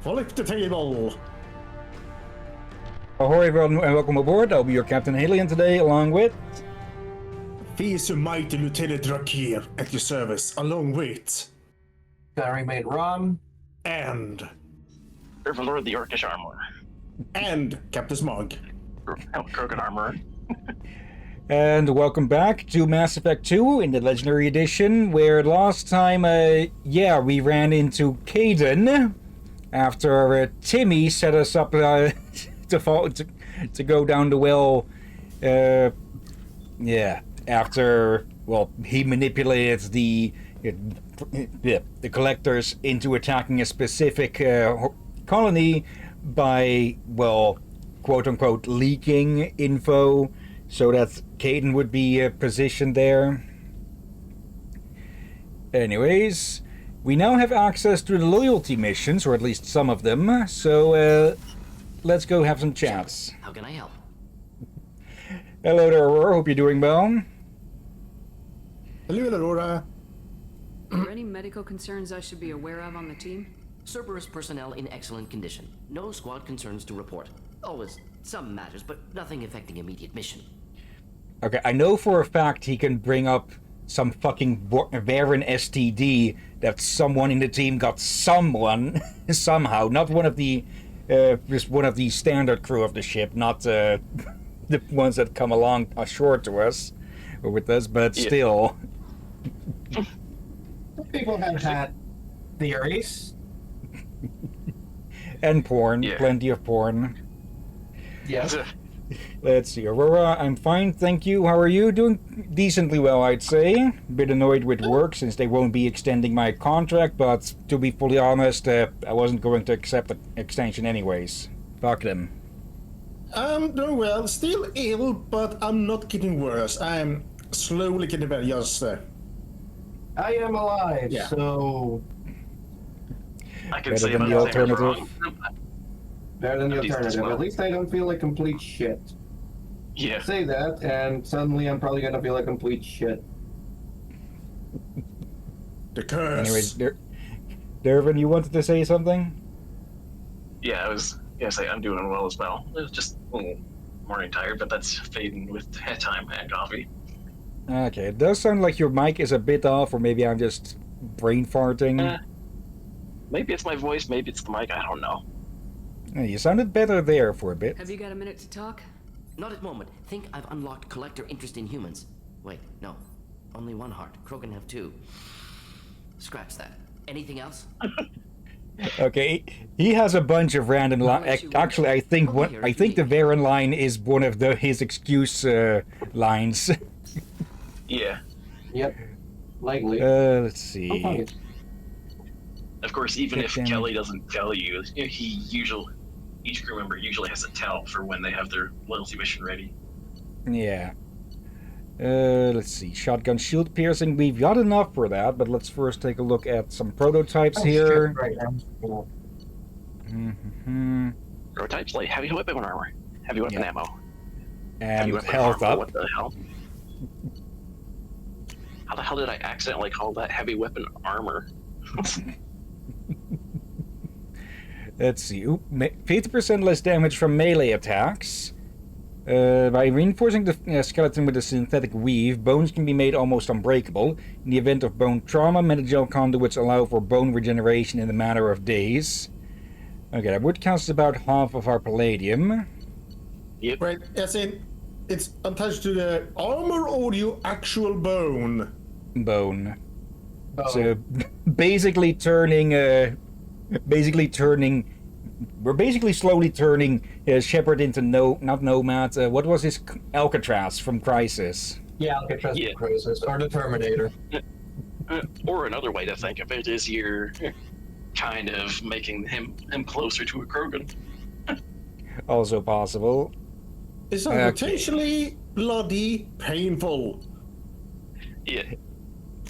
Flip the table! Ahoy everyone and welcome aboard. I'll be your Captain Hillyan today along with... Fierce mighty Lieutenant Rakir at your service, along with... Battery mate Ron. And... Overlord of the Orcish Armor. And Captain Smog. Krogan Armor. And welcome back to Mass Effect 2 in the Legendary Edition, where last time, we ran into Kaidan after Timmy set us up to go down the well, after, well, he manipulated the collectors into attacking a specific colony by, well, quote-unquote leaking info so that Kaidan would be positioned there. Anyways, we now have access to the loyalty missions, or at least some of them, so let's go have some chats. How can I help? Hello there, Aurora. Hope you're doing well. Hello, Aurora. Are there any medical concerns I should be aware of on the team? Cerberus personnel in excellent condition. No squad concerns to report. Always some matters, but nothing affecting immediate mission. Okay, I know for a fact he can bring up some fucking Varen STD that someone in the team got somehow, not one of the just one of the standard crew of the ship, not the ones that come along ashore to us or with us, but still. People have had theories. And porn, plenty of porn. Yes. Let's see, Aurora, I'm fine, thank you. How are you? Doing decently well, I'd say. Bit annoyed with work since they won't be extending my contract, but to be fully honest, I wasn't going to accept the extension anyways. Fuck them. I'm doing well, still ill, but I'm not getting worse. I'm slowly getting better, just I am alive, so... I can Better say than about the alternative. Better than the alternative. At least I don't feel like complete shit. Yeah. Say that, and suddenly I'm probably gonna feel like complete shit. The curse. Anyways, Dervin, you wanted to say something? Yeah, I was gonna say I'm doing well as well. It was just a little morning tired, but that's fading with time and coffee. Okay, it does sound like your mic is a bit off, or maybe I'm just brain farting. Maybe it's my voice, maybe it's the mic, I don't know. You sounded better there for a bit. Have you got a minute to talk? Not at moment. Think I've unlocked collector interest in humans. Wait, no. Only one heart. Krogan have two. Scratch that. Anything else? Okay, he has a bunch of random lines. Actually, I think the Varen line is one of his excuse lines. Yeah. Yep. Likely. Let's see. Of course, even if Kelly doesn't tell you, each crew member usually has a tell for when they have their loyalty mission ready. Yeah. Let's see. Shotgun shield piercing. We've got enough for that, but let's first take a look at some prototypes here. Right now. Prototypes like heavy weapon armor, heavy weapon ammo, And heavy weapon health armor. up. What the hell? How the hell did I accidentally call that heavy weapon armor? Let's see. 50% less damage from melee attacks. By reinforcing the skeleton with a synthetic weave, bones can be made almost unbreakable. In the event of bone trauma, metagel conduits allow for bone regeneration in a matter of days. Okay, that would cost about half of our palladium. Yep. Right, as in, it's attached to the armor or your actual bone? Bone. Oh. So, basically we're basically slowly turning Shepard into not Nomad. What was his Alcatraz from Crisis? Yeah, Alcatraz from Crisis, or the Terminator. Or another way to think of it is you're kind of making him closer to a Krogan. Also possible. It's potentially bloody painful. Yeah.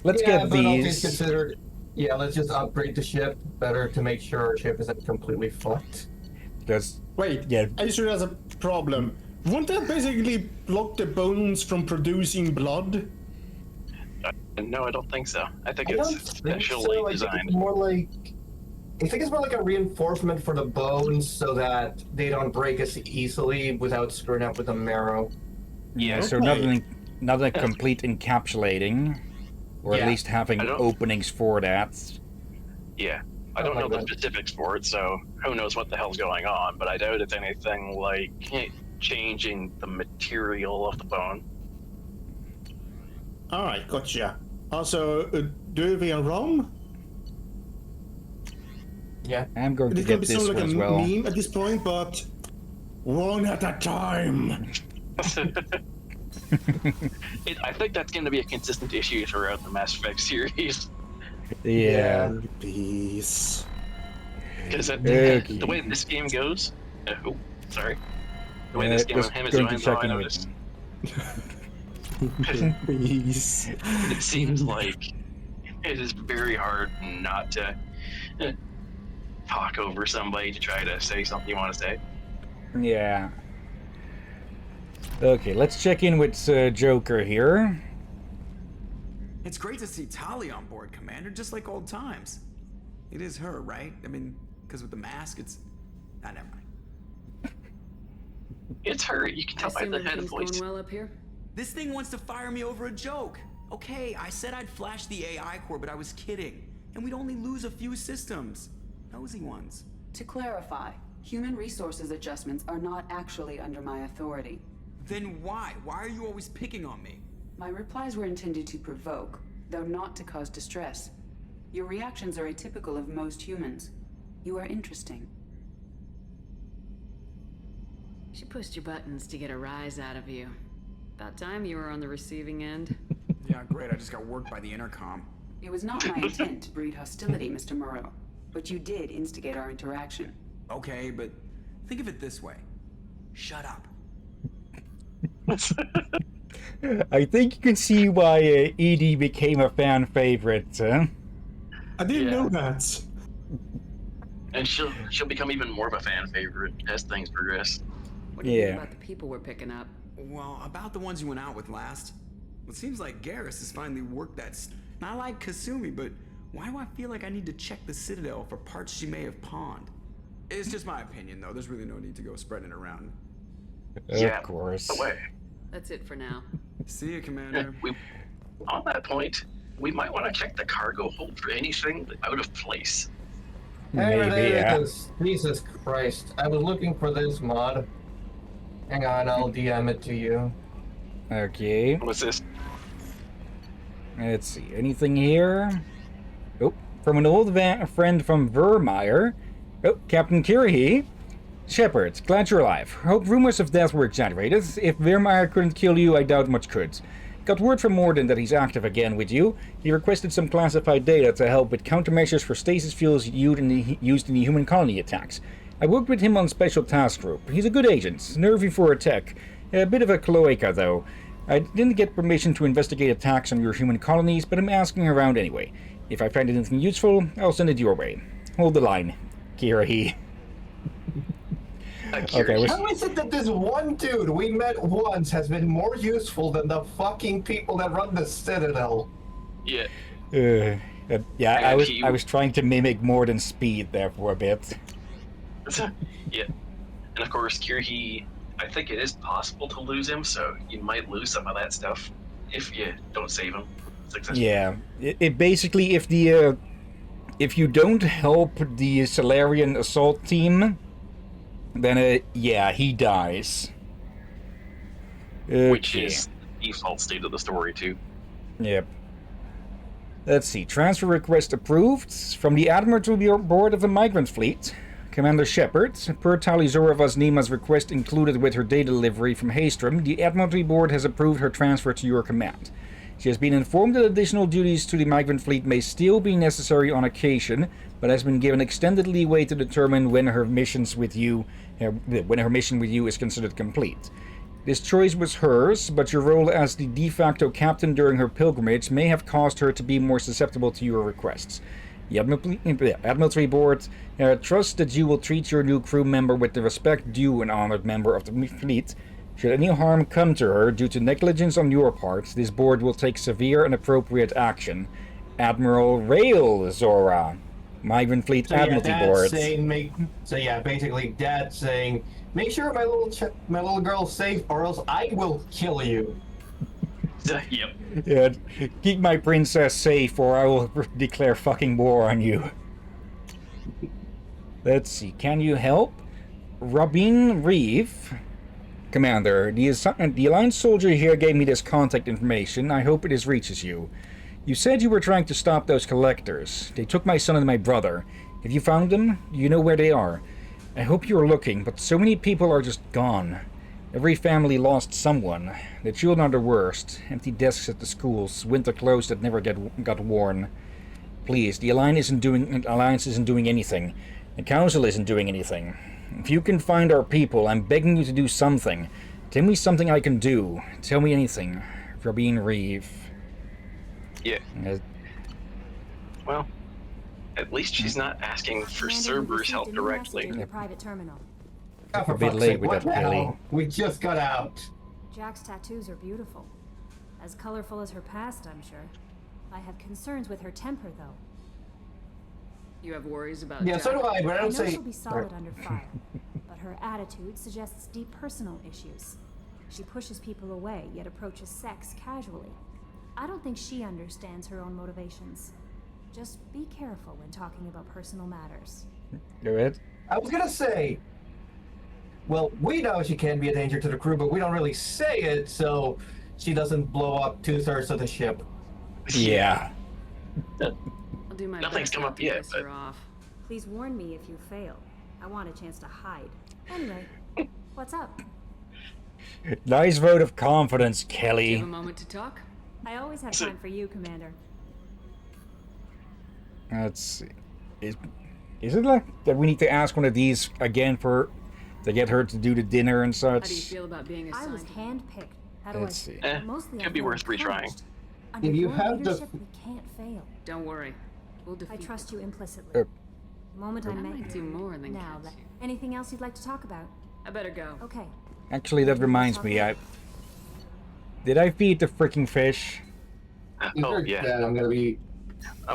Let's get these. Considered, let's just upgrade the ship better to make sure our ship isn't completely fucked. Because Wait, I just realized a problem. Wouldn't that basically block the bones from producing blood? No, I don't think so. I think it's specially designed. It's more like I think it's more like a reinforcement for the bones so that they don't break as easily without screwing up with the marrow. Yeah, so Okay. not a complete encapsulating, or at Yeah. least having I don't- openings for that. Yeah. I don't Oh know my the God. specifics for it, so who knows what the hell's going on, but I doubt it's anything like changing the material of the bone. All right, gotcha. Also, do we on Rome? Yeah. I'm going to This can get be this sound like one a as well. meme at this point, but one at a time. I think that's going to be a consistent issue throughout the Mass Effect series. Yeah. Peace. Because Okay. the way this game goes, sorry, the way this game Just of him is going going, to though, check I in noticed, Peace. it seems like it is very hard not to talk over somebody to try to say something you want to say. Yeah. Okay, let's check in with Joker here. It's great to see Tali on board, Commander, just like old times. It is her, right? I mean, because with the mask, it's... Ah, never mind. It's her. You can I tell by assume the head everything's voice. going well up here? This thing wants to fire me over a joke. Okay, I said I'd flash the AI core, but I was kidding. And we'd only lose a few systems. Nosy ones. To clarify, human resources adjustments are not actually under my authority. Then why? Why are you always picking on me? My replies were intended to provoke, though not to cause distress. Your reactions are atypical of most humans. You are interesting. She pushed your buttons to get a rise out of you. About time you were on the receiving end. Yeah, great. I just got worked by the intercom. It was not my intent to breed hostility, Mr. Moreau, but you did instigate our interaction. Okay, but think of it this way. Shut up. I think you can see why Edie became a fan favorite. Huh? I didn't Yeah. know that. And she'll become even more of a fan favorite as things progress. What do you Yeah. think about the people we're picking up? Well, about the ones you went out with last. It seems like Garrus has finally worked that. I like Kasumi, but why do I feel like I need to check the Citadel for parts she may have pawned? It's just my opinion, though. There's really no need to go spreading it around. Yeah, Of course. Away. That's it for now. See you, Commander. On that point, we might want to check the cargo hold for anything out of place. There Maybe, it yeah. is. Jesus Christ. I was looking for this mod. Hang on, I'll DM it to you. Okay. What's this? Let's see. Anything here? Oh, from an old friend from Vermeer. Oh, Captain Kirrahe. Shepard, glad you're alive. Hope rumors of death were exaggerated. If Vermeer couldn't kill you, I doubt much could. Got word from Morden that he's active again with you. He requested some classified data to help with countermeasures for stasis fuels used in the human colony attacks. I worked with him on Special Task Group. He's a good agent, nervy for a tech. A bit of a cloaca, though. I didn't get permission to investigate attacks on your human colonies, but I'm asking around anyway. If I find anything useful, I'll send it your way. Hold the line. Kirrahe. Okay, was- How is it that this one dude we met once has been more useful than the fucking people that run the Citadel? Yeah. Yeah, And I was trying to mimic Morden speed there for a bit. Yeah. And of course, Kirrahe, I think it is possible to lose him, so you might lose some of that stuff if you don't save him successfully. Yeah, it basically if you don't help the Solarian assault team, then yeah, he dies. Which Okay. is the default state of the story, too. Yep. Let's see. Transfer request approved from the Admiralty Board of the Migrant Fleet. Commander Shepard, per Tali Zoreva's Nima's request included with her data delivery from Haystrom, the Admiralty Board has approved her transfer to your command. She has been informed that additional duties to the Migrant Fleet may still be necessary on occasion, but has been given extended leeway to determine when her mission with you is considered complete. This choice was hers, but your role as the de facto captain during her pilgrimage may have caused her to be more susceptible to your requests. The Admiralty Board trusts that you will treat your new crew member with the respect due an honored member of the fleet. Should any harm come to her due to negligence on your part, this board will take severe and appropriate action. Admiral Rail Zora. Migrant Fleet So yeah, Admiralty Dad's Board. saying basically Dad's saying, make sure my little girl's safe, or else I will kill you. Yep. Yeah, keep my princess safe or I will declare fucking war on you. Let's see, can you help? Robin Reeve? Commander, the Alliance soldier here gave me this contact information. I hope it reaches you. You said you were trying to stop those collectors. They took my son and my brother. Have you found them? You know where they are. I hope you are looking, but so many people are just gone. Every family lost someone. The children are the worst. Empty desks at the schools, winter clothes that never got worn. Please, the Alliance isn't doing anything. The Council isn't doing anything. If you can find our people, I'm begging you to do something. Tell me something I can do. Tell me anything. Robin Reeve. Yeah. Well, at least she's not asking for Cerberus help directly. The private terminal. Oh, for A bit fuck's late sake, with what that, Kelly. now? We just got out. Jack's tattoos are beautiful. As colorful as her past, I'm sure. I have concerns with her temper, though. You have worries about Yeah, Jack? so do I, but I I know don't say. she'll be solid under fire, but her attitude suggests deep personal issues. She pushes people away, yet approaches sex casually. I don't think she understands her own motivations. Just be careful when talking about personal matters. Go ahead. I was gonna say. Well, we know she can be a danger to the crew, but we don't really say it, so she doesn't blow up 2/3 of the ship. Yeah. I'll do my Nothing's best come not up to yet, piss but- her off. Please warn me if you fail. I want a chance to hide. Anyway, what's up? Nice vote of confidence, Do you Kelly. have a moment to talk? I always have time for you, Commander. Let's see. Is it like that we need to ask one of these again to get her to do the dinner and How do you such? feel about being I was assigned? handpicked. How do Let's I see. Eh, Mostly I could be feel worth retrying. encouraged. Under If you your have the- leadership, we can't fail. Don't worry. We'll defeat I trust them. you implicitly. Uh, The moment I I met might you. do more than now, catch you. anything else you'd like to talk about? I better go. Okay. Actually, that reminds me. Did I feed the freaking fish? Oh, yeah. Dad, I'm gonna be.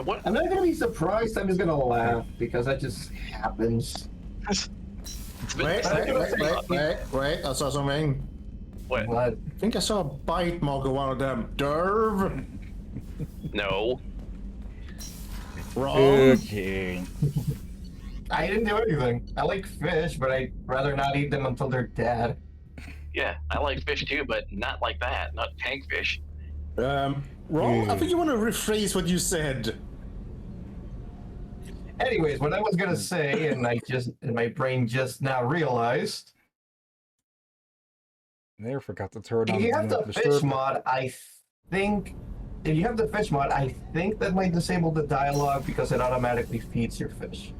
What? I'm not gonna be surprised. I'm just gonna laugh because that just happens. It's been- Wait, it's been- wait. I saw something. What? What? I think I saw a bite mark of one of them. Derv. No. Wrong. Okay. I didn't do anything. I like fish, but I'd rather not eat them until they're dead. Yeah, I like fish too, but not like that. Not tank fish. Wrong. I think you want to rephrase what you said. Anyways, what I was gonna say, and my brain just now realized, There, forgot to turn if on you have the the fish mod, I think that might disable the dialogue because it automatically feeds your fish.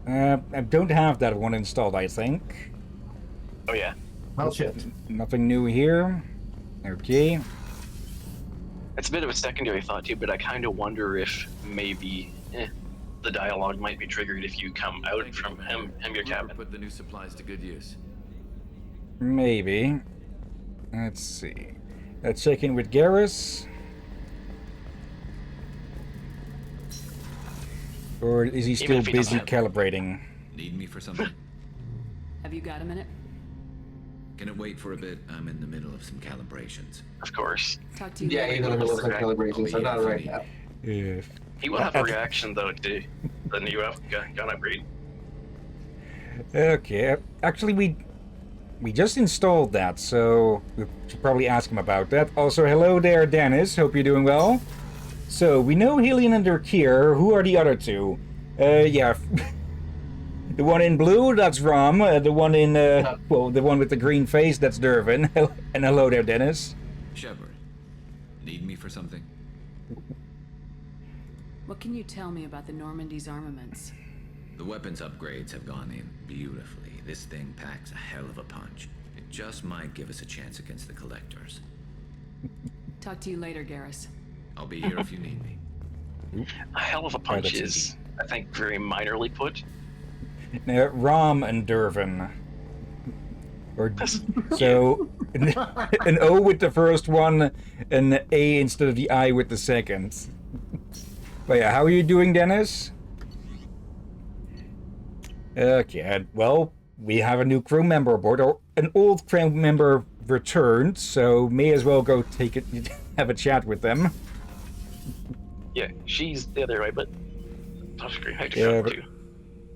I don't have that one installed, I think. Oh yeah. Well, shit. Nothing new here. Okay. It's a bit of a secondary thought too, but I kind of wonder if maybe the dialogue might be triggered if you come out Thank you, from Commander. your Whoever cabin. Put the new supplies to good use. Maybe. Let's see. Let's check in with Garrus. Or is he still if he doesn't busy calibrating? Need me for something? Have you got a minute? Can it wait for a bit? I'm in the middle of some calibrations. Of course. Talk to you Yeah, later. even in the middle of some calibration, so not right now. If He will have a reaction though to the new gun upgrade. Okay. Actually, we just installed that, so we should probably ask him about that. Also, hello there, Dennis. Hope you're doing well. So, we know Hillyan and Dirkir. Who are the other two? Yeah. The one in blue, that's Rom. The one in, well, the one with the green face, that's Dervin. And hello there, Dennis. Shepard, need me for something? What can you tell me about the Normandy's armaments? The weapons upgrades have gone in beautifully. This thing packs a hell of a punch. It just might give us a chance against the collectors. Talk to you later, Garrus. I'll be here if you need me. A hell of a punch that's is, I think, very minorly put. Rom and Dervin. Or, so, an O with the first one, an A instead of the I with the second. But yeah, how are you doing, Dennis? Okay, and, well, we have a new crew member aboard, or an old crew member returned, so may as well go take it, have a chat with them. Yeah, she's the other way, but touchscreen I Yeah, have but too.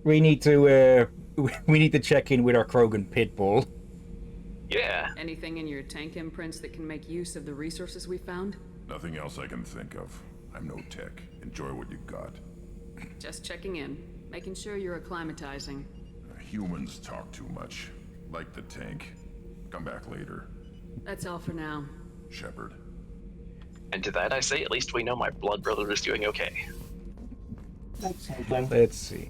we need to check in with our Krogan pitbull. Yeah. Anything in your tank imprints that can make use of the resources we found? Nothing else I can think of. I'm no tech. Enjoy what you got. Just checking in, making sure you're acclimatizing. Humans talk too much. Like the tank. Come back later. That's all for now. Shepard. And to that I say, at least we know my blood brother is doing okay. Let's see.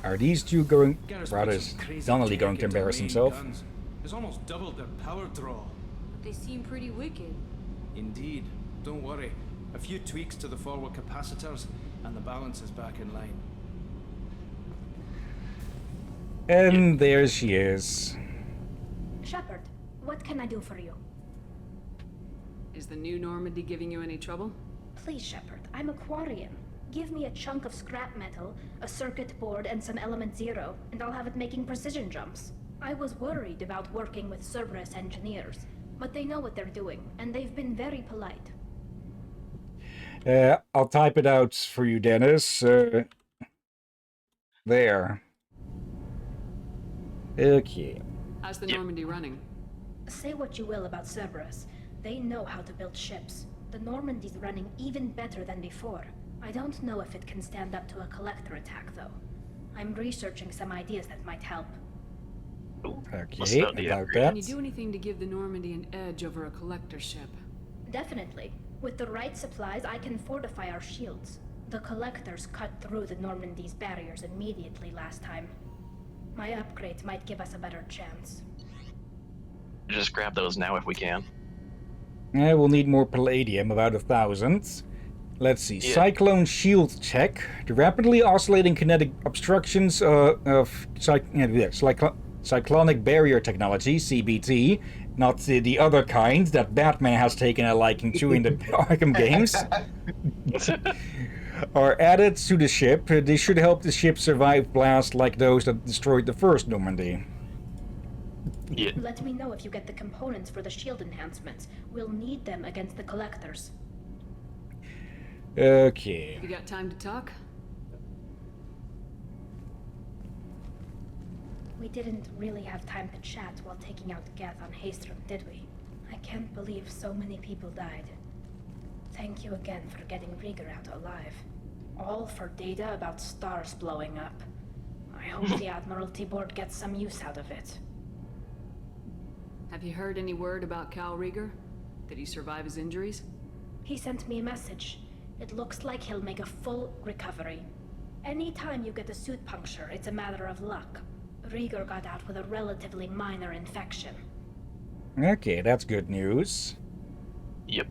Are these two going... Garrus Brothers, put some crazy Donnelly going tech to into embarrass main himself? guns. It's almost doubled their power draw. They seem pretty wicked. Indeed. Don't worry. A few tweaks to the forward capacitors, and the balance is back in line. And there she is. Shepard, what can I do for you? Is the new Normandy giving you any trouble? Please, Shepard, I'm a Quarian. Give me a chunk of scrap metal, a circuit board, and some element zero, and I'll have it making precision jumps. I was worried about working with Cerberus engineers, but they know what they're doing, and they've been very polite. I'll type it out for you, Dennis. There. Okay. How's the Normandy running? Say what you will about Cerberus. They know how to build ships. The Normandy's running even better than before. I don't know if it can stand up to a collector attack, though. I'm researching some ideas that might help. Okay, about that. Can you do anything to give the Normandy an edge over a collector ship? Definitely. With the right supplies, I can fortify our shields. The collectors cut through the Normandy's barriers immediately last time. My upgrades might give us a better chance. Just grab those now if we can. We'll need more palladium, about 1,000. Let's see. Yeah. Cyclone shield check. The rapidly oscillating kinetic obstructions of cyclonic barrier technology, CBT, not the other kind that Batman has taken a liking to in the Arkham games, are added to the ship. They should help the ship survive blasts like those that destroyed the first Normandy. Yeah. Let me know if you get the components for the shield enhancements. We'll need them against the collectors. Okay. You got time to talk? We didn't really have time to chat while taking out Geth on Haestrom, did we? I can't believe so many people died. Thank you again for getting Rieger out alive. All for data about stars blowing up. I hope the Admiralty Board gets some use out of it. Have you heard any word about Cal Rieger? Did he survive his injuries? He sent me a message. It looks like he'll make a full recovery. Anytime you get a suit puncture, it's a matter of luck. Rieger got out with a relatively minor infection. Okay, that's good news. Yep.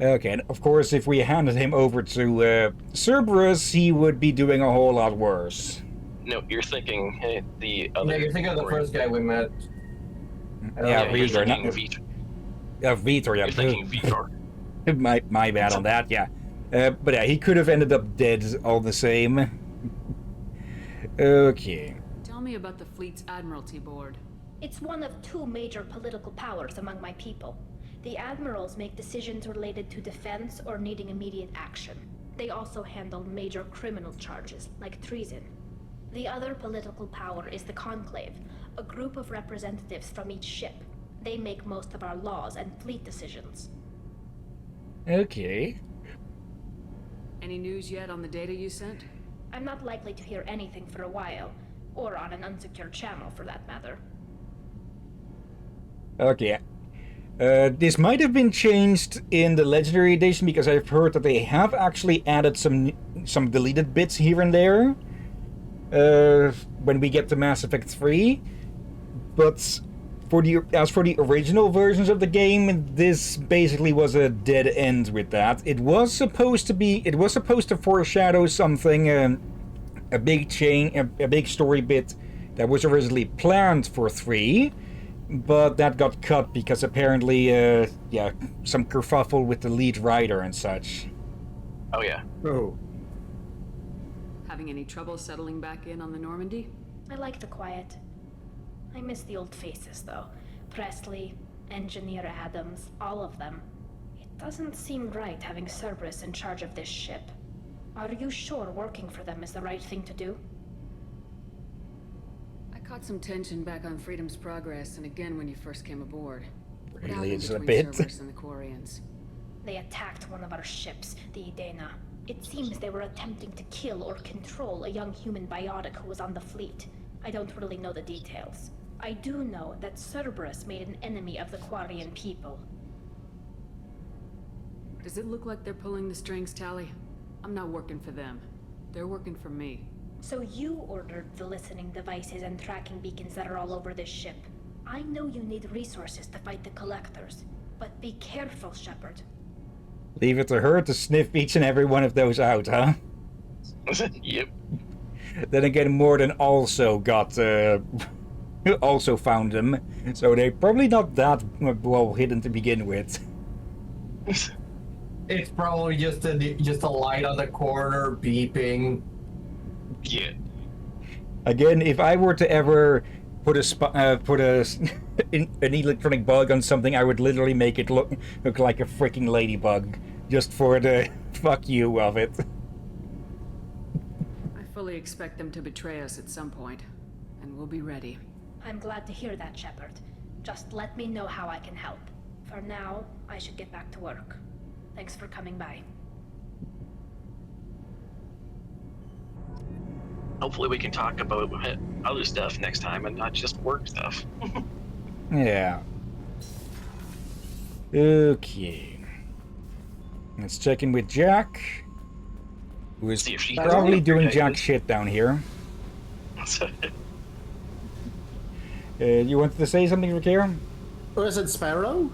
Okay, and of course, if we handed him over to Cerberus, he would be doing a whole lot worse. No, you're thinking the other. Yeah, you're thinking of the first guy we met. Yeah, you're Rieger, not thinking Vitor. Yeah, You're thinking Vitor. my bad on that. Yeah, but yeah, he could have ended up dead all the same. Okay. Tell me about the fleet's Admiralty Board. It's one of two major political powers among my people. The admirals make decisions related to defense or needing immediate action. They also handle major criminal charges, like treason. The other political power is the Conclave, a group of representatives from each ship. They make most of our laws and fleet decisions. Okay. Any news yet on the data you sent? I'm not likely to hear anything for a while, or on an unsecured channel for that matter. Okay. This might have been changed in the Legendary Edition because I've heard that they have actually added some deleted bits here and there when we get to Mass Effect 3. But as for the original versions of the game, this basically was a dead end with that. It was supposed to foreshadow something, a big story bit that was originally planned for 3. But that got cut because apparently, some kerfuffle with the lead writer and such. Oh yeah. Oh. Having any trouble settling back in on the Normandy? I like the quiet. I miss the old faces, though. Presley, Engineer Adams, all of them. It doesn't seem right having Cerberus in charge of this ship. Are you sure working for them is the right thing to do? I caught some tension back on Freedom's Progress and again when you first came aboard. What Really, happened it's a between bit. Cerberus and the Quarians? They attacked one of our ships, the Idena. It seems they were attempting to kill or control a young human biotic who was on the fleet. I don't really know the details. I do know that Cerberus made an enemy of the Quarian people. Does it look like they're pulling the strings, Tally? I'm not working for them. They're working for me. So you ordered the listening devices and tracking beacons that are all over this ship. I know you need resources to fight the Collectors, but be careful, Shepard. Leave it to her to sniff each and every one of those out, huh? Yep. Then again, Morden also got, also found them, so they're probably not that well hidden to begin with. It's probably just a light on the corner beeping. Yeah. Again, if I were to ever put an electronic bug on something, I would literally make it look like a freaking ladybug, just for the fuck you of it. I fully expect them to betray us at some point, and we'll be ready. I'm glad to hear that, Shepard. Just let me know how I can help. For now, I should get back to work. Thanks for coming by. Hopefully we can talk about other stuff next time and not just work stuff. Yeah. Okay. Let's check in with Jack, who is See if she probably has doing any Jack shit down here. You wanted to say something, Rakira? Or is it Sparrow?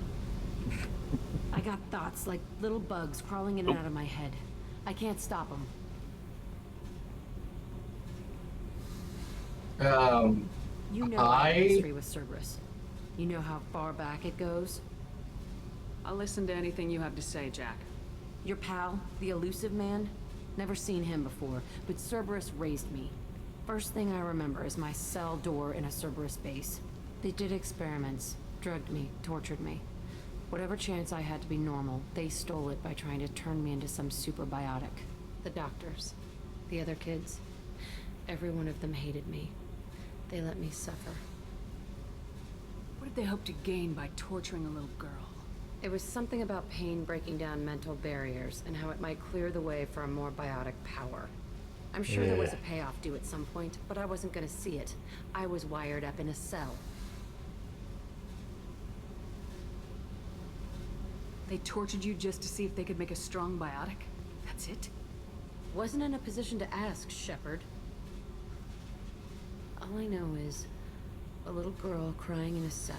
I got thoughts like little bugs crawling in and out of my head. I can't stop them. You know my history with Cerberus. You know how far back it goes? I'll listen to anything you have to say, Jack. Your pal, the elusive man? Never seen him before, but Cerberus raised me. First thing I remember is my cell door in a Cerberus base. They did experiments, drugged me, tortured me. Whatever chance I had to be normal, they stole it by trying to turn me into some super biotic. The doctors, the other kids, every one of them hated me. They let me suffer. What did they hope to gain by torturing a little girl? It was something about pain breaking down mental barriers and how it might clear the way for a more biotic power. I'm sure there was a payoff due at some point, but I wasn't gonna see it. I was wired up in a cell. They tortured you just to see if they could make a strong biotic? That's it? Wasn't in a position to ask, Shepard. All I know is a little girl crying in a cell,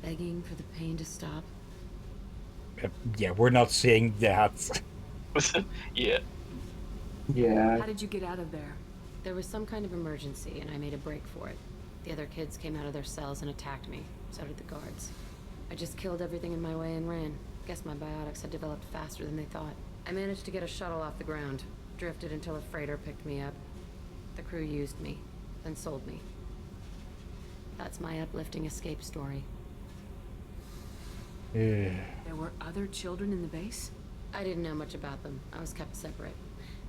begging for the pain to stop. Yeah, we're not saying that. Yeah. Yeah. How did you get out of there? There was some kind of emergency, and I made a break for it. The other kids came out of their cells and attacked me. So did the guards. I just killed everything in my way and ran. Guess my biotics had developed faster than they thought. I managed to get a shuttle off the ground. Drifted until a freighter picked me up. The crew used me, then sold me. That's my uplifting escape story. There were other children in the base? I didn't know much about them. I was kept separate.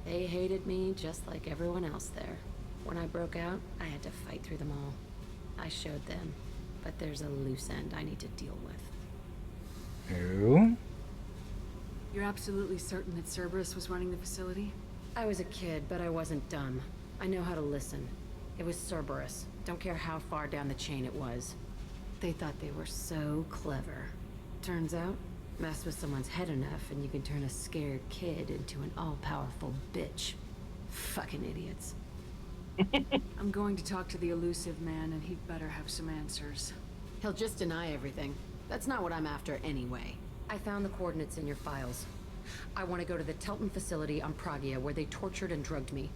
They hated me just like everyone else there. When I broke out, I had to fight through them all. I showed them, but there's a loose end I need to deal with. Who? You're absolutely certain that Cerberus was running the facility? I was a kid, but I wasn't dumb. I know how to listen. It was Cerberus. Don't care how far down the chain it was. They thought they were so clever. Turns out, mess with someone's head enough and you can turn a scared kid into an all-powerful bitch. Fucking idiots. I'm going to talk to the elusive man, and he'd better have some answers. He'll just deny everything. That's not what I'm after anyway. I found the coordinates in your files. I want to go to the Telton facility on Pragia where they tortured and drugged me.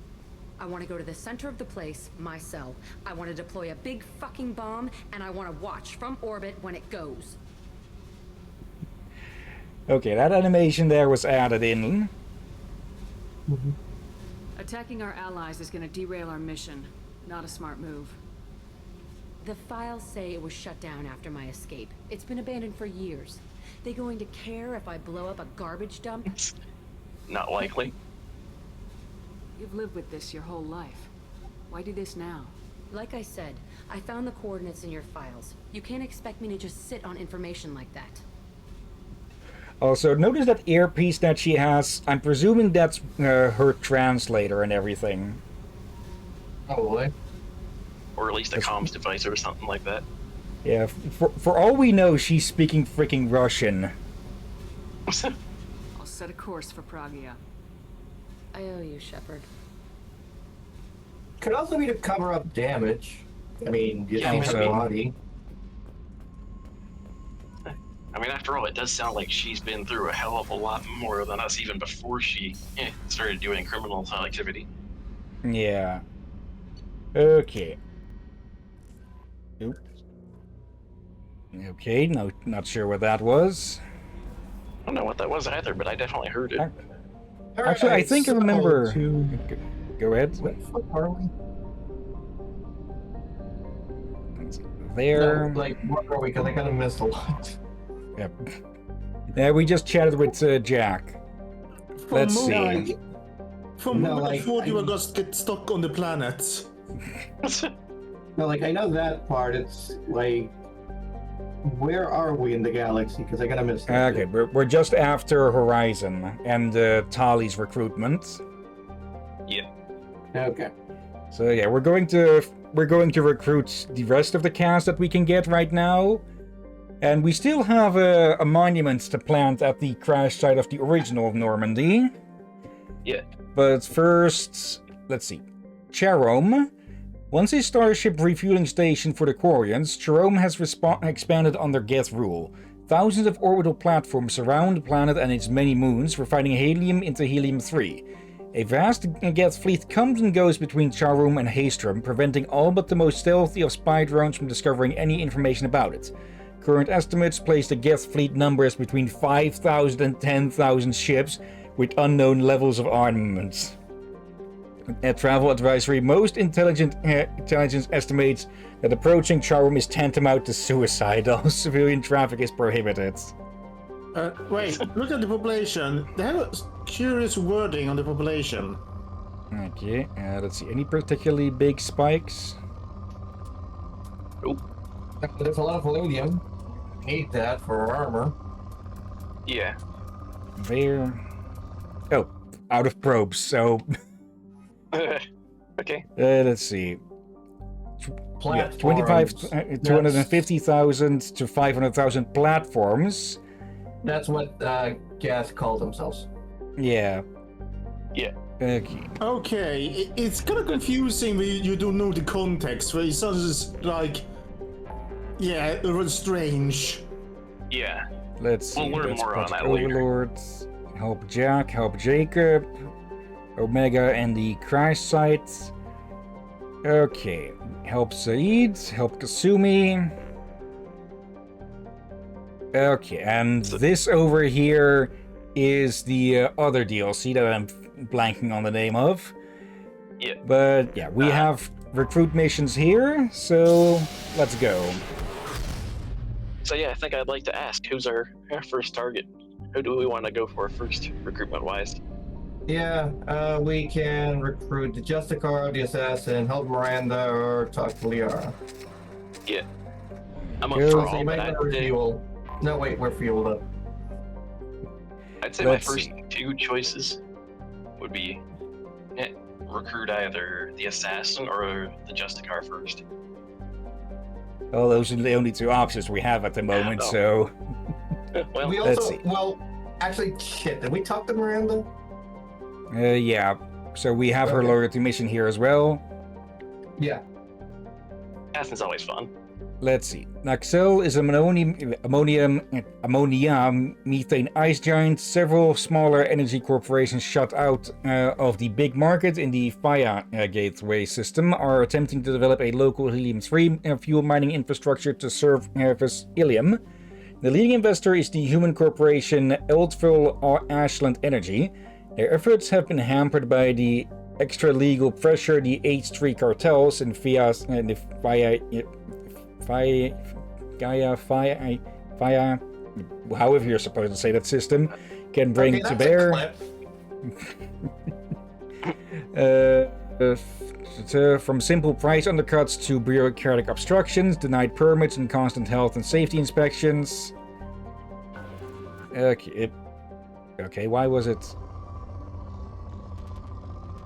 I want to go to the center of the place, my cell. I want to deploy a big fucking bomb, and I want to watch from orbit when it goes. Okay, that animation there was added in. Attacking our allies is gonna derail our mission. Not a smart move. The files say it was shut down after my escape. It's been abandoned for years. They going to care if I blow up a garbage dump? Not likely. You've lived with this your whole life. Why do this now? Like I said, I found the coordinates in your files. You can't expect me to just sit on information like that. Also, notice that earpiece that she has. I'm presuming that's her translator and everything. Probably. Or at least a comms device or something like that. Yeah, for all we know, she's speaking freaking Russian. I'll set a course for Pragia. I owe you, Shepard. Could also be to cover up damage. I mean, you think her body. I mean, after all, it does sound like she's been through a hell of a lot more than us even before she started doing criminal activity. Yeah. Okay. Oop. Okay, no, not sure what that was. I don't know what that was either, but I definitely heard it. Actually, I think I remember... Go ahead. What the fuck are we? There. No, like, what are we? Because I kind of missed a lot. Yep. Yeah, we just chatted with Jack. Let's see. From I thought you were just get stuck on the planet. No, like, I know that part. It's like, where are we in the galaxy? Because I kind of missed that. Okay, we're just after Horizon and Tali's recruitment. Yeah. Okay. So yeah, we're going to recruit the rest of the cast that we can get right now. And we still have a monument to plant at the crash site of the original Normandy. Yeah. But first, let's see. Charom. Once a starship refueling station for the Quarians, Charom has expanded under Geth rule. Thousands of orbital platforms surround the planet and its many moons, refining helium into helium-3. A vast Geth fleet comes and goes between Charom and Haestrom, preventing all but the most stealthy of spy drones from discovering any information about it. Current estimates place the Geth fleet numbers between 5,000 and 10,000 ships, with unknown levels of armament. Travel advisory: most intelligence estimates that approaching Charom is tantamount to suicide. All civilian traffic is prohibited. Wait, look at the population. They have a curious wording on the population. Okay, let's see. Any particularly big spikes? Nope. There's a lot of palladium. Need that for armor. Yeah. There. Oh, out of probes, so... Okay. Let's see. Yeah, 250,000 to 500,000 platforms. That's what Gas called themselves. Yeah. Yeah. Okay. Okay, it's kind of confusing when you don't know the context. Where it sounds like, yeah, it was strange. Yeah. Let's see. We'll learn That's more on Project that later. Overlord. Help Jack. Help Jacob. Omega and the crash site. Okay. Help Saeed. Help Kasumi. Okay, and this over here is the other DLC that I'm blanking on the name of. Yeah. But yeah, we have recruit missions here, so let's go. So yeah, I think I'd like to ask, who's our first target? Who do we want to go for first, recruitment-wise? Yeah, we can recruit the Justicar, the Assassin, help Miranda, or talk to Liara. Yeah. I'm up for all, but refuel. No, wait, we're fueled up. I'd say my first two choices would be recruit either the Assassin or the Justicar first. Well, those are the only two options we have at the moment, so... Well, we let's also, see. well, actually, shit, did we talk to Miranda? Yeah, so we have her loyalty mission here as well. Yeah. Assassin's always fun. Let's see. Naxel is an ammonia methane ice giant. Several smaller energy corporations shut out of the big market in the Faya gateway system are attempting to develop a local helium-3 fuel mining infrastructure to serve Hillyan. The leading investor is the human corporation Eldville Ashland Energy. Their efforts have been hampered by the extra legal pressure the H3 cartels and via however you're supposed to say that system can bring to bear. From simple price undercuts to bureaucratic obstructions, denied permits, and constant health and safety inspections. Okay, why was it?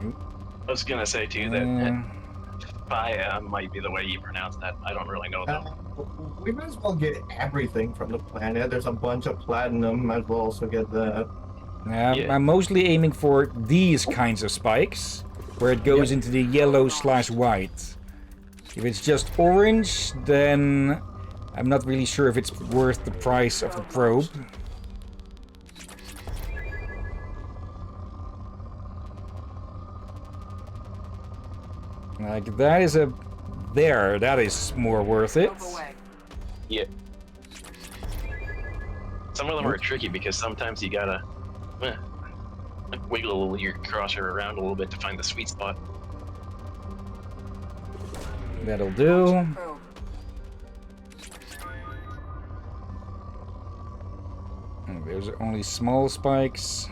I was gonna say too that Faya might be the way you pronounce that. I don't really know though. We might as well get everything from the planet. There's a bunch of platinum. Might as well also get that. I'm mostly aiming for these kinds of spikes, where it goes into the yellow/white. If it's just orange, then I'm not really sure if it's worth the price of the probe. Like, that is that is more worth it. Yeah. Some of them are tricky because sometimes you gotta wiggle your crosser around a little bit to find the sweet spot. That'll do. And there's only small spikes.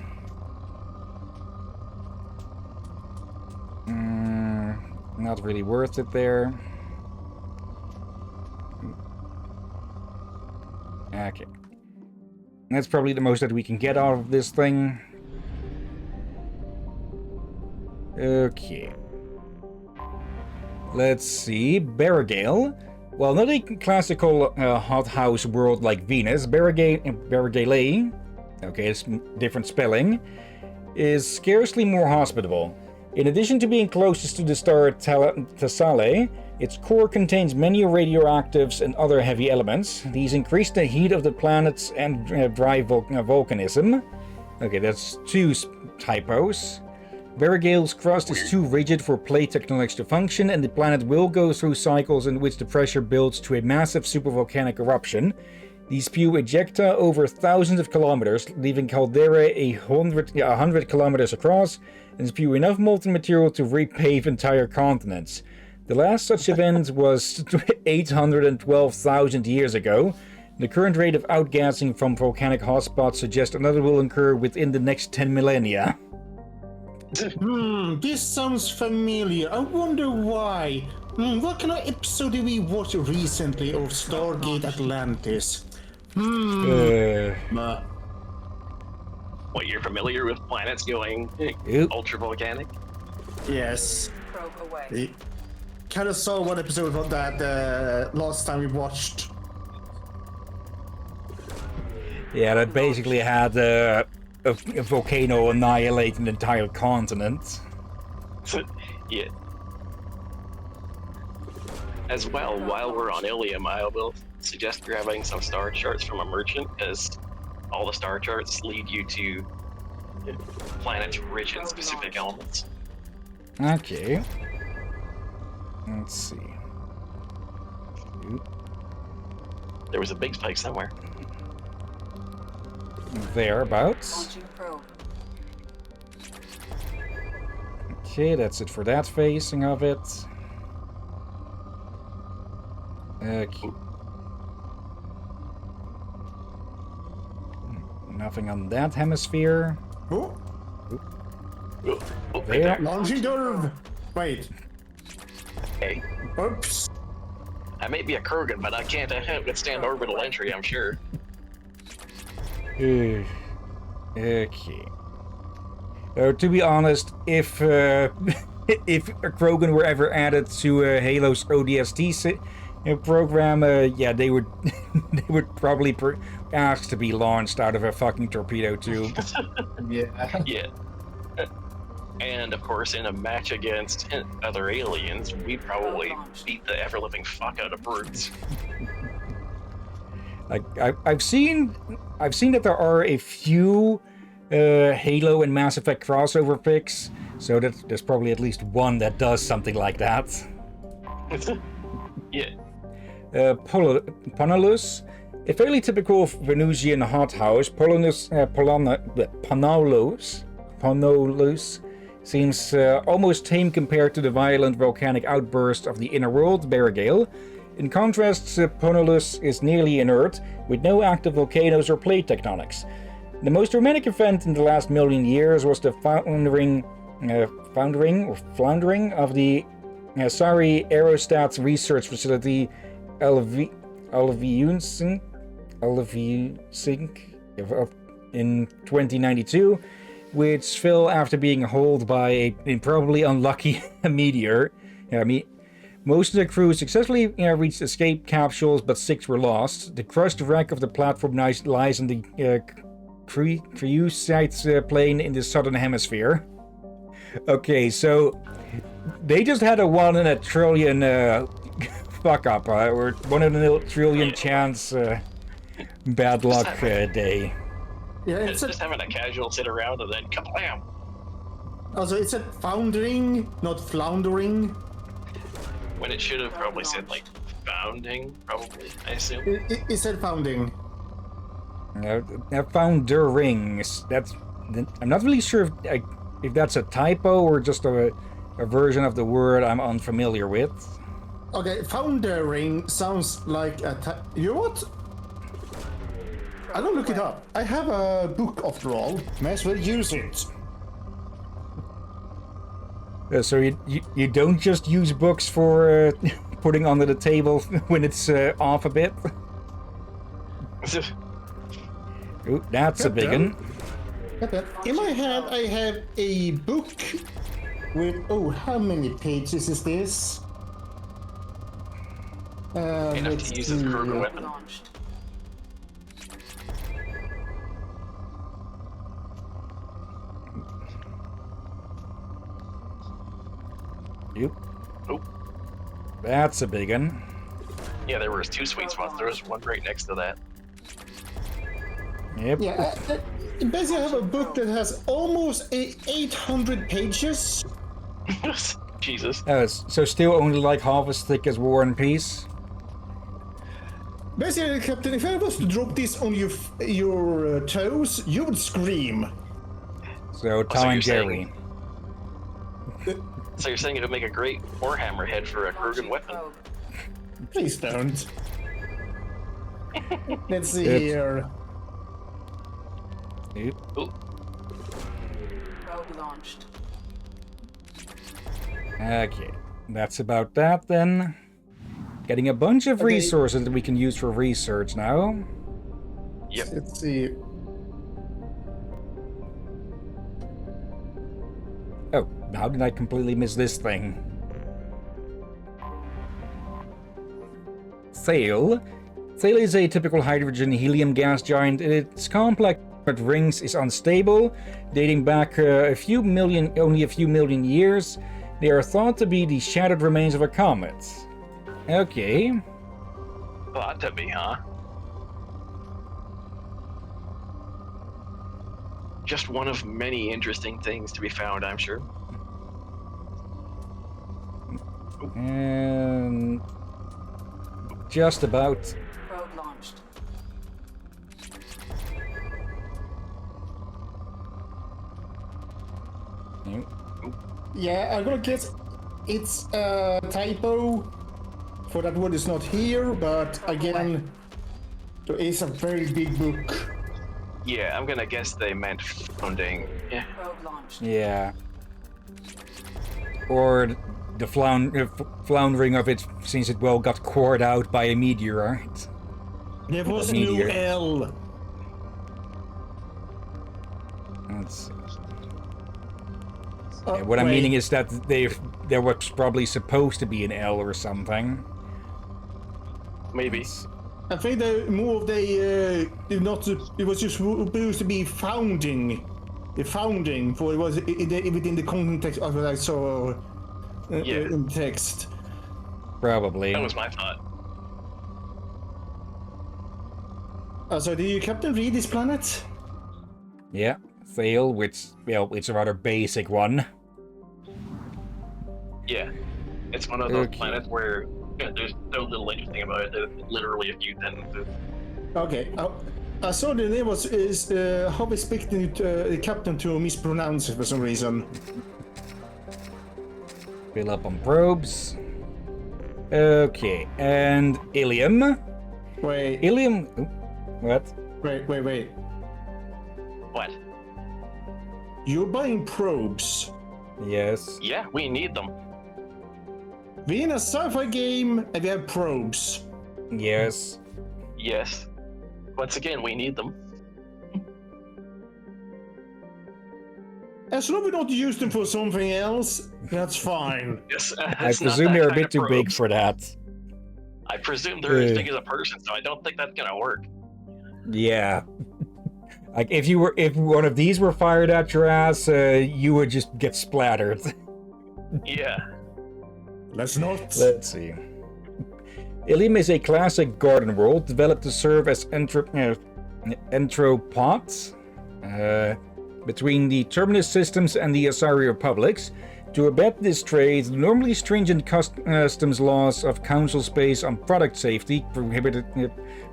Not really worth it there. Okay. That's probably the most that we can get out of this thing. Okay. Let's see. Barrigale. Well, not a classical hothouse world like Venus, Barrigale, okay, it's different spelling, is scarcely more hospitable. In addition to being closest to the star Thessaly, its core contains many radioactives and other heavy elements. These increase the heat of the planets and drive volcanism. Okay, that's 2 typos. Barrigale's crust is too rigid for plate tectonics to function, and the planet will go through cycles in which the pressure builds to a massive supervolcanic eruption. These spew ejecta over thousands of kilometers, leaving caldera 100 kilometers across, and spew enough molten material to repave entire continents. The last such event was 812,000 years ago. The current rate of outgassing from volcanic hotspots suggests another will occur within the next 10 millennia. This sounds familiar. I wonder why. What kind of episode did we watch recently of Stargate Atlantis? What, you're familiar with planets going ultra-volcanic? Yes. Kind of saw one episode of that last time we watched. Yeah, that basically had a volcano annihilate an entire continent. Yeah. As well, while we're on Hillyan, I will suggest grabbing some star charts from a merchant, as all the star charts lead you to planets rich in specific elements. Okay. Let's see. There was a big spike somewhere. Thereabouts. Okay, that's it for that facing of it. Okay. Nothing on that hemisphere. Oh. There. Launching curve. Wait. Hey. Oops. I may be a Kurgan, but I can't withstand orbital entry, I'm sure. Okay. To be honest, if Krogan were ever added to Halo's ODST program, yeah, they would they would probably ask to be launched out of a fucking torpedo tube. Yeah. Yeah. And of course, in a match against other aliens, we'd probably beat the ever-living fuck out of brutes. Like I've seen that there are a few Halo and Mass Effect crossover pics, so that there's probably at least one that does something like that. Yeah. Panolus, a fairly typical Venusian hothouse, Panolus seems almost tame compared to the violent volcanic outburst of the inner world, Barrigale. In contrast, Ponolus is nearly inert, with no active volcanoes or plate tectonics. The most dramatic event in the last million years was the floundering of the Sari Aerostats Research Facility Alviunsink in 2092, which fell after being hauled by a probably unlucky meteor. Most of the crew successfully reached escape capsules, but 6 were lost. The crushed wreck of the platform lies in the Creusites plain in the southern hemisphere. Okay, so they just had a 1 in a trillion fuck up, or 1 in a trillion chance bad luck day. Yeah, it's just having a casual sit around and then kablam! Also, it said foundering, not floundering. When it should have probably said, like, founding, probably, I assume. It said founding. Foundering. I'm not really sure if that's a typo or just a version of the word I'm unfamiliar with. Okay, foundering sounds like a you know what? I don't look it up. I have a book after all. May as well use it. So you don't just use books for putting under the table when it's off a bit? Ooh, that's a big one. In my hand, I have a book with, how many pages is this? Enough to use as a Kruger weapon. Yep. Oh. That's a big one. Yeah, there was 2 sweet spots. There was one right next to that. Yep. Yeah, basically I have a book that has almost 800 pages. Jesus. So still only like half as thick as War and Peace? Basically, Captain, if I was to drop this on your toes, you would scream. So Tom and Jerry. So you're saying it would make a great Warhammer head for a Krugen weapon? Please don't. Let's see here. Yep. Ooh. Probe launched. Okay, that's about that then. Getting a bunch of resources that we can use for research now. Yep. Let's see. Oh, how did I completely miss this thing? Thale. Thale is a typical hydrogen helium gas giant. Its complex rings is unstable, dating back only a few million years. They are thought to be the shattered remains of a comet. Okay. Thought to be, huh? Just one of many interesting things to be found, I'm sure. Just about. Probe launched. Yeah, I'm gonna guess it's a typo. For that word is not here, but again, there is a very big book. Yeah, I'm gonna guess they meant founding. Yeah. Probe launched. Yeah. Or the floundering of it, since it got cored out by a meteorite. There was no L. Let's see. Yeah, what I'm meaning is that there was probably supposed to be an L or something. Maybe. I think they moved it was just supposed to be founding. The founding, for it was within the context of what I saw in text. Probably. That was my thought. So do you, Captain, read this planet? Yeah, Thale, which, it's a rather basic one. Yeah. It's one of those planets where there's no little interesting about it. There's literally a few sentences. Okay. I saw the name was how expecting the captain to mispronounce it for some reason. Fill up on probes. Okay, and Hillyan. Wait. Hillyan. Oh, what? Wait. What? You're buying probes. Yes. Yeah, we need them. We're in a sci-fi game and we have probes. Yes. Yes. Once again, we need them. As long as we don't use them for something else, that's fine. Yes. I presume they're a bit too big for that. I presume they're as big as a person, so I don't think that's gonna work. Yeah. Like if one of these were fired at your ass, you would just get splattered. Yeah. Let's not. Let's see. Hillyan is a classic garden world developed to serve as entrepots between the Terminus systems and the Asari republics. To abet this trade, the normally stringent customs laws of Council space on product safety, prohibited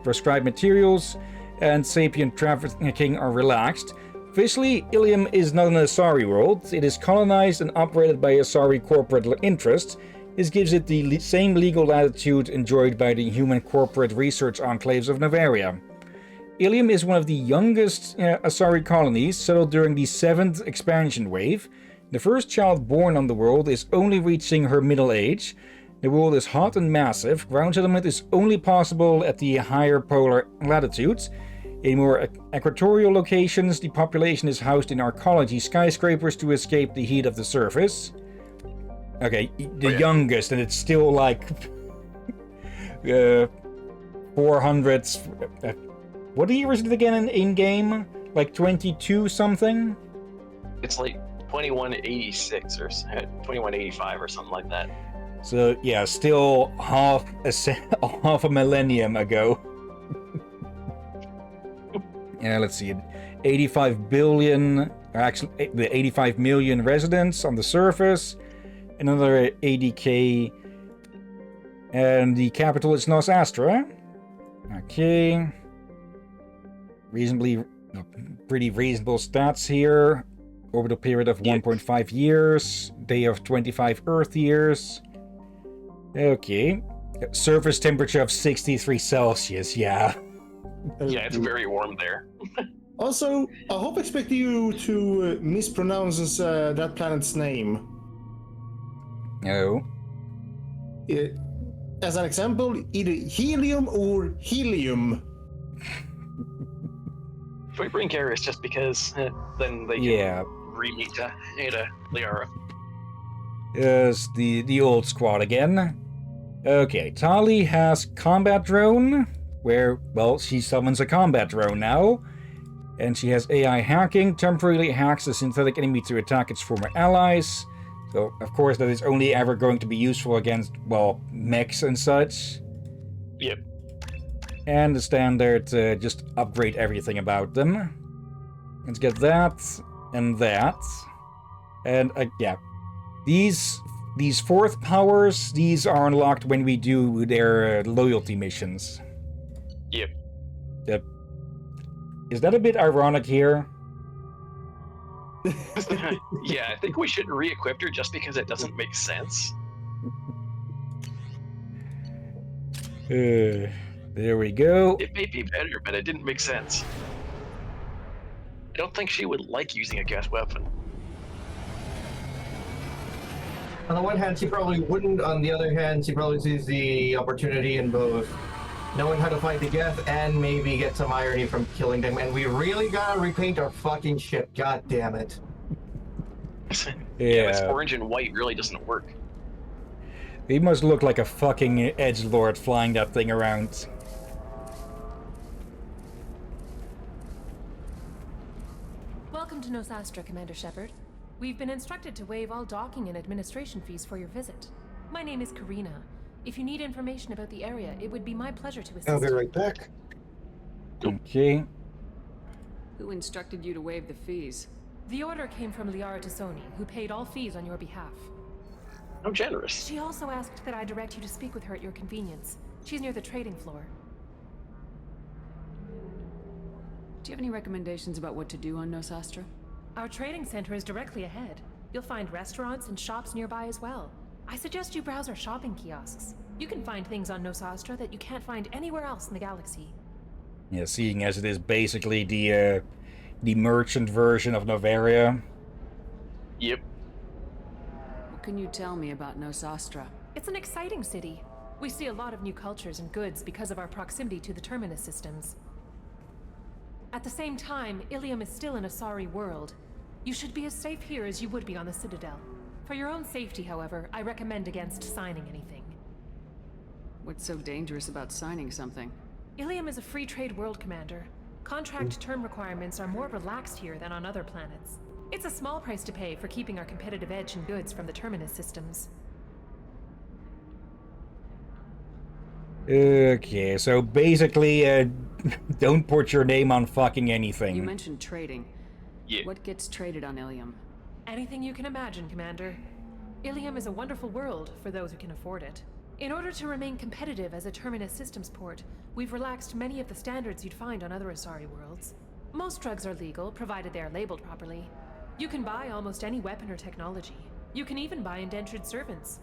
prescribed materials, and sapient trafficking are relaxed. Officially, Hillyan is not an Asari world. It is colonized and operated by Asari corporate interests. This gives it the same legal latitude enjoyed by the human corporate research enclaves of Novaria. Hillyan is one of the youngest Asari colonies, settled during the 7th expansion wave. The first child born on the world is only reaching her middle age. The world is hot and massive. Ground settlement is only possible at the higher polar latitudes. In more equatorial locations, the population is housed in arcology skyscrapers to escape the heat of the surface. Okay, the youngest, and it's still like 400. What year is it again in game? Like 22 something? It's like 2186 or 2185 or something like that. So yeah, still half a millennium ago. Yeah, let's see. 85 billion, or actually the 85 million residents on the surface. Another 80k. And the capital is Nos Astra. Okay. Pretty reasonable stats here. Orbital period of 1.5 years. Day of 25 Earth years. Okay. Surface temperature of 63 Celsius, yeah. Yeah, it's very warm there. Also, I hope expect you to mispronounce that planet's name. No. As an example, either helium or helium. Should we bring Garrus just because then they can re-meet Ada Liara? Yes, the old squad again. Okay, Tali has combat drone, where, well, she summons a combat drone now. And she has AI hacking, temporarily hacks a synthetic enemy to attack its former allies. So, of course, that is only ever going to be useful against, well, mechs and such. Yep. And the standard, just upgrade everything about them. Let's get that, and that. And, yeah. These fourth powers, these are unlocked when we do their loyalty missions. Yep. Yep. Is that a bit ironic here? Yeah, I think we shouldn't re-equip her just because it doesn't make sense. There we go. It may be better, but it didn't make sense. I don't think she would like using a gas weapon. On the one hand, she probably wouldn't. On the other hand, she probably sees the opportunity in both knowing how to fight the Geth and maybe get some irony from killing them. And we really gotta repaint our fucking ship. God damn it. Yeah, this orange and white really doesn't work. He must look like a fucking edgelord flying that thing around. Welcome to Nos Astra, Commander Shepard. We've been instructed to waive all docking and administration fees for your visit. My name is Karina. If you need information about the area, it would be my pleasure to assist. I'll be right back. Okay. Who instructed you to waive the fees? The order came from Liara Tassoni, who paid all fees on your behalf. How generous. She also asked that I direct you to speak with her at your convenience. She's near the trading floor. Do you have any recommendations about what to do on Nos Astra? Our trading center is directly ahead. You'll find restaurants and shops nearby as well. I suggest you browse our shopping kiosks. You can find things on Nosastra that you can't find anywhere else in the galaxy. Yeah, seeing as it is basically the merchant version of Novaria. Yep. What can you tell me about Nosastra? It's an exciting city. We see a lot of new cultures and goods because of our proximity to the Terminus systems. At the same time, Hillyan is still an Asari world. You should be as safe here as you would be on the Citadel. For your own safety, however, I recommend against signing anything. What's so dangerous about signing something? Hillyan is a free trade world, Commander. Contract term requirements are more relaxed here than on other planets. It's a small price to pay for keeping our competitive edge in goods from the Terminus systems. Okay, so basically, don't put your name on fucking anything. You mentioned trading. Yeah. What gets traded on Hillyan? Anything you can imagine, Commander. Hillyan is a wonderful world for those who can afford it. In order to remain competitive as a Terminus systems port, we've relaxed many of the standards you'd find on other Asari worlds. Most drugs are legal, provided they are labeled properly. You can buy almost any weapon or technology. You can even buy indentured servants.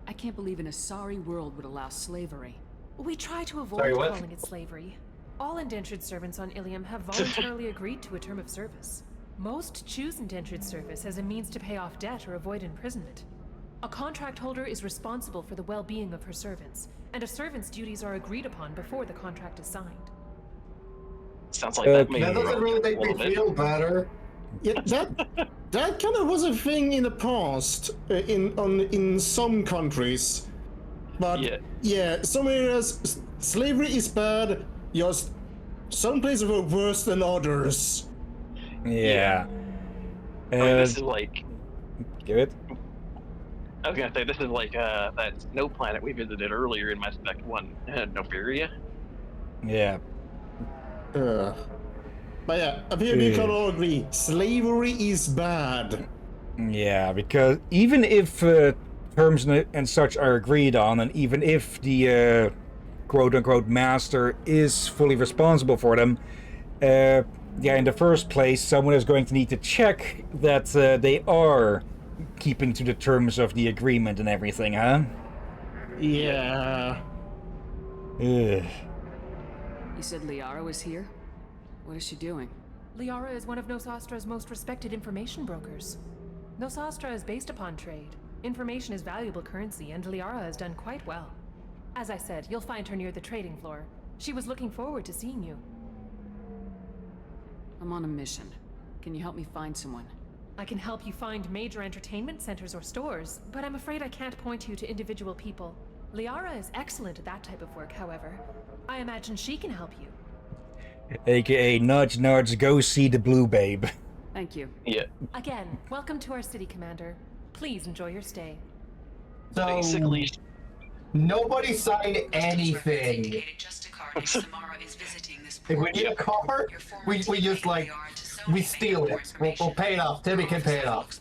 I can't believe an Asari world would allow slavery. We try to avoid Sorry, what? calling it slavery. All indentured servants on Hillyan have voluntarily agreed to a term of service. Most choose indentured service as a means to pay off debt or avoid imprisonment. A contract holder is responsible for the well-being of her servants, and a servant's duties are agreed upon before the contract is signed. Sounds like that may That doesn't really make me feel better. Yeah, that kind of was a thing in the past in some countries, but yeah, some areas slavery is bad. Just some places were worse than others. Yeah. I mean, this is like. Good. I was gonna say this is like that snow planet we visited earlier in Mass Effect 1, Novaria. Yeah. But yeah, I think we can all agree, slavery is bad. Yeah, because even if terms and such are agreed on, and even if the quote-unquote master is fully responsible for them, yeah, in the first place, someone is going to need to check that they are keeping to the terms of the agreement and everything, huh? Yeah. Ugh. You said Liara was here? What is she doing? Liara is one of Nosastra's most respected information brokers. Nosastra is based upon trade. Information is valuable currency, and Liara has done quite well. As I said, you'll find her near the trading floor. She was looking forward to seeing you. I'm on a mission. Can you help me find someone? I can help you find major entertainment centers or stores, but I'm afraid I can't point you to individual people. Liara is excellent at that type of work, however. I imagine she can help you. AKA nudge nudge, go see the blue babe. Thank you. Yeah. Again, welcome to our city, Commander. Please enjoy your stay. So basically, nobody signed anything. If we need a car, we just like we steal it. We'll pay it off. Timmy can pay it off.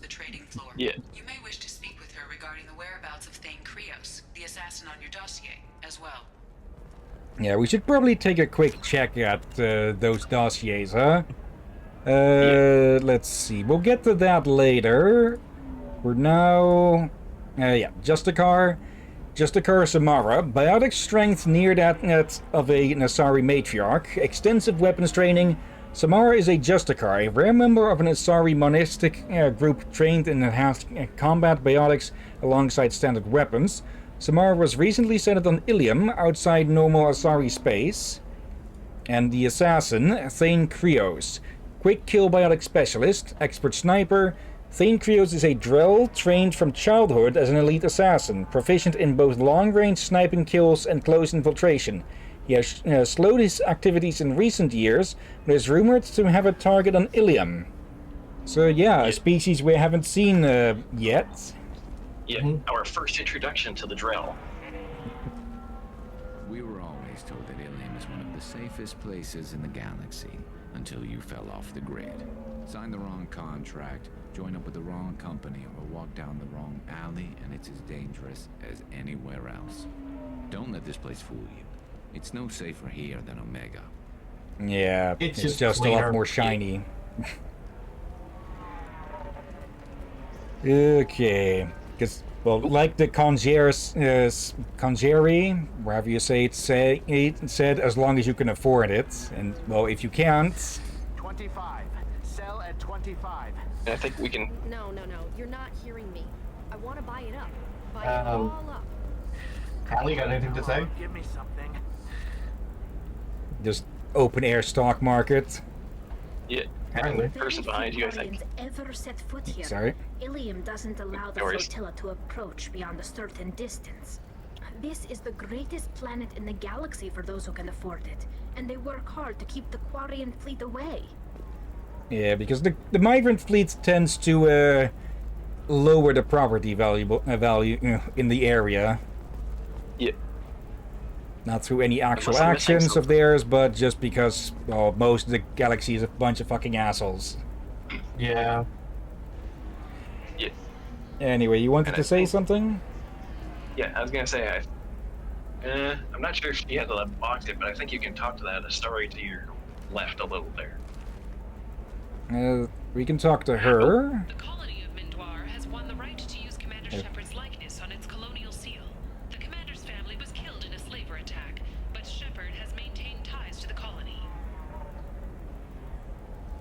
Yeah. You may wish to speak with her regarding the whereabouts of Thane Krios, the assassin on your dossier, as well. Yeah, we should probably take a quick check at those dossiers, huh? Let's see. We'll get to that later. We're now... yeah, Justicar Samara. Biotic strength near that of a Asari matriarch. Extensive weapons training. Samara is a Justicar, a rare member of an Asari monistic group trained in enhanced combat biotics alongside standard weapons. Samara was recently settled on Hillyan, outside normal Asari space. And the assassin, Thane Krios. Quick kill biotic specialist, expert sniper. Thane Krios is a Drell trained from childhood as an elite assassin, proficient in both long-range sniping kills and close infiltration. He has slowed his activities in recent years, but is rumored to have a target on Hillyan. So yeah, a species we haven't seen yet. Yeah, our first introduction to the Drell. We were always told that Hillyan is one of the safest places in the galaxy, until you fell off the grid. Signed the wrong contract, join up with the wrong company, or walk down the wrong alley, and it's as dangerous as anywhere else. Don't let this place fool you. It's no safer here than Omega. Yeah, it's just a lot more shiny. Okay. Because, well, like the concierge, wherever you say it, said, as long as you can afford it. And, well, if you can't... 25. Sell at 25. I think we can... No, you're not hearing me. I want to buy it up. Buy it all up. Callie, got anything to say? Give me something. Just open air stock market. Yeah. Apparently. Person behind you, I think. Ever set foot here. Sorry? Ilium doesn't allow the No worries. flotilla to approach beyond a certain distance. This is the greatest planet in the galaxy for those who can afford it, and they work hard to keep the Quarian fleet away. Yeah, because the migrant fleet tends to lower the property value in the area. Yeah. Not through any actual Unless I'm missing actions of something. theirs, but just because, well, most of the galaxy is a bunch of fucking assholes. Yeah. Yeah. Anyway, you wanted to say something? Yeah, I was gonna say, I'm not sure if she had the box it, but I think you can talk to that story to your left a little there. We can talk to her. The colony of Mindoir has won the right to use Commander Shepard's likeness on its colonial seal. The commander's family was killed in a slaver attack, but Shepard has maintained ties to the colony.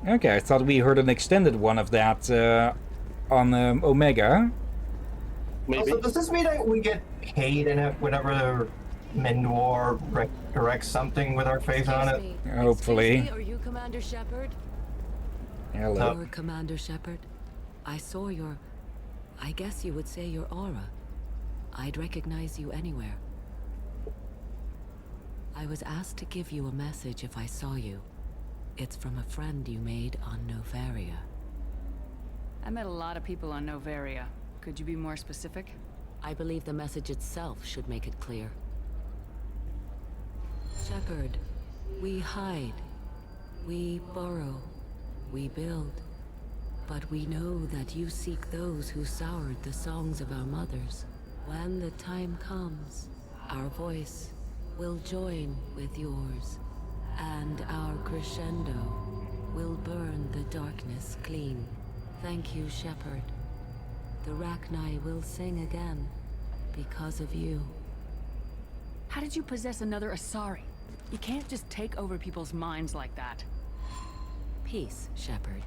Okay, I thought we heard an extended one of that on Omega. Maybe. Also, does this mean that we get paid in it whenever Mindoir directs something with our face on it? Hopefully. Excuse me, are you Commander Shepard? Hello. You're Commander Shepard. I saw your... I guess you would say your aura. I'd recognize you anywhere. I was asked to give you a message if I saw you. It's from a friend you made on Novaria. I met a lot of people on Novaria. Could you be more specific? I believe the message itself should make it clear. Shepard, we hide. We burrow. We build. But we know that you seek those who soured the songs of our mothers. When the time comes, our voice will join with yours, and our crescendo will burn the darkness clean. Thank you, Shepard. The Rachni will sing again because of you. How did you possess another Asari? You can't just take over people's minds like that. Peace, Shepard.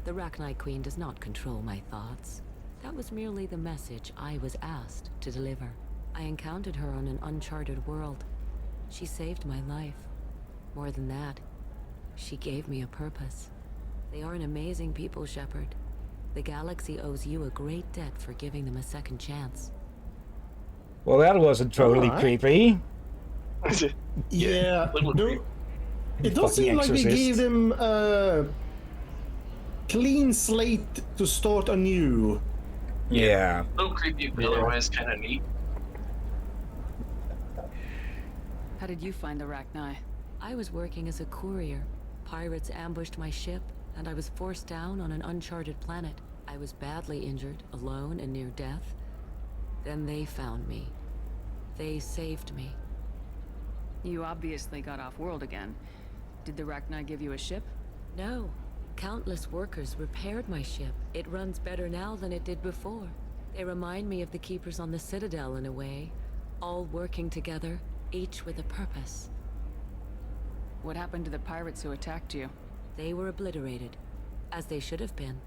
The Rachni Queen does not control my thoughts. That was merely the message I was asked to deliver. I encountered her on an uncharted world. She saved my life. More than that, she gave me a purpose. They are an amazing people, Shepard. The galaxy owes you a great debt for giving them a second chance. Well, that wasn't totally creepy. Yeah. No, it does Fucking seem like we exorcist. gave them a clean slate to start anew. Yeah. A little creepy, but otherwise kind of neat. How did you find the Rachni? I was working as a courier. Pirates ambushed my ship, and I was forced down on an uncharted planet. I was badly injured, alone and near death. Then they found me. They saved me. You obviously got off-world again. Did the Rachni give you a ship? No. Countless workers repaired my ship. It runs better now than it did before. They remind me of the Keepers on the Citadel in a way. All working together, each with a purpose. What happened to the pirates who attacked you? They were obliterated, as they should have been.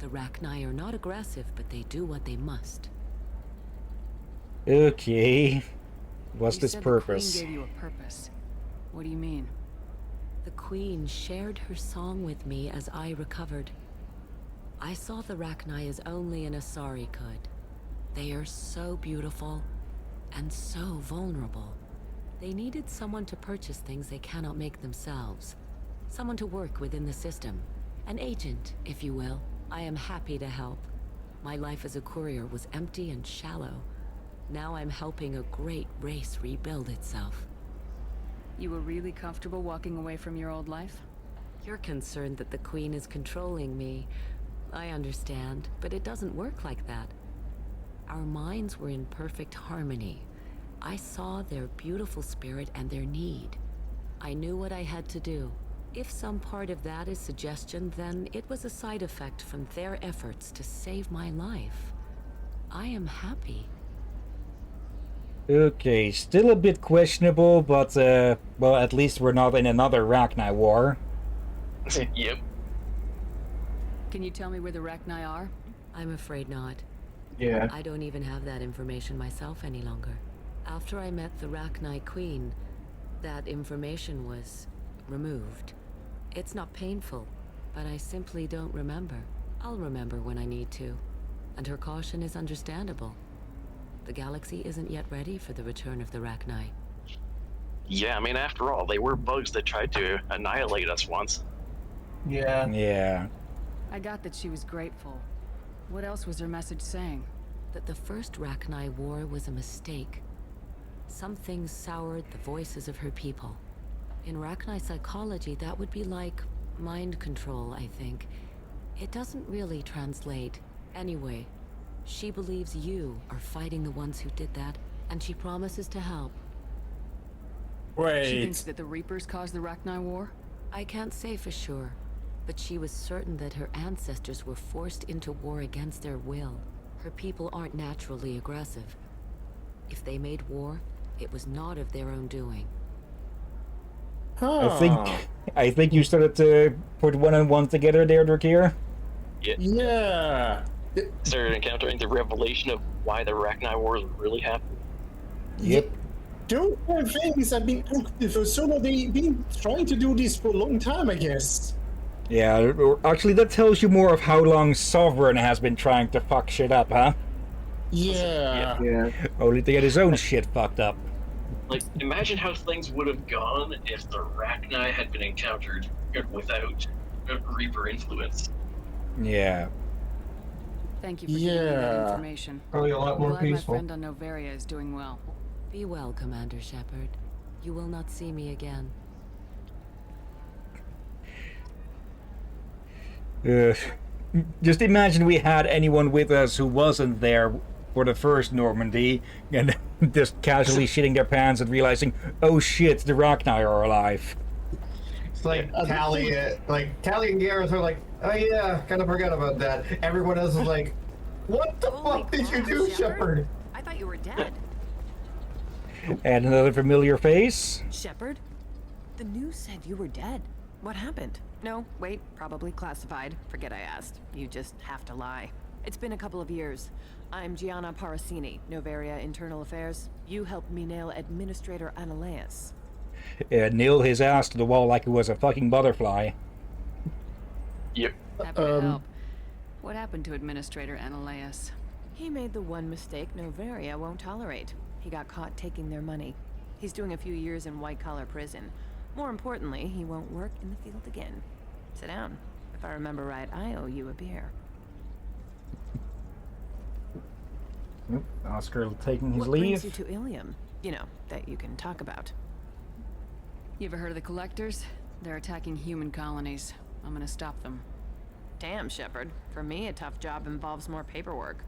The Rachni are not aggressive, but they do what they must. Okay. What's You this said purpose? The Queen gave you a purpose. What do you mean? The Queen shared her song with me as I recovered. I saw the Rachni as only an Asari could. They are so beautiful and so vulnerable. They needed someone to purchase things they cannot make themselves. Someone to work within the system. An agent, if you will. I am happy to help. My life as a courier was empty and shallow. Now I'm helping a great race rebuild itself. You were really comfortable walking away from your old life? You're concerned that the Queen is controlling me. I understand, but it doesn't work like that. Our minds were in perfect harmony. I saw their beautiful spirit and their need. I knew what I had to do. If some part of that is suggestion, then it was a side effect from their efforts to save my life. I am happy. Okay, still a bit questionable, but, well, at least we're not in another Rachni war. Yep. Can you tell me where the Rachni are? I'm afraid not. Yeah. I don't even have that information myself any longer. After I met the Rachni Queen, that information was removed. It's not painful, but I simply don't remember. I'll remember when I need to. And her caution is understandable. The galaxy isn't yet ready for the return of the Rachni. Yeah, I mean, after all, they were bugs that tried to annihilate us once. Yeah. Yeah. I got that she was grateful. What else was her message saying? That the first Rachni war was a mistake. Some things soured the voices of her people. In Rachni psychology, that would be like mind control, I think. It doesn't really translate. Anyway, she believes you are fighting the ones who did that, and she promises to help. Wait. She thinks that the Reapers caused the Rachni War? I can't say for sure, but she was certain that her ancestors were forced into war against their will. Her people aren't naturally aggressive. If they made war, it was not of their own doing. I think you started to put one and one together there, Drakir. Yeah. Started encountering the revelation of why the Rachni Wars really happened. Yep. Those things have been active for so long. They've been trying to do this for a long time, I guess. Yeah, actually that tells you more of how long Sovereign has been trying to fuck shit up, huh? Yeah. Only to get his own shit fucked up. Like, imagine how things would have gone if the Rachni had been encountered without Reaper influence. Yeah. Thank you for giving me that information. Probably a lot more Glad peaceful. my friend on Noveria is doing well. Be well, Commander Shepard. You will not see me again. Just imagine we had anyone with us who wasn't there for the first Normandy, and just casually shitting their pants and realizing, oh shit, the Rachni are alive. It's like Callie and Gareth are like, oh yeah, kind of forgot about that. Everyone else is like, what the fuck did you do, Shepard? I thought you were dead. And another familiar face. Shepard? The news said you were dead. What happened? No, wait, probably classified. Forget I asked. You just have to lie. It's been a couple of years. I'm Gianna Parasini, Noveria Internal Affairs. You helped me nail Administrator Analeas. Nail his ass to the wall like it was a fucking butterfly. Yep. Happy to help. What happened to Administrator Analeas? He made the one mistake Noveria won't tolerate. He got caught taking their money. He's doing a few years in white-collar prison. More importantly, he won't work in the field again. Sit down. If I remember right, I owe you a beer. Oscar taking his What leave. brings you to Hillyan? You know, that you can talk about. You ever heard of the Collectors? They're attacking human colonies. I'm gonna stop them. Damn, Shepard. For me, a tough job involves more paperwork.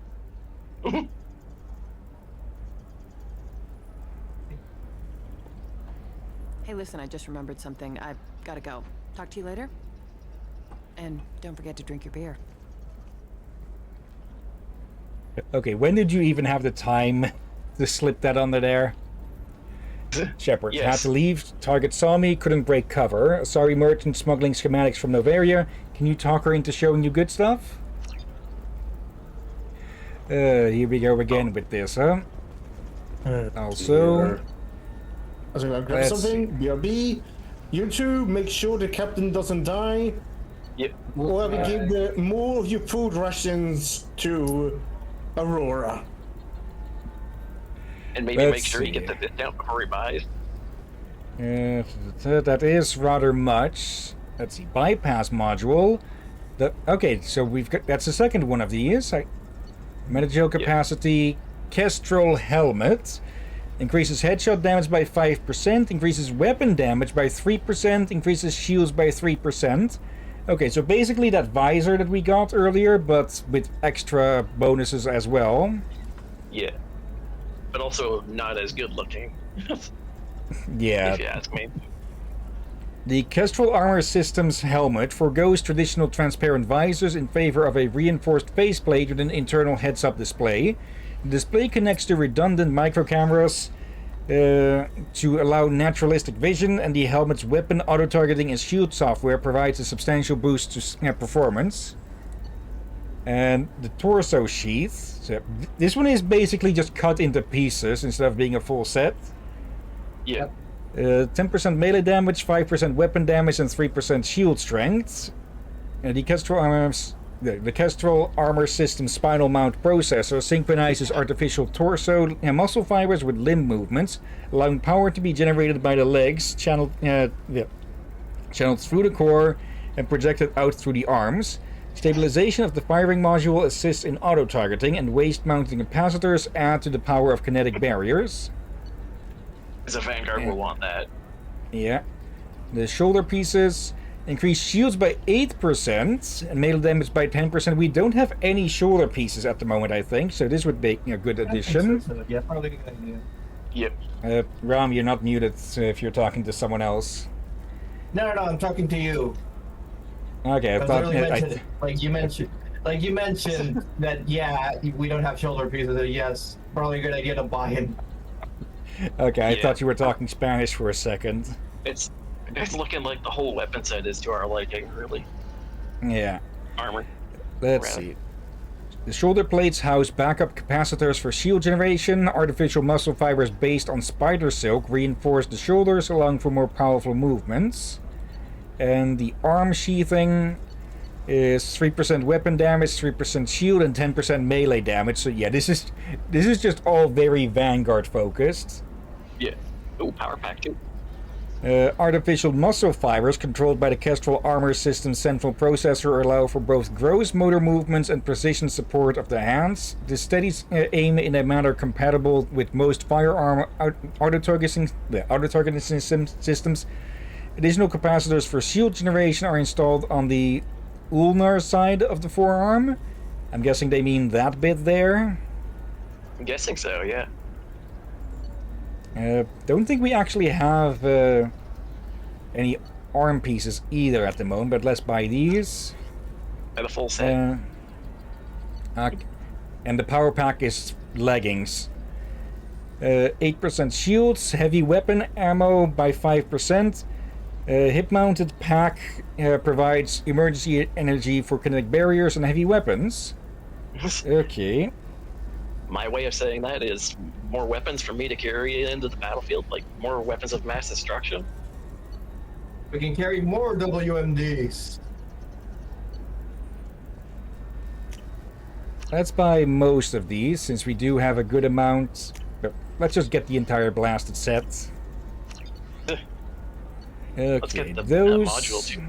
Hey, listen, I just remembered something. I've gotta go. Talk to you later? And don't forget to drink your beer. Okay, when did you even have the time to slip that under there? Shepard had to leave. Target saw me, couldn't break cover. Sorry, merchant smuggling schematics from Noveria. Can you talk her into showing you good stuff? Here we go again with this, huh? Also... I was gonna grab something. BRB. You two, make sure the captain doesn't die. Yep. Or I will give more of your food rations to Aurora. And maybe make sure you get the discount before he buys. That is rather much. Let's see, bypass module. Okay, so we've got, that's the second one of these. Metagel capacity, Kestrel helmet. Increases headshot damage by 5%, increases weapon damage by 3%, increases shields by 3%. Okay, so basically that visor that we got earlier, but with extra bonuses as well. Yeah. But also not as good looking. Yeah. If you ask me. The Kestrel Armor Systems helmet forgoes traditional transparent visors in favor of a reinforced faceplate with an internal heads-up display. The display connects to redundant microcameras to allow naturalistic vision, and the helmet's weapon auto-targeting and shield software provides a substantial boost to performance. And the torso sheath. So this one is basically just cut into pieces instead of being a full set. Yeah. 10% melee damage, 5% weapon damage, and 3% shield strength. The Kestrel Armor System Spinal Mount Processor synchronizes artificial torso and muscle fibers with limb movements, allowing power to be generated by the legs, channeled through the core and projected out through the arms. Stabilization of the firing module assists in auto-targeting, and waist-mounting capacitors add to the power of kinetic barriers. As a Vanguard will want that. Yeah. The shoulder pieces increase shields by 8% and melee damage by 10%. We don't have any shoulder pieces at the moment, I think, so this would be a good addition. Yeah, probably a good idea. Yep. Ram, you're not muted if you're talking to someone else. No, I'm talking to you. Okay, I thought... Like you mentioned that, yeah, we don't have shoulder pieces. Yes, probably a good idea to buy it. Okay, I thought you were talking Spanish for a second. It's looking like the whole weapon set is to our liking, really. Yeah. Armor. Let's see. The shoulder plates house backup capacitors for shield generation. Artificial muscle fibers based on spider silk reinforce the shoulders, allowing for more powerful movements. And the arm sheathing is 3% weapon damage, 3% shield, and 10% melee damage. So yeah, this is just all very Vanguard focused. Yeah. Oh, power pack too. Artificial muscle fibers controlled by the Kestrel Armor System central processor allow for both gross motor movements and precision support of the hands. The steady aim in a manner compatible with most firearm auto-targeting systems. Additional capacitors for shield generation are installed on the ulnar side of the forearm. I'm guessing they mean that bit there. I'm guessing so, yeah. Don't think we actually have any arm pieces either at the moment, but let's buy these. And a full set. And the power pack is leggings. 8% shields, heavy weapon ammo by 5%. Hip-mounted pack provides emergency energy for kinetic barriers and heavy weapons. Okay. My way of saying that is more weapons for me to carry into the battlefield, like more weapons of mass destruction. We can carry more WMDs. Let's buy most of these, since we do have a good amount. But let's just get the entire blasted set. Okay, Let's get the those... module too.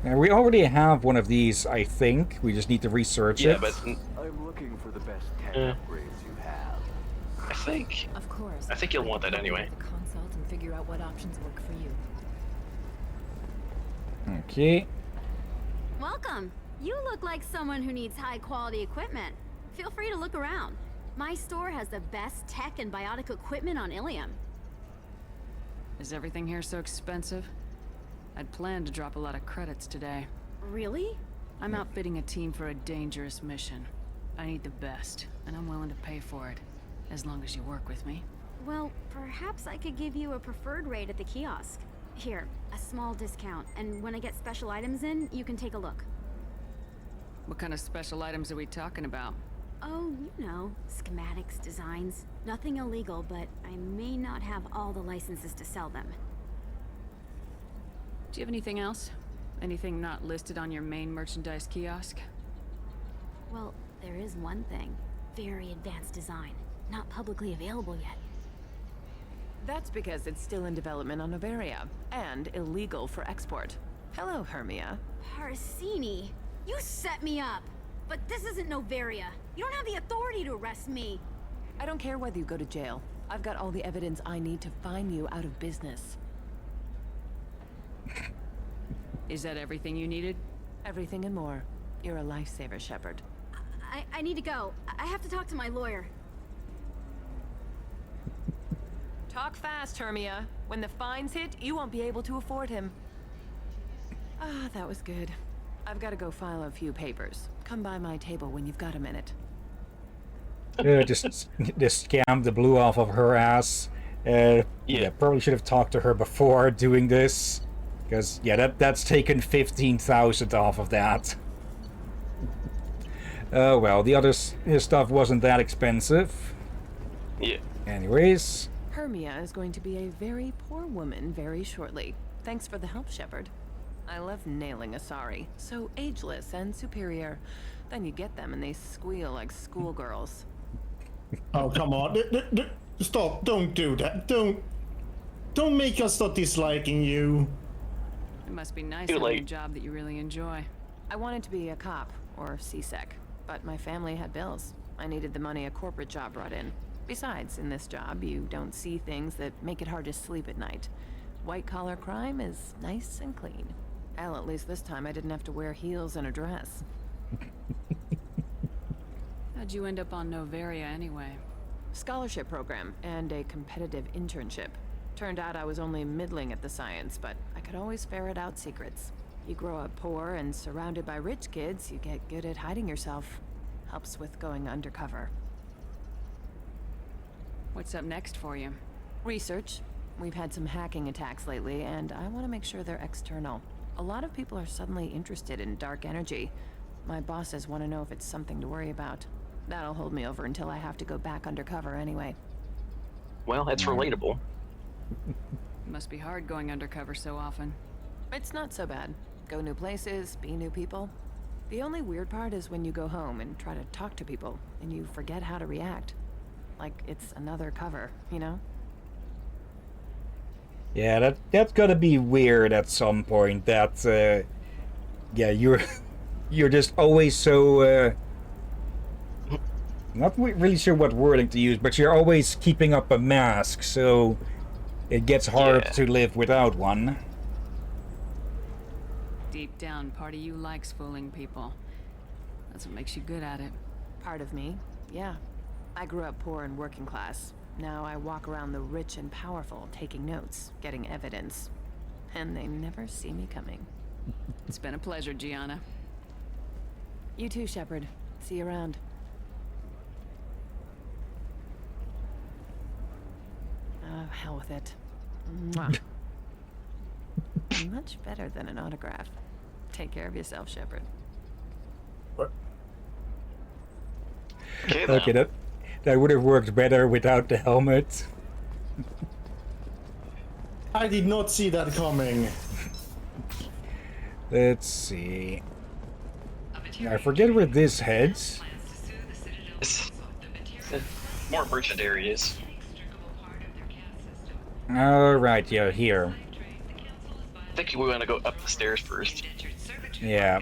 Now we already have one of these, I think. We just need to research it. Yeah, but I'm looking for the best tech upgrades you have. I think you'll want that anyway. Consult and figure out what options work for you. Okay. Welcome. You look like someone who needs high-quality equipment. Feel free to look around. My store has the best tech and biotic equipment on Hillyan. Is everything here so expensive? I'd planned to drop a lot of credits today. Really? I'm outfitting a team for a dangerous mission. I need the best, and I'm willing to pay for it, as long as you work with me. Well, perhaps I could give you a preferred rate at the kiosk. Here, a small discount, and when I get special items in, you can take a look. What kind of special items are we talking about? Oh, you know, schematics, designs. Nothing illegal, but I may not have all the licenses to sell them. Do you have anything else? Anything not listed on your main merchandise kiosk? Well, there is one thing. Very advanced design. Not publicly available yet. That's because it's still in development on Noveria, and illegal for export. Hello, Hermia. Parsini, you set me up! But this isn't Noveria. You don't have the authority to arrest me. I don't care whether you go to jail. I've got all the evidence I need to fine you out of business. Is that everything you needed? Everything and more. You're a lifesaver, Shepard. I need to go. I have to talk to my lawyer. Talk fast, Hermia. When the fines hit, you won't be able to afford him. Ah, that was good. I've got to go file a few papers. Come by my table when you've got a minute. Just scam the blue off of her ass. Yeah, probably should have talked to her before doing this. Because, yeah, that's taken 15,000 off of that. Oh, well, the other stuff wasn't that expensive. Yeah. Anyways. Hermia is going to be a very poor woman very shortly. Thanks for the help, Shepard. I love nailing Asari. So ageless and superior. Then you get them and they squeal like schoolgirls. Oh, come on. Stop. Don't do that. Don't make us start disliking you. It must be nice having a job that you really enjoy. I wanted to be a cop or CSEC, but my family had bills. I needed the money a corporate job brought in. Besides, in this job, you don't see things that make it hard to sleep at night. White-collar crime is nice and clean. Hell, at least this time I didn't have to wear heels and a dress. How'd you end up on Novaria anyway? Scholarship program and a competitive internship. Turned out I was only middling at the science, but I could always ferret out secrets. You grow up poor and surrounded by rich kids, you get good at hiding yourself. Helps with going undercover. What's up next for you? Research. We've had some hacking attacks lately, and I want to make sure they're external. A lot of people are suddenly interested in dark energy. My bosses want to know if it's something to worry about. That'll hold me over until I have to go back undercover anyway. Well, that's relatable. It must be hard going undercover so often. It's not so bad. Go new places, be new people. The only weird part is when you go home and try to talk to people, and you forget how to react. Like it's another cover, you know? Yeah, that's gotta be weird at some point. That, yeah, you're just always so, not really sure what wording to use, but you're always keeping up a mask, so it gets hard to live without one. Deep down, part of you likes fooling people. That's what makes you good at it. Part of me, yeah. I grew up poor and working class. Now I walk around the rich and powerful, taking notes, getting evidence. And they never see me coming. It's been a pleasure, Gianna. You too, Shepard. See you around. Oh, hell with it. Mwah. Much better than an autograph. Take care of yourself, Shepard. What? Okay, that would have worked better without the helmet. I did not see that coming. Let's see. I forget where this heads. More merchant areas. Alright, yeah, here. I think we want to go up the stairs first. Yeah.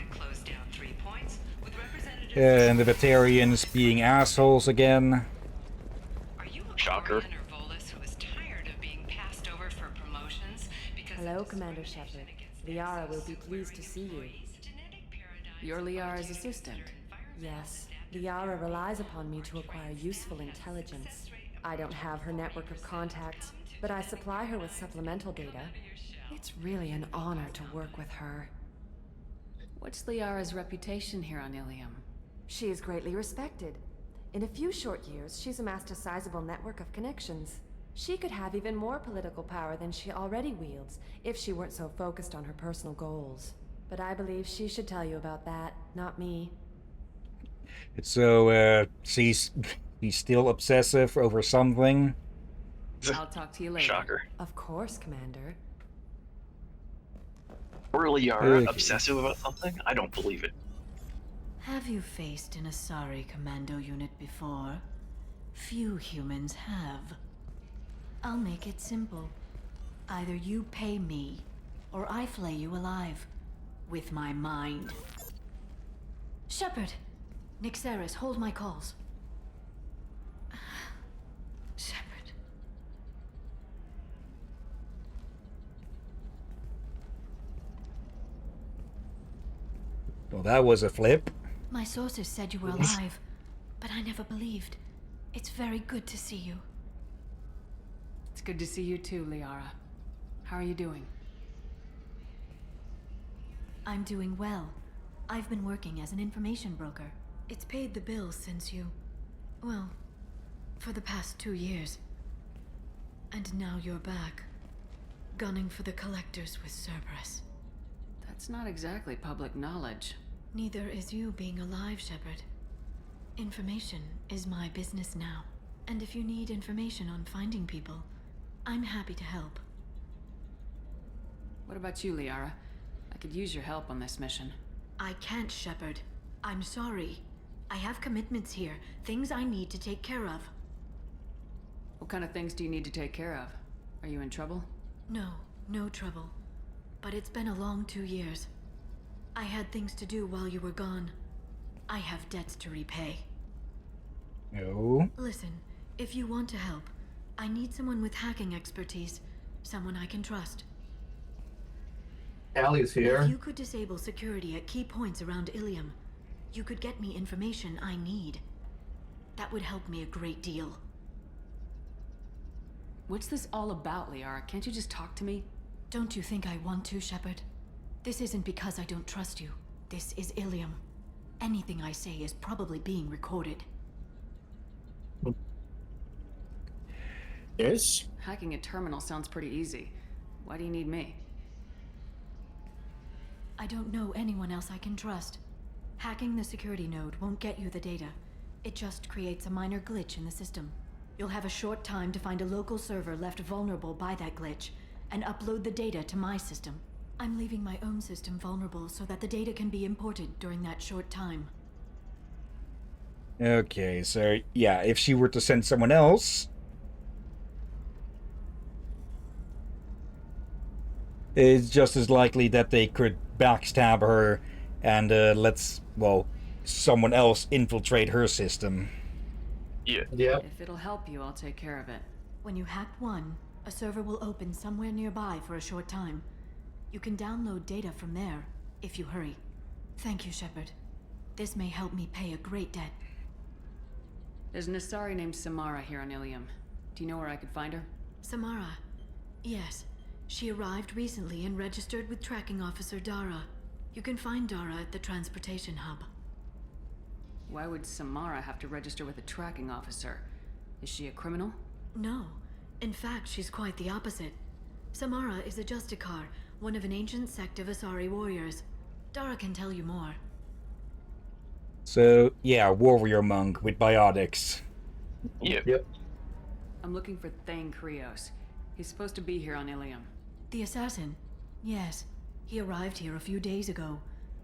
And the Batarians being assholes again. Shocker. Hello, Commander Shepard. Liara will be pleased to see you. You're Liara's assistant. Yes, Liara relies upon me to acquire useful intelligence. I don't have her network of contacts, but I supply her with supplemental data. It's really an honor to work with her. What's Liara's reputation here on Hillyan? She is greatly respected. In a few short years, she's amassed a sizable network of connections. She could have even more political power than she already wields if she weren't so focused on her personal goals. But I believe she should tell you about that, not me. So, he's still obsessive over something? I'll talk to you later. Shocker. Of course, Commander. Really are obsessive about something? I don't believe it. Have you faced an Asari commando unit before? Few humans have. I'll make it simple. Either you pay me, or I flay you alive. With my mind. Shepard! Nixeris, hold my calls. Shepard. Well, that was a flip. My sources said you were alive, but I never believed. It's very good to see you. It's good to see you too, Liara. How are you doing? I'm doing well. I've been working as an information broker. It's paid the bills since you... well, for the past 2 years. And now you're back, gunning for the collectors with Cerberus. That's not exactly public knowledge. Neither is you being alive, Shepard. Information is my business now. And if you need information on finding people, I'm happy to help. What about you, Liara? I could use your help on this mission. I can't, Shepard. I'm sorry. I have commitments here, things I need to take care of. What kind of things do you need to take care of? Are you in trouble? No, no trouble. But it's been a long 2 years. I had things to do while you were gone. I have debts to repay. No. Listen, if you want to help, I need someone with hacking expertise. Someone I can trust. Allie's here. If you could disable security at key points around Hillyan, you could get me information I need. That would help me a great deal. What's this all about, Liara? Can't you just talk to me? Don't you think I want to, Shepard? This isn't because I don't trust you. This is Hillyan. Anything I say is probably being recorded. Yes? Hacking a terminal sounds pretty easy. Why do you need me? I don't know anyone else I can trust. Hacking the security node won't get you the data. It just creates a minor glitch in the system. You'll have a short time to find a local server left vulnerable by that glitch, and upload the data to my system. I'm leaving my own system vulnerable so that the data can be imported during that short time. Okay, so yeah, if she were to send someone else... it's just as likely that they could backstab her and someone else infiltrate her system. Yeah. If it'll help you, I'll take care of it. When you hack one, a server will open somewhere nearby for a short time. You can download data from there, if you hurry. Thank you, Shepard. This may help me pay a great debt. There's an Asari named Samara here on Hillyan. Do you know where I could find her? Samara? Yes. She arrived recently and registered with Tracking Officer Dara. You can find Dara at the transportation hub. Why would Samara have to register with a tracking officer? Is she a criminal? No. In fact, she's quite the opposite. Samara is a Justicar, one of an ancient sect of Asari warriors. Dara can tell you more. So, yeah, warrior monk with biotics. Yep. I'm looking for Thane Krios. He's supposed to be here on Hillyan. The assassin? Yes. He arrived here a few days ago.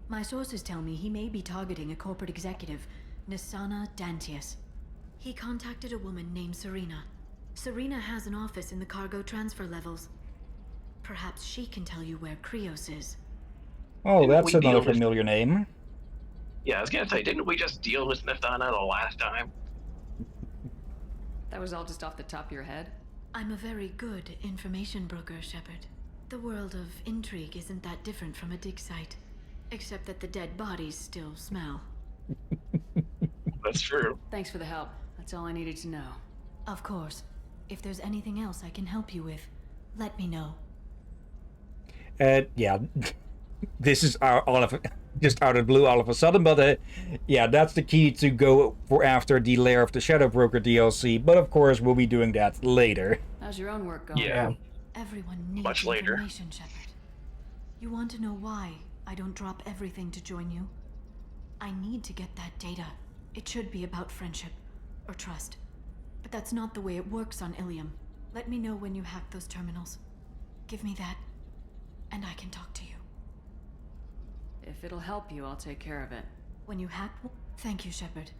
My sources tell me he may be targeting a corporate executive, Nisana Dantius. He contacted a woman named Serena. Serena has an office in the cargo transfer levels. Perhaps she can tell you where Krios is. Oh, that's another familiar name. Yeah, I was gonna say, didn't we just deal with Nithana the last time? That was all just off the top of your head? I'm a very good information broker, Shepard. The world of intrigue isn't that different from a dig site, except that the dead bodies still smell. That's true. Thanks for the help. That's all I needed to know. Of course. If there's anything else I can help you with, let me know. Yeah, this is just out of the blue all of a sudden, but yeah, that's the key to go for after the Lair of the Shadow Broker DLC, but of course we'll be doing that later. How's your own work going? Yeah. Everyone needs Much later. information, Shepard. You want to know why I don't drop everything to join you? I need to get that data. It should be about friendship or trust. But that's not the way it works on Hillyan. Let me know when you hack those terminals. Give me that, and I can talk to you. If it'll help you, I'll take care of it. When you hack... Thank you, Shepard.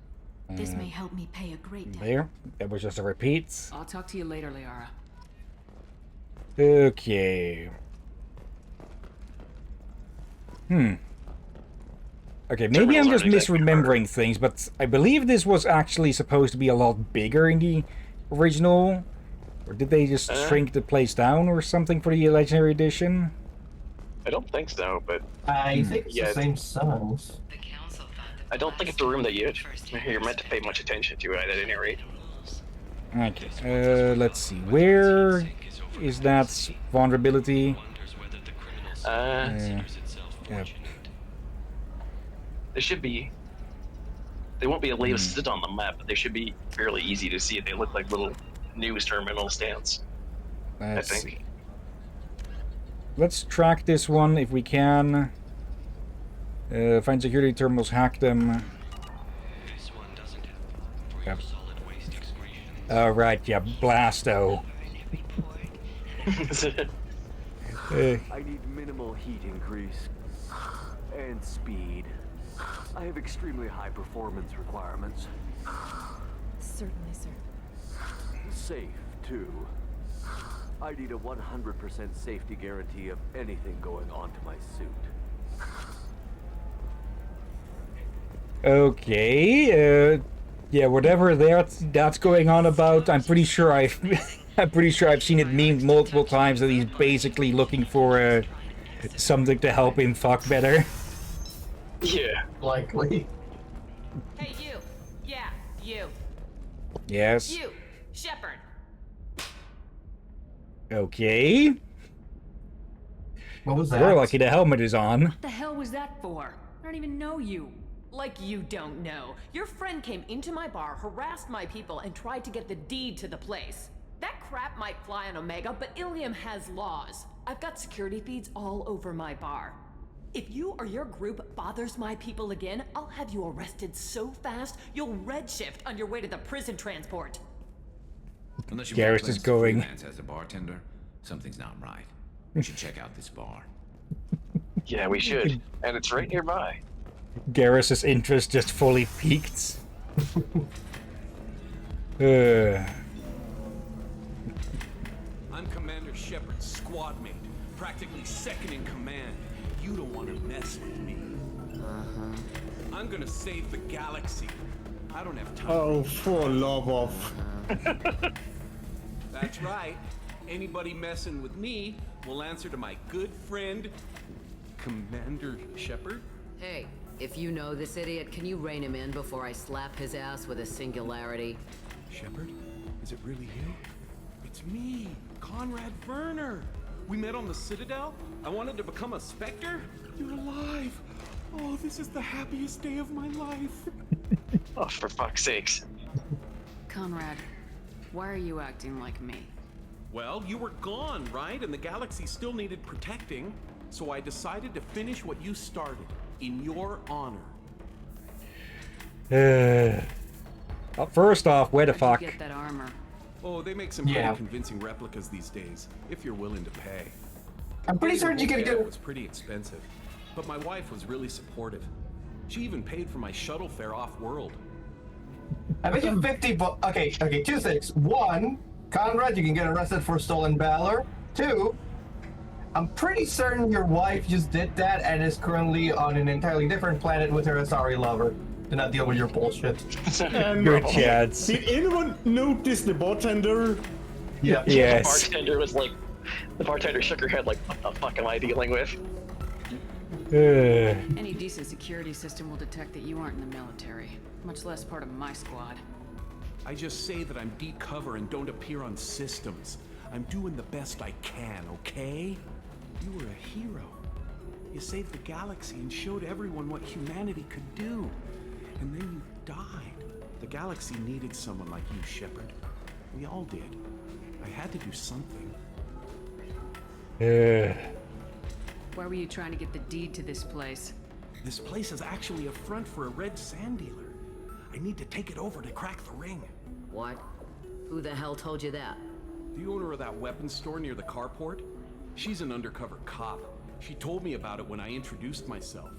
This may help me pay a great debt. There, that was just a repeat. I'll talk to you later, Liara. Okay. Okay, maybe I'm just misremembering things, but I believe this was actually supposed to be a lot bigger in the original. Or did they just shrink the place down or something for the Legendary Edition? I don't think so, but... I think it's the same size. I don't think it's a room that you're meant to pay much attention to at any rate. Okay, let's see. Where is that vulnerability? There should be. They won't be listed on the map, but they should be fairly easy to see. They look like little news terminal stands. Let's see. Let's track this one if we can. Find security terminals, hack them. Yep. Oh, right, yeah, Blasto. I need minimal heat increase and speed. I have extremely high performance requirements. Certainly, sir. Safe, too. I need a 100% safety guarantee of anything going onto my suit. Okay, yeah, whatever that's going on about, I'm pretty sure I've seen it memed multiple times that he's basically looking for something to help him fuck better. Yeah, likely. Hey, you. Yeah, you. Yes. You, Shepard. Okay. What was that? We're lucky the helmet is on. What the hell was that for? I don't even know you. Like you don't know. Your friend came into my bar, harassed my people, and tried to get the deed to the place. That crap might fly on Omega, but Hillyan has laws. I've got security feeds all over my bar. If you or your group bothers my people again, I'll have you arrested so fast, you'll redshift on your way to the prison transport. Unless you Garrus is going. freelance as a bartender, something's not right. You should check out this bar. Yeah, we should. And it's right nearby. Garrus's interest just fully peaked. I'm Commander Shepard's squad mate, practically second in command. You don't want to mess with me. I'm gonna save the galaxy. I don't have time. Oh, for love of. That's right. Anybody messing with me will answer to my good friend, Commander Shepard. Hey, if you know this idiot, can you rein him in before I slap his ass with a singularity? Shepard? Is it really you? It's me, Conrad Werner. We met on the Citadel. I wanted to become a Spectre. You're alive. Oh, this is the happiest day of my life. Oh, for fuck's sakes. Conrad, why are you acting like me? Well, you were gone, right? And the galaxy still needed protecting. So I decided to finish what you started, in your honor. First off, where the fuck? Get that armor. Oh, they make some pretty convincing replicas these days, if you're willing to pay. I'm pretty certain you can It get. was pretty expensive, but my wife was really supportive. She even paid for my shuttle fare off-world. I bet you 50 bucks. Okay, two things. One, Conrad, you can get arrested for stolen valor. Two, I'm pretty certain your wife just did that and is currently on an entirely different planet with her Asari lover. Do not deal with your bullshit. Good chance. Did anyone notice the bartender? Yeah. Yes. The bartender shook her head like, what the fuck am I dealing with? Any decent security system will detect that you aren't in the military, much less part of my squad. I just say that I'm deep cover and don't appear on systems. I'm doing the best I can, okay? You were a hero. You saved the galaxy and showed everyone what humanity could do. And then you died. The galaxy needed someone like you, Shepard. We all did. I had to do something. Why were you trying to get the deed to this place? This place is actually a front for a red sand dealer. I need to take it over to crack the ring. What? Who the hell told you that? The owner of that weapons store near the carport? She's an undercover cop. She told me about it when I introduced myself.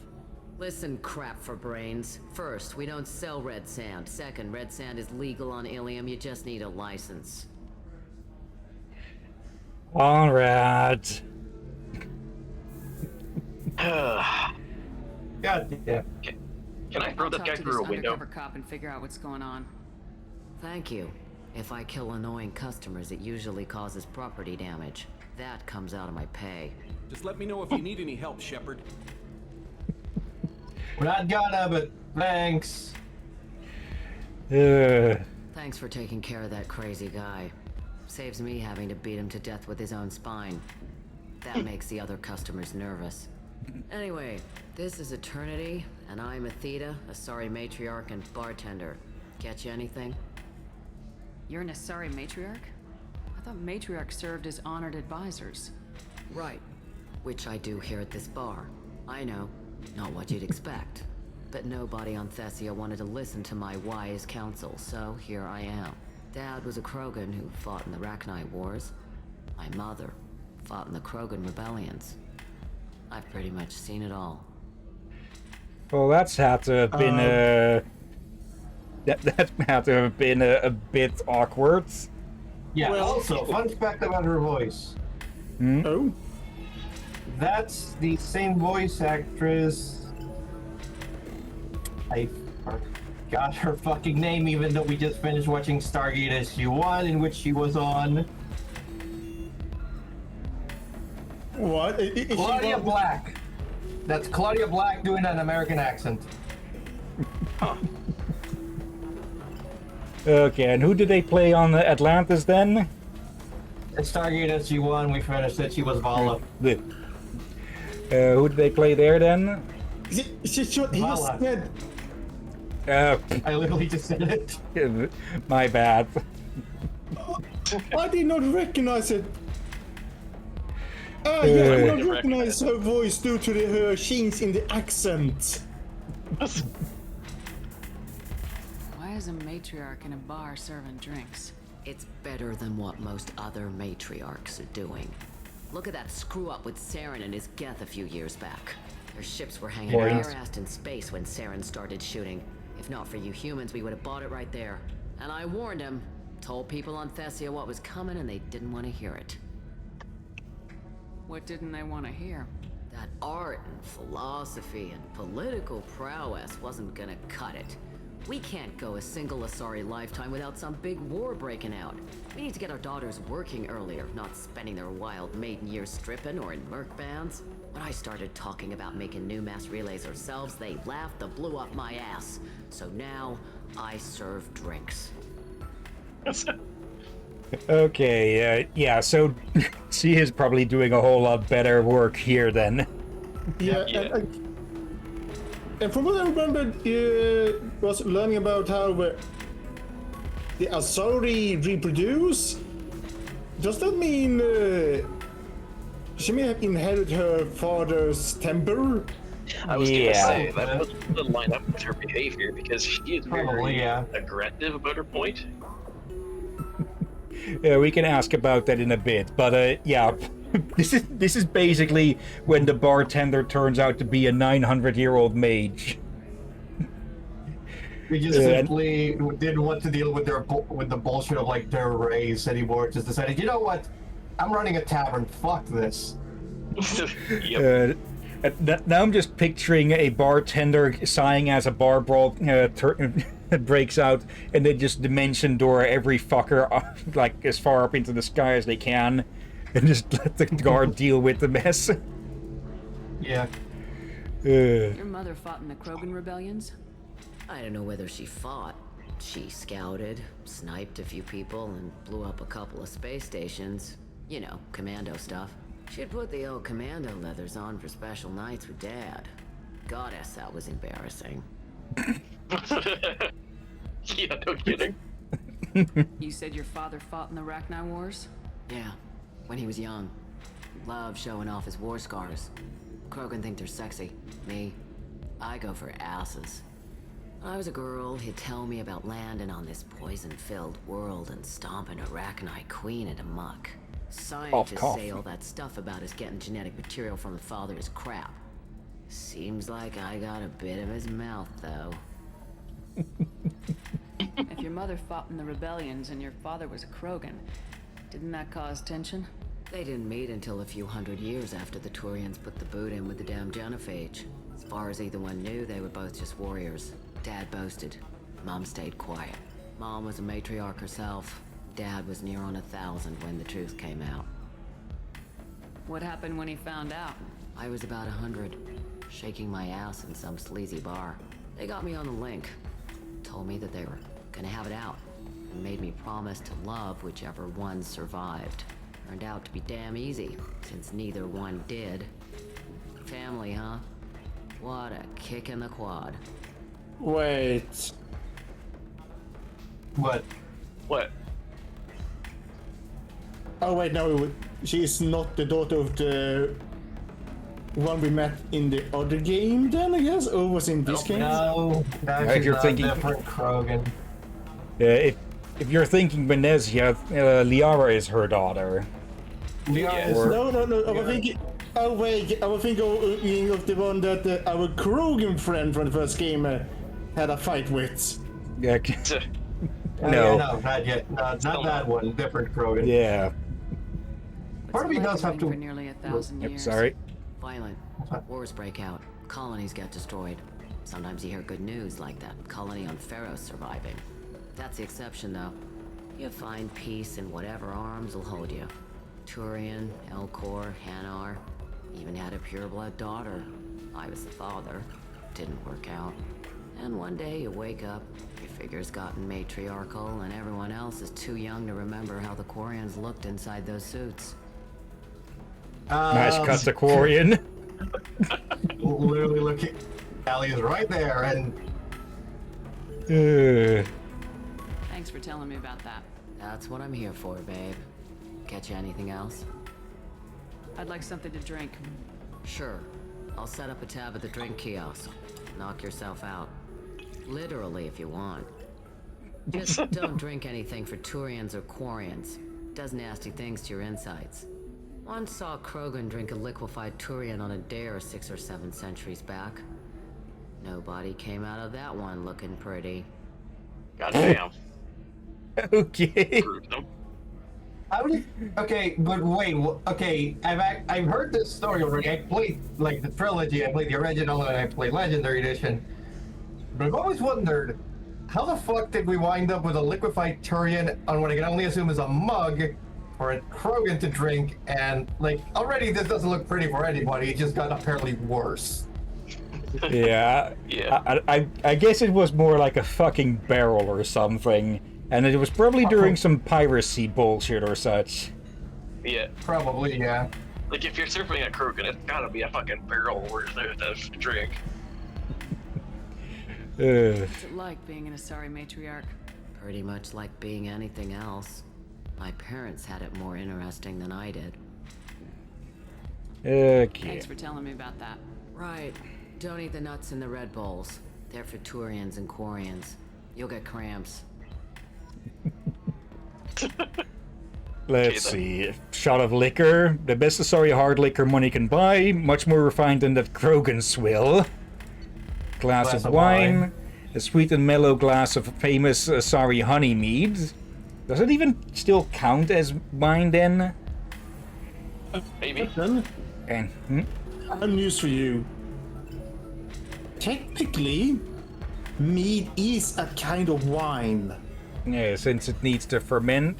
Listen, crap for brains. First, we don't sell red sand. Second, red sand is legal on Hillyan. You just need a license. Conrad. God, yeah. Can I throw that guy through a window? Undercover cop and figure out what's going on. Thank you. If I kill annoying customers, it usually causes property damage. That comes out of my pay. Just let me know if you need any help, Shepard. We're not gonna, but thanks. Thanks Thanks for taking care of that crazy guy. Saves me having to beat him to death with his own spine. That makes the other customers nervous. Anyway, this is Eternity, and I'm Athena, a sorry matriarch and bartender. Get you anything? You're an Asari matriarch? I thought matriarchs served as honored advisors. Right. Which I do here at this bar. I know, not what you'd expect. But nobody on Thessia wanted to listen to my wise counsel, so here I am. Dad was a Krogan who fought in the Rachni Wars. My mother fought in the Krogan rebellions. I've pretty much seen it all. Well, that's had to have been that had to have been a bit awkward. Yeah. Well, also, fun fact about her voice. Oh. That's the same voice actress. I forgot her fucking name, even though we just finished watching Stargate SG-1, in which she was on. What? Claudia Black. That's Claudia Black doing an American accent. Okay, and who did they play on Atlantis then? At Stargate SG-1, we finished it. She was Vala. Who did they play there then? He just said. I literally just said it. My bad. I did not recognize it. Yeah, I did not recognize her voice due to her change in the accent. Why is a matriarch in a bar serving drinks? It's better than what most other matriarchs are doing. Look at that screw-up with Saren and his Geth a few years back. Their ships were hanging near-assed in space when Saren started shooting. If not for you humans, we would have bought it right there. And I warned him. Told people on Thessia what was coming and they didn't want to hear it. What didn't they want to hear? That art and philosophy and political prowess wasn't gonna cut it. We can't go a single Asari lifetime without some big war breaking out. We need to get our daughters working earlier, not spending their wild maiden years stripping or in merc bands. When I started talking about making new mass relays ourselves, they laughed and blew up my ass. So now, I serve drinks. Okay, yeah, so she is probably doing a whole lot better work here then. Yeah. And from what I remembered, was learning about how the Asari reproduce. Does that mean she may have inherited her father's temper? I was gonna say that doesn't line up with her behavior because she is very aggressive about her point. Yeah, we can ask about that in a bit, but yeah, this is basically when the bartender turns out to be a 900-year-old mage. We just simply didn't want to deal with the bullshit of like their race anymore. Just decided, you know what? I'm running a tavern. Fuck this. Now I'm just picturing a bartender sighing as a bar brawl breaks out, and they just dimension door every fucker like as far up into the sky as they can, and just let the guard deal with the mess. Yeah. Your mother fought in the Krogan rebellions? I don't know whether she fought. She scouted, sniped a few people, and blew up a couple of space stations. You know, commando stuff. She'd put the old commando leathers on for special nights with Dad. Goddess, that was embarrassing. Yeah, no kidding. You said your father fought in the Rachni Wars? Yeah, when he was young. Loved showing off his war scars. Krogan think they're sexy. Me, I go for asses. When I was a girl, he'd tell me about landing on this poison-filled world and stomping a Rachni queen into muck. Scientists say all that stuff about us getting genetic material from the father is crap. Seems like I got a bit of his mouth, though. If your mother fought in the rebellions and your father was a Krogan, didn't that cause tension? They didn't meet until a few hundred years after the Turians put the boot in with the damn genophage. As far as either one knew, they were both just warriors. Dad boasted. Mom stayed quiet. Mom was a matriarch herself. Dad was near on 1,000 when the truth came out. What happened when he found out? I was about 100, shaking my ass in some sleazy bar. They got me on the link. Told me that they were gonna have it out. and made me promise to love whichever one survived. Turned out to be damn easy, since neither one did. Family, huh? What a kick in the quad. Wait. What? What? Oh wait, no, she's not the daughter of the one we met in the other game then, I guess? Or was in this game? No, If you're thinking different Krogan. if you're thinking Venezia, Liara is her daughter. Liara is... No, I was thinking... Oh wait, I was thinking of the one that our Krogan friend from the first game had a fight with. Yeah. No, not yet. Not that one. Different Krogan. Yeah. Part of me does have to... For nearly 1,000 years. Sorry. Violent. Wars break out. Colonies get destroyed. Sometimes you hear good news like that colony on Pharaoh surviving. That's the exception, though. You find peace in whatever arms will hold you. Turian, Elcor, Hanar. Even had a pureblood daughter. I was the father. Didn't work out. And one day you wake up, your figure's gotten matriarchal, and everyone else is too young to remember how the Quarians looked inside those suits. Nice cut to Quarian. Literally looking... Allie is right there, and... Thanks for telling me about that. That's what I'm here for, babe. Get you anything else? I'd like something to drink. Sure. I'll set up a tab at the drink kiosk. Knock yourself out. Literally, if you want. Just don't drink anything for Turians or Quarians. Does nasty things to your insides. Once saw Krogan drink a liquefied Turian on a dare 6 or 7 centuries back. Nobody came out of that one looking pretty. Goddamn. Okay. How did... Okay, but wait. Okay, I've heard this story already. I played like the trilogy. I played the original and I played Legendary Edition. But I've always wondered, how the fuck did we wind up with a liquefied Turian on what I can only assume is a mug for a Krogan to drink? And like already, this doesn't look pretty for anybody. It just got apparently worse. Yeah. Yeah. I guess it was more like a fucking barrel or something. And it was probably during some piracy bullshit or such. Yeah. Probably, yeah. Like, if you're surfing a Krogan, it's gotta be a fucking barrel worth of drink. What's it like being an Asari matriarch? Pretty much like being anything else. My parents had it more interesting than I did. Okay. Thanks for telling me about that. Right. Don't eat the nuts in the Red Bowls. They're for Turians and Quarians. You'll get cramps. Let's see. Shot of liquor. The best Asari hard liquor money can buy. Much more refined than that Krogan swill. Glass of wine. A sweet and mellow glass of famous Asari honey mead. Does it even still count as wine then? Maybe. And, I have news for you. Technically, mead is a kind of wine. Yeah, since it needs to ferment,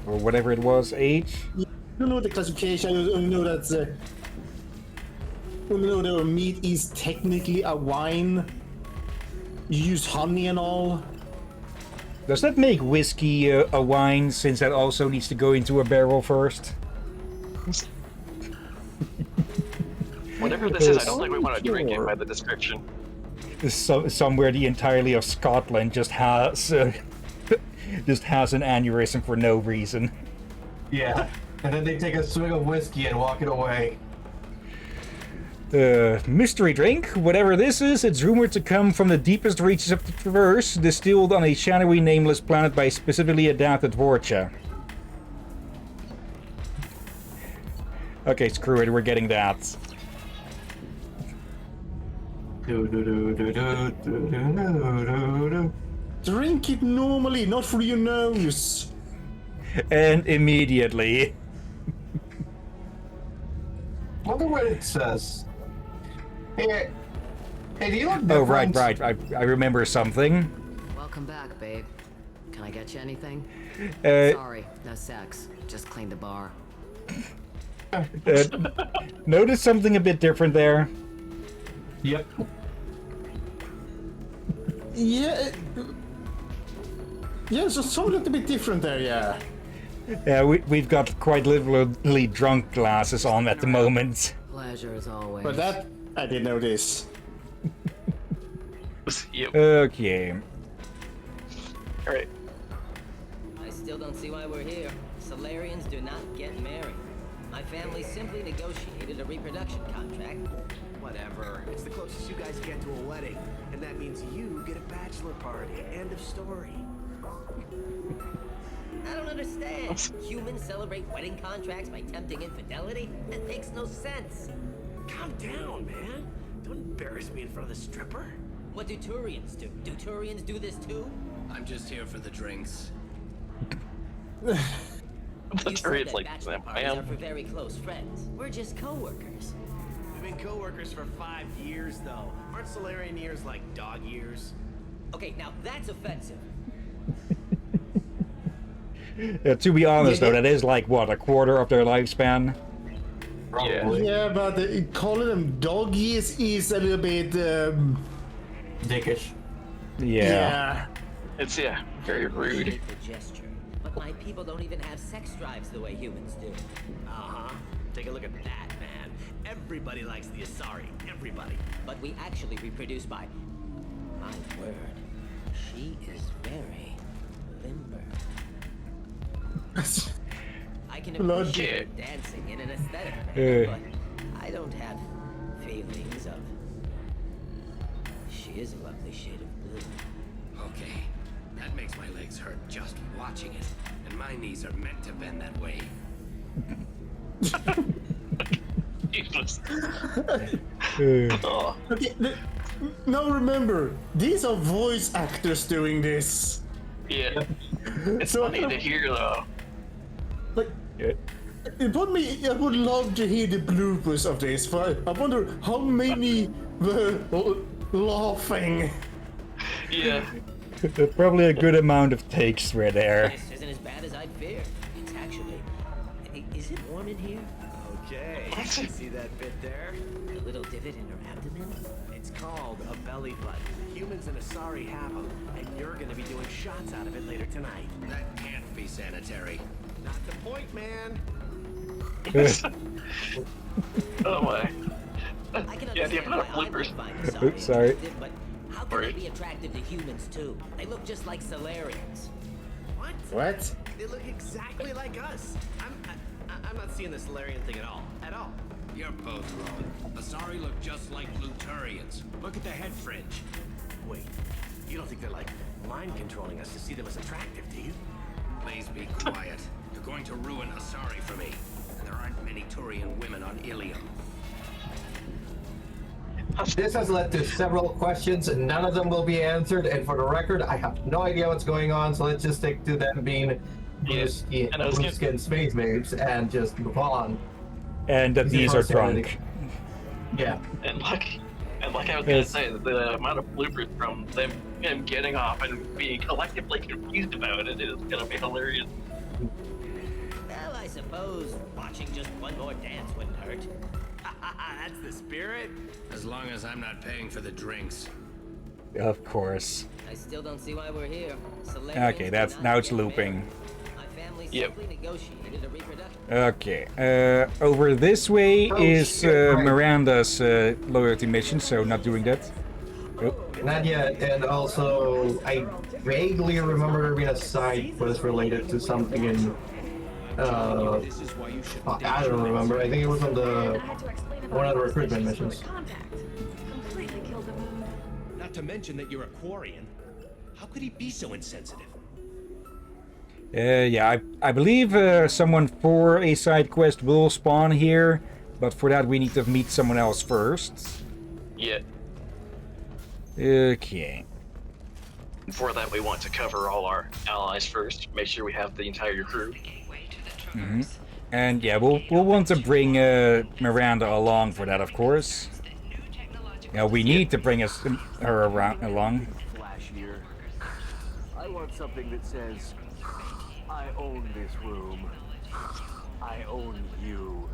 or whatever it was, age. I don't know the classification. I only know that mead is technically a wine. You use honey and all. Does that make whiskey a wine, since that also needs to go into a barrel first? Whatever this is, I don't think we want to drink it by the description. Somewhere the entirety of Scotland just has an aneurysm for no reason. Yeah, and then they take a swig of whiskey and walk it away. Mystery drink, whatever this is, it's rumored to come from the deepest reaches of the Traverse, distilled on a shadowy, nameless planet by specifically adapted Vorcha. Okay, screw it, we're getting that. Drink it normally, not through your nose. And immediately. Wonder what it says. Hey, do you look different? Oh, right. I remember something. Welcome back, babe. Can I get you anything? Uh, Sorry, no sex. Just clean the bar. Notice something a bit different there? Yep. Yeah. Yeah, so something a little bit different there, yeah. Yeah, we've got quite literally drunk glasses on at the moment. Pleasure as always. But that, I didn't know this. Yep. Okay. Alright. I still don't see why we're here. Solarians do not get married. My family simply negotiated a reproduction contract. Whatever. It's the closest you guys get to a wedding. And that means you get a bachelor party. End of story. I don't understand. Humans celebrate wedding contracts by tempting infidelity? That makes no sense. Calm down, man. Don't embarrass me in front of the stripper. What do Turians do? Do Turians do this too? I'm just here for the drinks. You Turians said that like bachelor them. parties are for very close friends. We're just co-workers. We've been co-workers for 5 years, though. Aren't Solarian years like dog years? Okay, now that's offensive. To be honest, though, that is like, what, a quarter of their lifespan? Probably. Yeah, but calling them dog years is a little bit... dickish. Yeah. It's, very rude. The gesture. But my people don't even have sex drives the way humans do. Uh-huh. Take a look at that, man. Everybody likes the Asari. Everybody. But we actually reproduce by... My word. She is very limber. I can appreciate her dancing in an aesthetic manner, but I don't have feelings of... She is a lovely shade of blue. Okay, that makes my legs hurt just watching it, and my knees are meant to bend that way. Jesus. Okay, now remember, these are voice actors doing this. Yeah. It's funny to hear, though. Like, it would me. I would love to hear the bloopers of this. But I wonder how many were laughing. Yeah. Probably a good amount of takes were there. This isn't as bad as I'd feared. It's actually... Is it warm in here? Okay. You see that bit there? A little divot in her abdomen? It's called a belly button. Humans and Asari have them, and you're gonna be doing shots out of it later tonight. That can't be sanitary. Not the point, man. Oh my. I can Yeah, the understand amount of why I would bloopers. find Asari Oops, sorry. attractive, but how can they be attractive to humans too? They look just like Solarians. What? What? They look exactly like us. I'm not seeing the Solarian thing at all. At all. You're both wrong. Asari look just like Plutarians. Look at the head fringe. Wait, you don't think they're like mind controlling us to see them as attractive, do you? Please be quiet. You're going to ruin Asari for me. And there aren't many Turian women on Hillyan. This has led to several questions, and none of them will be answered. And for the record, I have no idea what's going on, so let's just stick to them being blue skin space babes and just move on. And that these are drunk. Yeah. And like I was gonna say, the amount of bloopers from him getting off and being collectively confused about it is gonna be hilarious. Well, I suppose watching just one more dance wouldn't hurt. That's the spirit. As long as I'm not paying for the drinks. Of course. I still don't see why we're here. Okay, that's now it's looping. My family simply negotiated a reproduction. Okay, over this way is Miranda's loyalty mission, so not doing that. Oh. Not yet, and also I vaguely remember there being a side quest related to something in I don't remember. I think it was on the one of the recruitment missions. Completely killed the mood. Not to mention that you're a Quarian. How could he be so insensitive? Yeah, I believe someone for a side quest will spawn here, but for that we need to meet someone else first. Yeah. Okay. For that, we want to cover all our allies first. Make sure we have the entire crew. Mm-hmm. And yeah, we'll want to bring Miranda along for that, of course. Yeah, we need to bring her along. Flashier. I want something that says, I own this room. I own you.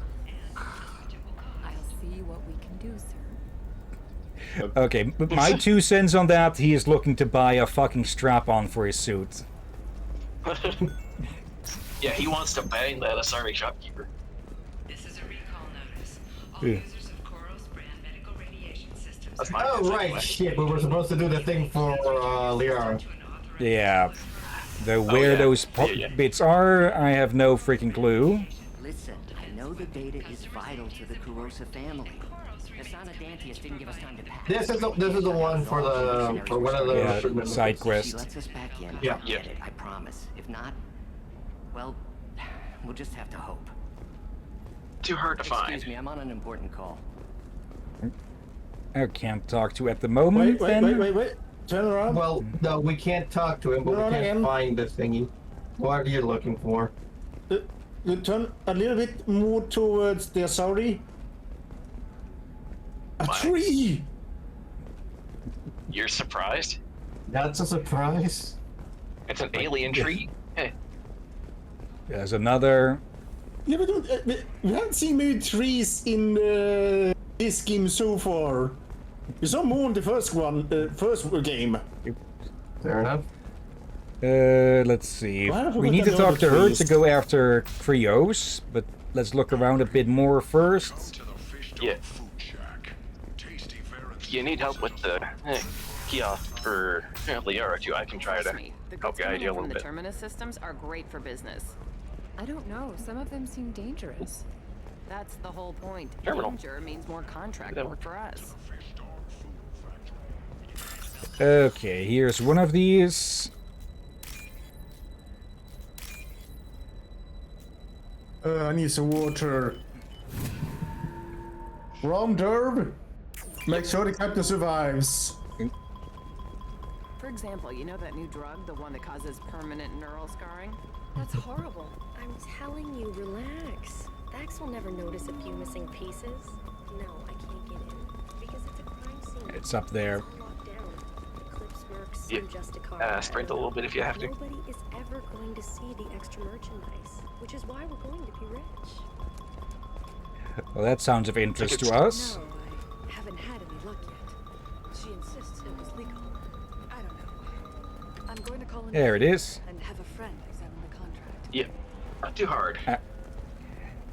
I'll see what we can do, sir. Okay, my 2 cents on that, he is looking to buy a fucking strap-on for his suit. Yeah, he wants to bang that Asari shopkeeper. This is a recall notice. All Yeah. users of Koros brand medical radiation systems. That's my Oh, right, shit, we were supposed to do the thing for Liara. Yeah. Though Oh, where yeah. those bits are, I have no freaking clue. Listen, I know the data is vital to the Kurosa family. Asana Dantius didn't give us time to pass. This is the one for one of the Yeah, recruitment side missions. quest. She lets us back in. Yeah. I'll get it, I promise. If not, well, we'll just have to hope. Too hard to find. Excuse me, I'm on an important call. I can't talk to at the moment. Wait. Turn around. Well, no, we can't talk to him, but we Run can't again. find this thingy. What are you looking for? You turn a little bit more towards the Asari. A tree! You're surprised? That's a surprise. It's an alien tree. Hey. There's another. Yeah, but we haven't seen many trees in this game so far. We saw more in the first game. Fair enough. Let's see. We need to talk to her to go after Krios, but let's look around a bit more first. Yeah. If you need help with the kiosk for Liara too, I can try to help guide you a little The bit. terminus systems are great for business. I don't know. Some of them seem dangerous. That's the whole point. Terminal. Danger means more contract work for us. Okay, here's one of these. I need some water. Rom Derb. Make sure the captain survives. For example, you know that new drug, the one that causes permanent neural scarring? That's horrible. I'm telling you, relax. Dax will never notice a few missing pieces. No, I can't get in. Because it's a crime scene. It's up there. It's all locked down. Eclipse works, Yeah. some Justicar. Sprint a little bit if you have to. Nobody is ever going to see the extra merchandise, which is why we're going to be rich. Well, that sounds of interest to us. No, I haven't had any luck yet. She insists it was legal. I don't know. I'm going to call in There it is. and have a friend examine the contract. Yeah. Not too hard.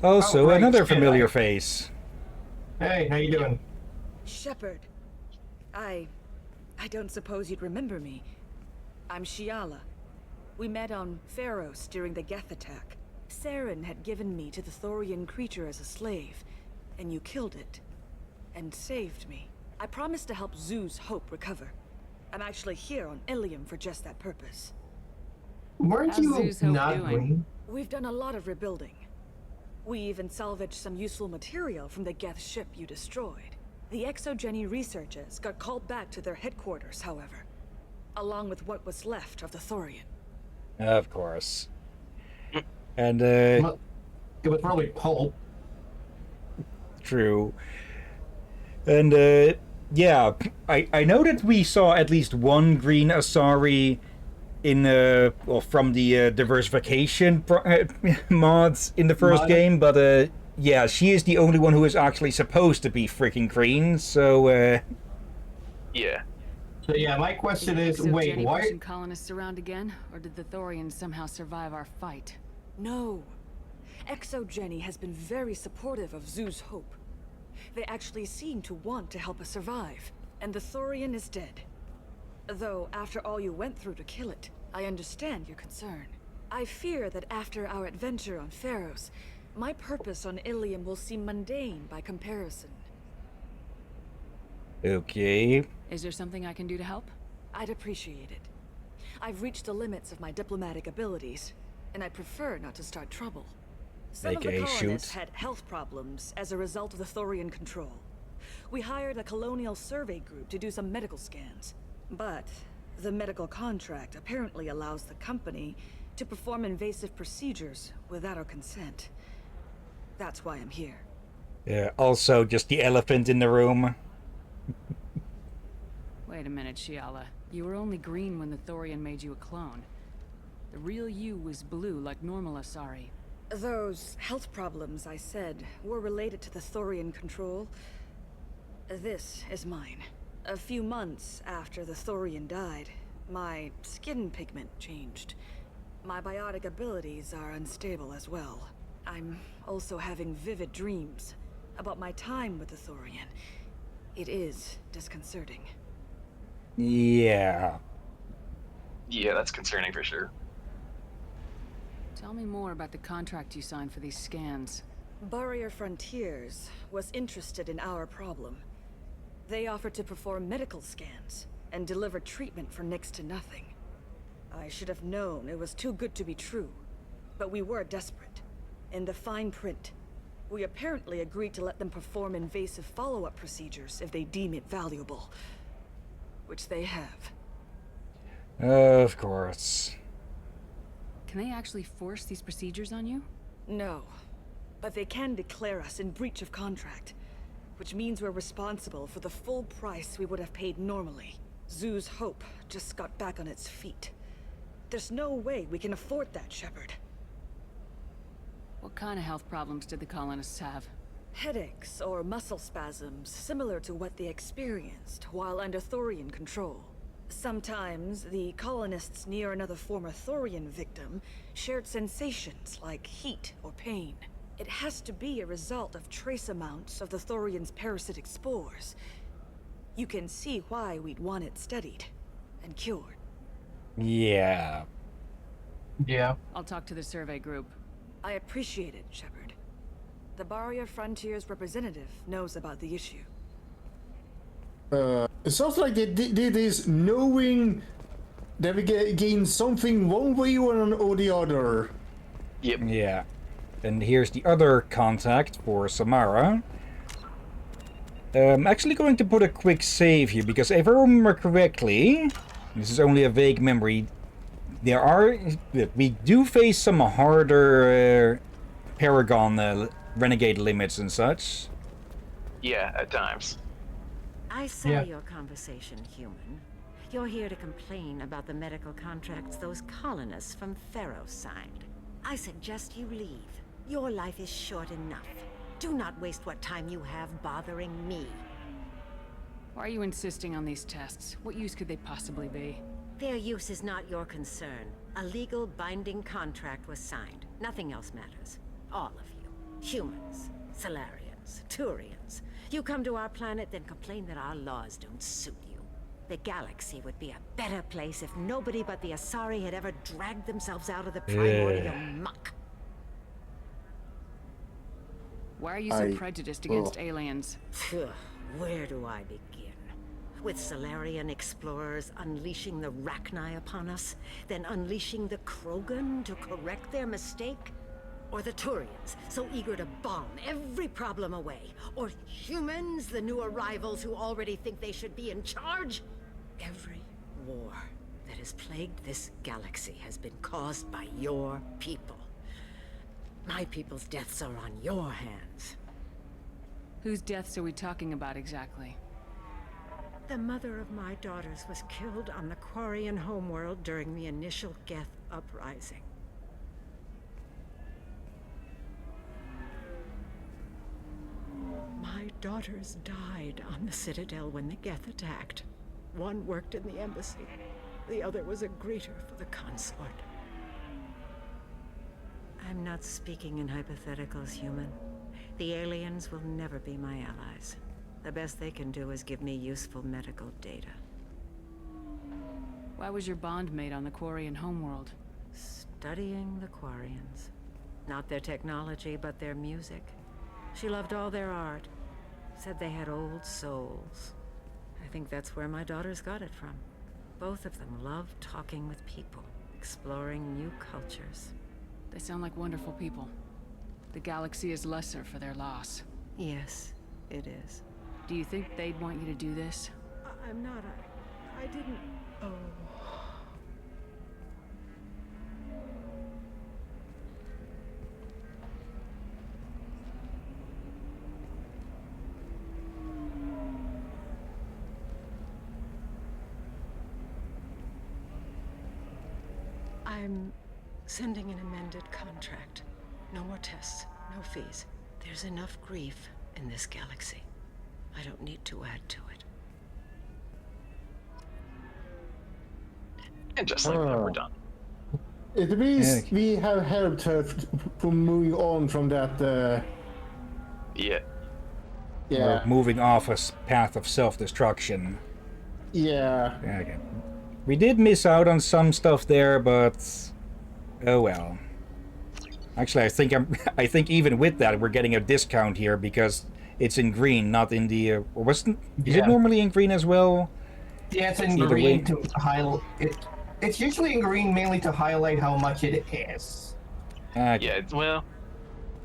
Also, Oh, right, another yeah. familiar face. Hey, how you doing? Shepard, I don't suppose you'd remember me. I'm Shiala. We met on Pharos during the Geth attack. Saren had given me to the Thorian creature as a slave, and you killed it. And saved me. I promised to help Zeus Hope recover. I'm actually here on Hillyan for just that purpose. Weren't How's you Zeus Hope not doing? green? We've done a lot of rebuilding. We even salvaged some useful material from the Geth ship you destroyed. The Exogeny researchers got called back to their headquarters, however, along with what was left of the Thorian. Of course. And, Well, it was probably pulp. true. And, yeah, I know that we saw at least one green Asari in, well, from the diversification mods in the first game, but, yeah, she is the only one who is actually supposed to be freaking green, so, Yeah. So yeah, my question is, So wait, Jenny why? pushing colonists around again, or did the Thorians somehow survive our fight? No. Exogeny has been very supportive of Zeus Hope. They actually seem to want to help us survive, and the Thorian is dead. Though, after all you went through to kill it, I understand your concern. I fear that after our adventure on Pharos, my purpose on Hillyan will seem mundane by comparison. okay. Is there something I can do to help? I'd appreciate it. I've reached the limits of my diplomatic abilities, and I prefer not to start trouble. Some of the AKA colonists shoot. had health problems as a result of the Thorian control. We hired a colonial survey group to do some medical scans. But the medical contract apparently allows the company to perform invasive procedures without our consent. That's why I'm here. Yeah, also just the elephant in the room. Wait a minute, Shiala. You were only green when the Thorian made you a clone. The real you was blue, like normal Asari. Those health problems I said were related to the Thorian control. This is mine. A few months after the Thorian died, my skin pigment changed. My biotic abilities are unstable as well. I'm also having vivid dreams about my time with the Thorian. It is disconcerting. Yeah. Yeah, that's concerning for sure. Tell me more about the contract you signed for these scans. Barrier Frontiers was interested in our problem. They offered to perform medical scans and deliver treatment for next to nothing. I should have known it was too good to be true, but we were desperate. In the fine print, we apparently agreed to let them perform invasive follow-up procedures if they deem it valuable. Which they have. Of course. Can they actually force these procedures on you? No, but they can declare us in breach of contract, which means we're responsible for the full price we would have paid normally. Zoo's hope just got back on its feet. There's no way we can afford that, Shepard. What kind of health problems did the colonists have? Headaches or muscle spasms similar to what they experienced while under Thorian control. Sometimes, the colonists near another former Thorian victim shared sensations like heat or pain. It has to be a result of trace amounts of the Thorian's parasitic spores. You can see why we'd want it studied and cured. Yeah. Yeah. I'll talk to the survey group. I appreciate it, Shepard. The Barrier Frontiers representative knows about the issue. It sounds like they did this knowing that we gain something one way or the other. Yep. Yeah. And here's the other contact for Samara. I'm actually going to put a quick save here, because if I remember correctly, this is only a vague memory, we do face some harder Paragon renegade limits and such. Yeah, at times. I saw your conversation, human. You're here to complain about the medical contracts those colonists from Pharaoh signed. I suggest you leave. Your life is short enough. Do not waste what time you have bothering me. Why are you insisting on these tests? What use could they possibly be? Their use is not your concern. A legal binding contract was signed. Nothing else matters. All of you. Humans, Solarians, Turians. You come to our planet, then complain that our laws don't suit you. The galaxy would be a better place if nobody but the Asari had ever dragged themselves out of the primordial muck. Why are you so prejudiced against aliens? Where do I begin? With Solarian explorers unleashing the Rachni upon us, then unleashing the Krogan to correct their mistake? Or the Turians, so eager to bomb every problem away? Or humans, the new arrivals who already think they should be in charge? Every war that has plagued this galaxy has been caused by your people. My people's deaths are on your hands. Whose deaths are we talking about exactly? The mother of my daughters was killed on the Quarian homeworld during the initial Geth uprising. My daughters died on the Citadel when the Geth attacked. One worked in the embassy. The other was a greeter for the consort. I'm not speaking in hypotheticals, human. The aliens will never be my allies. The best they can do is give me useful medical data. Why was your bond made on the Quarian homeworld? Studying the Quarians. Not their technology, but their music. She loved all their art. Said they had old souls. I think that's where my daughters got it from. Both of them loved talking with people, exploring new cultures. They sound like wonderful people. The galaxy is lesser for their loss. Yes, it is. Do you think they'd want you to do this? I'm not. I didn't. Oh. I'm sending an amended contract. No more tests, no fees. There's enough grief in this galaxy. I don't need to add to it. And just like that, we're done. At least we have helped her from moving on from that. Yeah. Or moving off a path of self-destruction. Yeah. Okay. We did miss out on some stuff there, but oh well. Actually, I think even with that, we're getting a discount here because it's in green, not in the. Is it normally in green as well? Yeah, it's in green to highlight it. It's usually in green mainly to highlight how much it is. Yeah, well,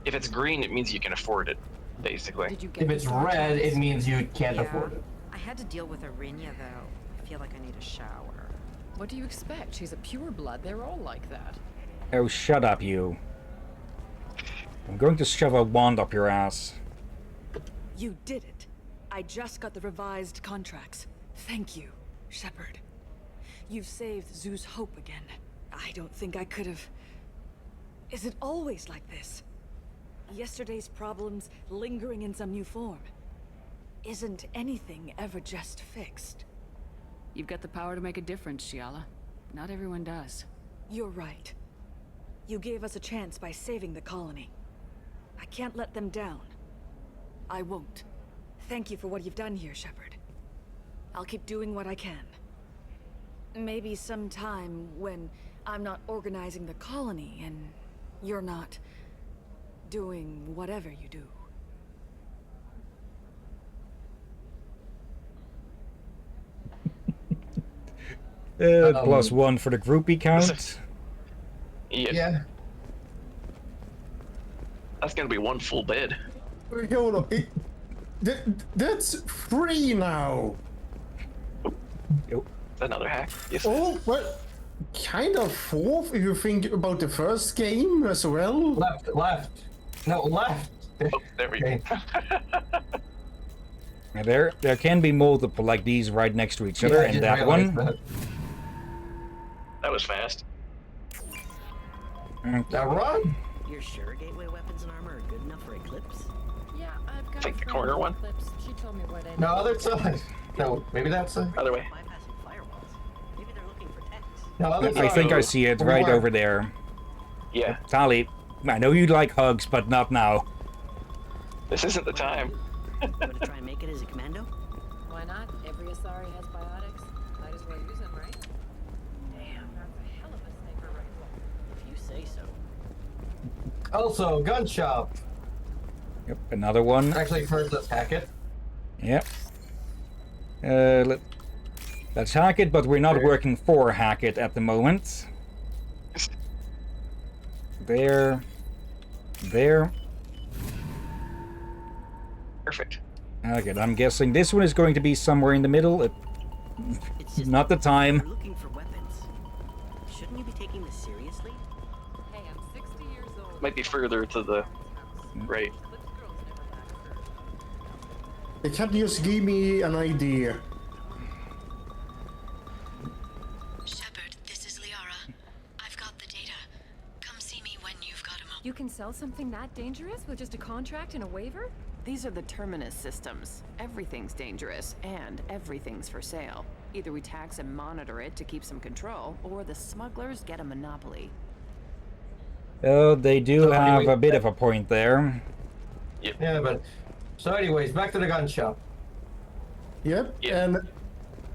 if it's green, it means you can afford it, basically. If it's red, it means you can't afford it. I had to deal with Arinya, though. I feel like I need a shower. What do you expect? She's a pureblood. They're all like that. Oh, shut up, you. I'm going to shove a wand up your ass. You did it. I just got the revised contracts. Thank you, Shepard. You've saved Zeus' hope again. I don't think I could have... Is it always like this? Yesterday's problems lingering in some new form. Isn't anything ever just fixed? You've got the power to make a difference, Shiala. Not everyone does. You're right. You gave us a chance by saving the colony. I can't let them down. I won't. Thank you for what you've done here, Shepard. I'll keep doing what I can. Maybe sometime when I'm not organizing the colony and you're not doing whatever you do. +1 for the groupie count. Yeah. That's gonna be one full bed. Wait, hold on. That's free now. Another hack. Yes. Oh, well, kind of fourth if you think about the first game as well. Left. No, left. Oh, there we go. There can be multiple like these right next to each other, and that one. That was fast. Now run. You're sure gateway weapons and armor are good enough for Eclipse? Yeah, I've got Take the corner one. Eclipse. She told me where they No, other side. No, maybe that's the other way. Maybe they're looking for techs. No, other I think I see it right over there. Yeah. Tali, I know you like hugs, but not now. This isn't the time. Gonna try and make it as a commando? Why not? Every Asari has biotics. Might as well use them, right? Damn, that's a hell of a sniper rifle. If you say so. Also, gun shop. Yep, another one. Actually, first let's hack it. Yep. Let's hack it, but we're not working for hack it at the moment. There. Perfect. Okay, I'm guessing this one is going to be somewhere in the middle. Not the time. We're looking for weapons. Shouldn't you be taking this seriously? Hey, I'm 60 years old. Might be further to the right. They can't just give me an idea. Shepard, this is Liara. I've got the data. Come see me when you've got a moment. You can sell something that dangerous with just a contract and a waiver? These are the Terminus systems. Everything's dangerous, and everything's for sale. Either we tax and monitor it to keep some control, or the smugglers get a monopoly. Oh, they do have a bit of a point there. Yep. Yeah, but... So anyways, back to the gun shop. Yep, and...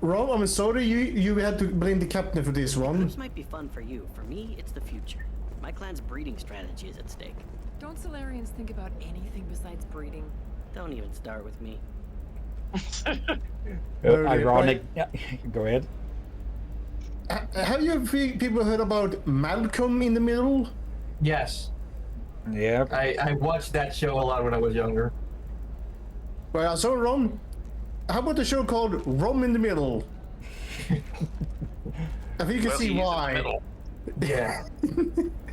Rob, I'm sorry you had to blame the captain for this one. This might be fun for you. For me, it's the future. My clan's breeding strategy is at stake. Don't Solarians think about anything besides breeding? Don't even start with me. Ironic. Yeah. Go ahead. Have you people heard about Malcolm in the Middle? Yes. Yeah. I watched that show a lot when I was younger. Well, so Ron, how about the show called Rom in the Middle? I think you can see why. Yeah.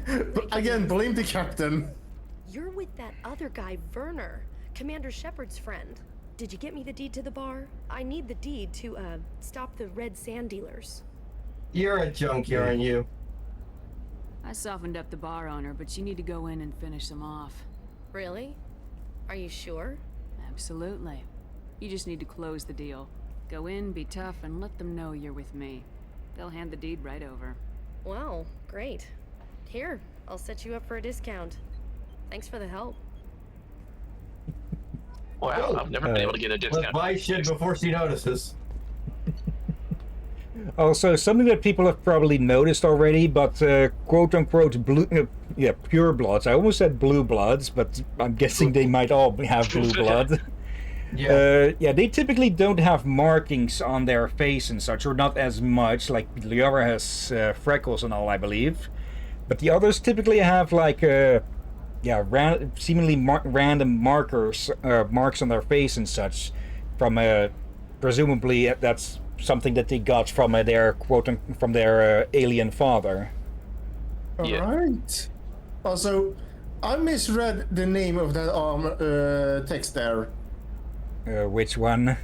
But again, blame the captain. You're with that other guy, Werner, Commander Shepard's friend. Did you get me the deed to the bar? I need the deed to, stop the red sand dealers. You're a junkie, aren't you? I softened up the bar owner, but you need to go in and finish them off. Really? Are you sure? Absolutely. You just need to close the deal. Go in, be tough, and let them know you're with me. They'll hand the deed right over. Wow, great. Here, I'll set you up for a discount. Thanks for the help. Wow, I've never been able to get a discount. Let's buy shit before she notices. Also, something that people have probably noticed already, but quote-unquote pure bloods. I almost said blue bloods, but I'm guessing they might all have blue blood. Yeah, they typically don't have markings on their face and such, or not as much. Like Liara has freckles and all, I believe. But the others typically have like seemingly random marks on their face and such. From presumably that's something that they got from their alien father. Alright. Also, I misread the name of that text there. Which one?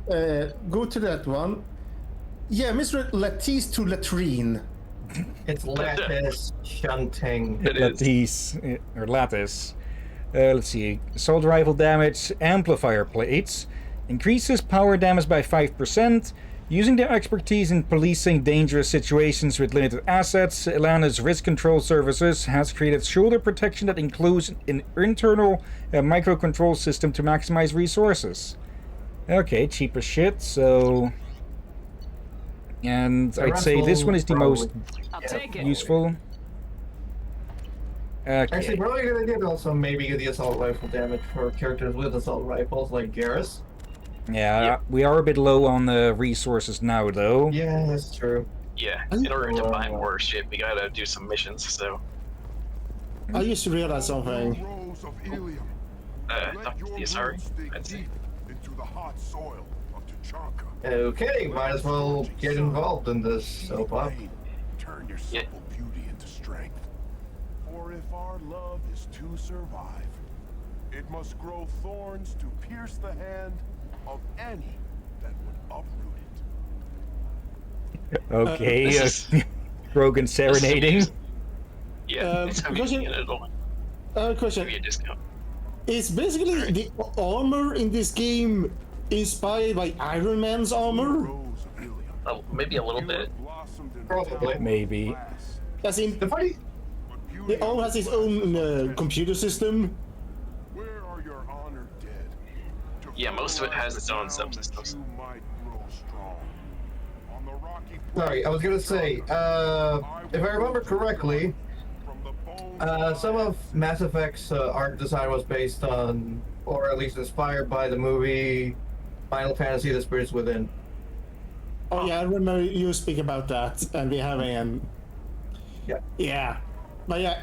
Go to that one. Yeah, misread lattice to latrine. It's lattice shunting. Lattice, or lattice. Let's see. Assault rifle damage, amplifier plates. Increases power damage by 5%. Using their expertise in policing dangerous situations with limited assets, Atlanta's risk control services has created shoulder protection that includes an internal microcontrol system to maximize resources. Okay, cheap as shit, so... And I'd say this one is the most useful. Okay. Actually, probably a good idea to also maybe get the assault rifle damage for characters with assault rifles like Garrus. Yeah, we are a bit low on the resources now, though. Yeah, that's true. Yeah, in order to buy more shit, we gotta do some missions, so... I used to realize something. Sorry, I'd say. Okay, might as well get involved in this soap opera. Turn your supple beauty into strength. For if our love is to survive, it must grow thorns to pierce the hand of any that would uproot it. Okay, Krogan serenading. Yeah, question. Is basically the armor in this game inspired by Iron Man's armor? Maybe a little bit. Probably. Maybe. As in, the armor has its own computer system. Yeah, most of it has its own subsystems. Sorry, I was gonna say, if I remember correctly, some of Mass Effect's art design was based on, or at least inspired by, the movie Final Fantasy: The Spirits Within. Oh yeah, I remember you speak about that, and we having yeah, but yeah,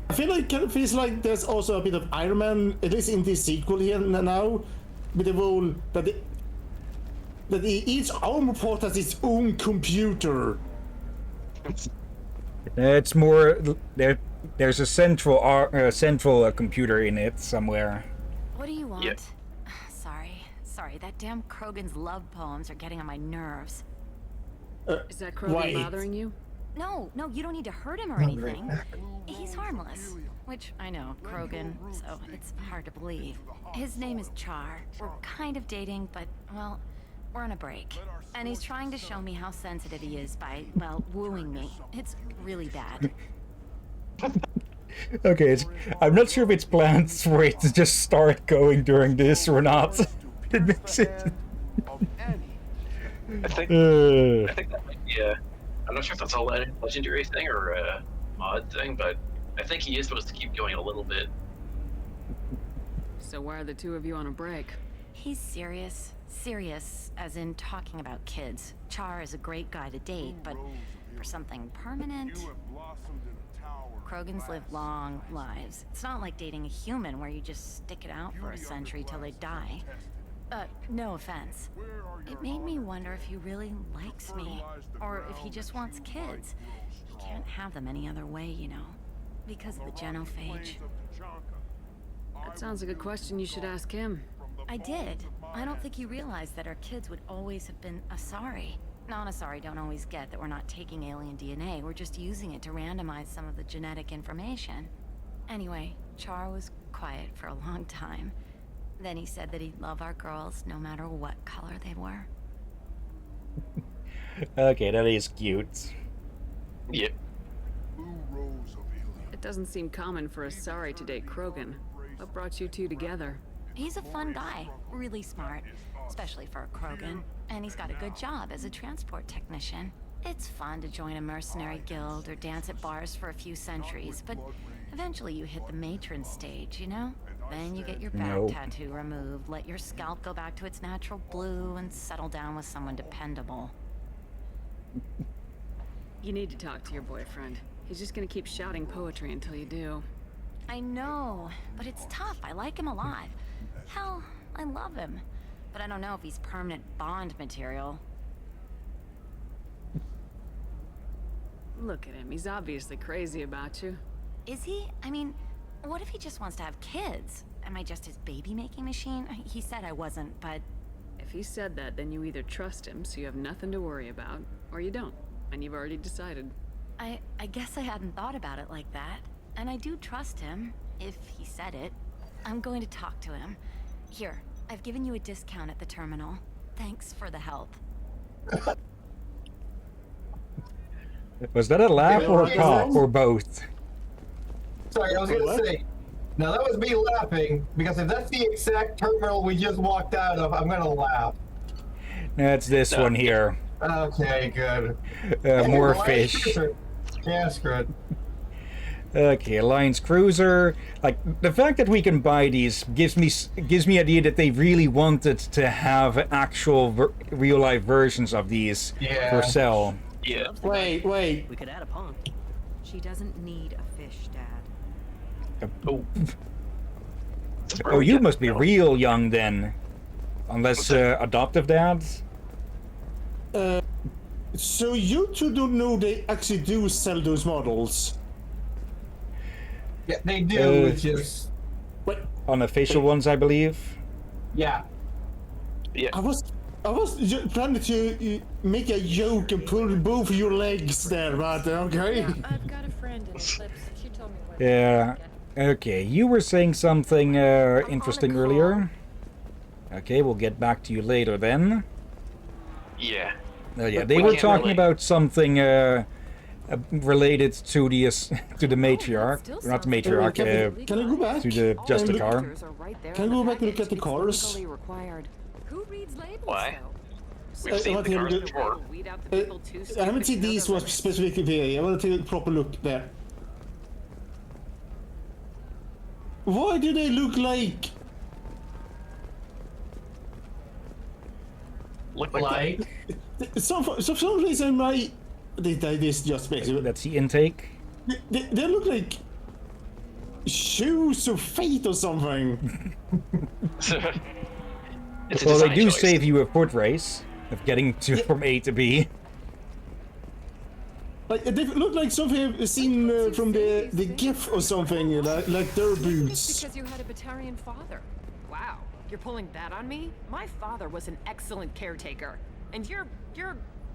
I feel like it feels like there's also a bit of Iron Man, at least in this sequel here now, with the role that each armor part has its own computer. It's more there's a central computer in it somewhere. What do you want? Yeah. Sorry, that damn Krogan's love poems are getting on my nerves. Is that Krogan bothering you? No, you don't need to hurt him or anything. He's harmless. Which, I know, Krogan, so it's hard to believe. His name is Char. We're kind of dating, but, well, we're on a break. And he's trying to show me how sensitive he is by, well, wooing me. It's really bad. Okay, I'm not sure if it's planned for it to just start going during this or not. It makes it... I think that might be I'm not sure if that's a legendary thing or a mod thing, but I think he is supposed to keep going a little bit. So why are the two of you on a break? He's serious. Serious, as in talking about kids. Char is a great guy to date, but for something permanent... Krogans live long lives. It's not like dating a human where you just stick it out for a century till they die. No offense. It made me wonder if he really likes me, or if he just wants kids. He can't have them any other way, you know, because of the genophage. That sounds like a question you should ask him. I did. I don't think he realized that our kids would always have been Asari. Non-Asari don't always get that we're not taking alien DNA, we're just using it to randomize some of the genetic information. Anyway, Char was quiet for a long time. Then he said that he'd love our girls no matter what color they were. Okay, that is cute. Yep. Blue rose of It doesn't seem common for Asari to date Krogan. What brought you two together? He's a fun guy, really smart, especially for a Krogan. And he's got a good job as a transport technician. It's fun to join a mercenary guild or dance at bars for a few centuries, but eventually you hit the matron stage, you know? Then you get your back tattoo removed, let your scalp go back to its natural blue, and settle down with someone dependable. You need to talk to your boyfriend. He's just gonna keep shouting poetry until you do. I know, but it's tough. I like him a lot. Hell, I love him. But I don't know if he's permanent Bond material. Look at him. He's obviously crazy about you. Is he? I mean, what if he just wants to have kids? Am I just his baby-making machine? He said I wasn't, but... If he said that, then you either trust him, so you have nothing to worry about, or you don't, and you've already decided. I guess I hadn't thought about it like that. And I do trust him, if he said it. I'm going to talk to him. Here, I've given you a discount at the terminal. Thanks for the help. Was that a laugh or a cough, or both? Sorry, I was gonna say, now that was me laughing, because if that's the exact terminal we just walked out of, I'm gonna laugh. That's this one here. Okay, good. More fish. Yeah, screw it. Okay, Alliance Cruiser. Like, the fact that we can buy these gives me idea that they really wanted to have actual real-life versions of these for sale. Yeah. Wait. We could add a pond. She doesn't need a fish, Dad. Oh, you must be real young then. Unless adoptive dads? So you two don't know they actually do sell those models? Yeah, they do, which is... Unofficial ones, I believe? Yeah. Yeah. I was planning to make a joke and pull both of your legs there, but okay. Yeah, I've got a friend in Eclipse. She told me what. Yeah. Okay, you were saying something interesting earlier. Okay, we'll get back to you later then. Yeah. Yeah, they were talking about something related to the matriarch, not the matriarch. Can I go back? To the Justicar. Can I go back and look at the cars? Who reads labels? Why? We've seen the cars before. I haven't seen these ones specifically here. I want to take a proper look there. Why do they look like? Look like? For some reason, this just makes it. That's the intake. They look like shoes of fate or something. Well, they do save you a foot race of getting from A to B. Like they look like something I've seen from the GIF or something, like their boots. Because you had a Batarian father. Wow, you're pulling that on me? My father was an excellent caretaker, and you're.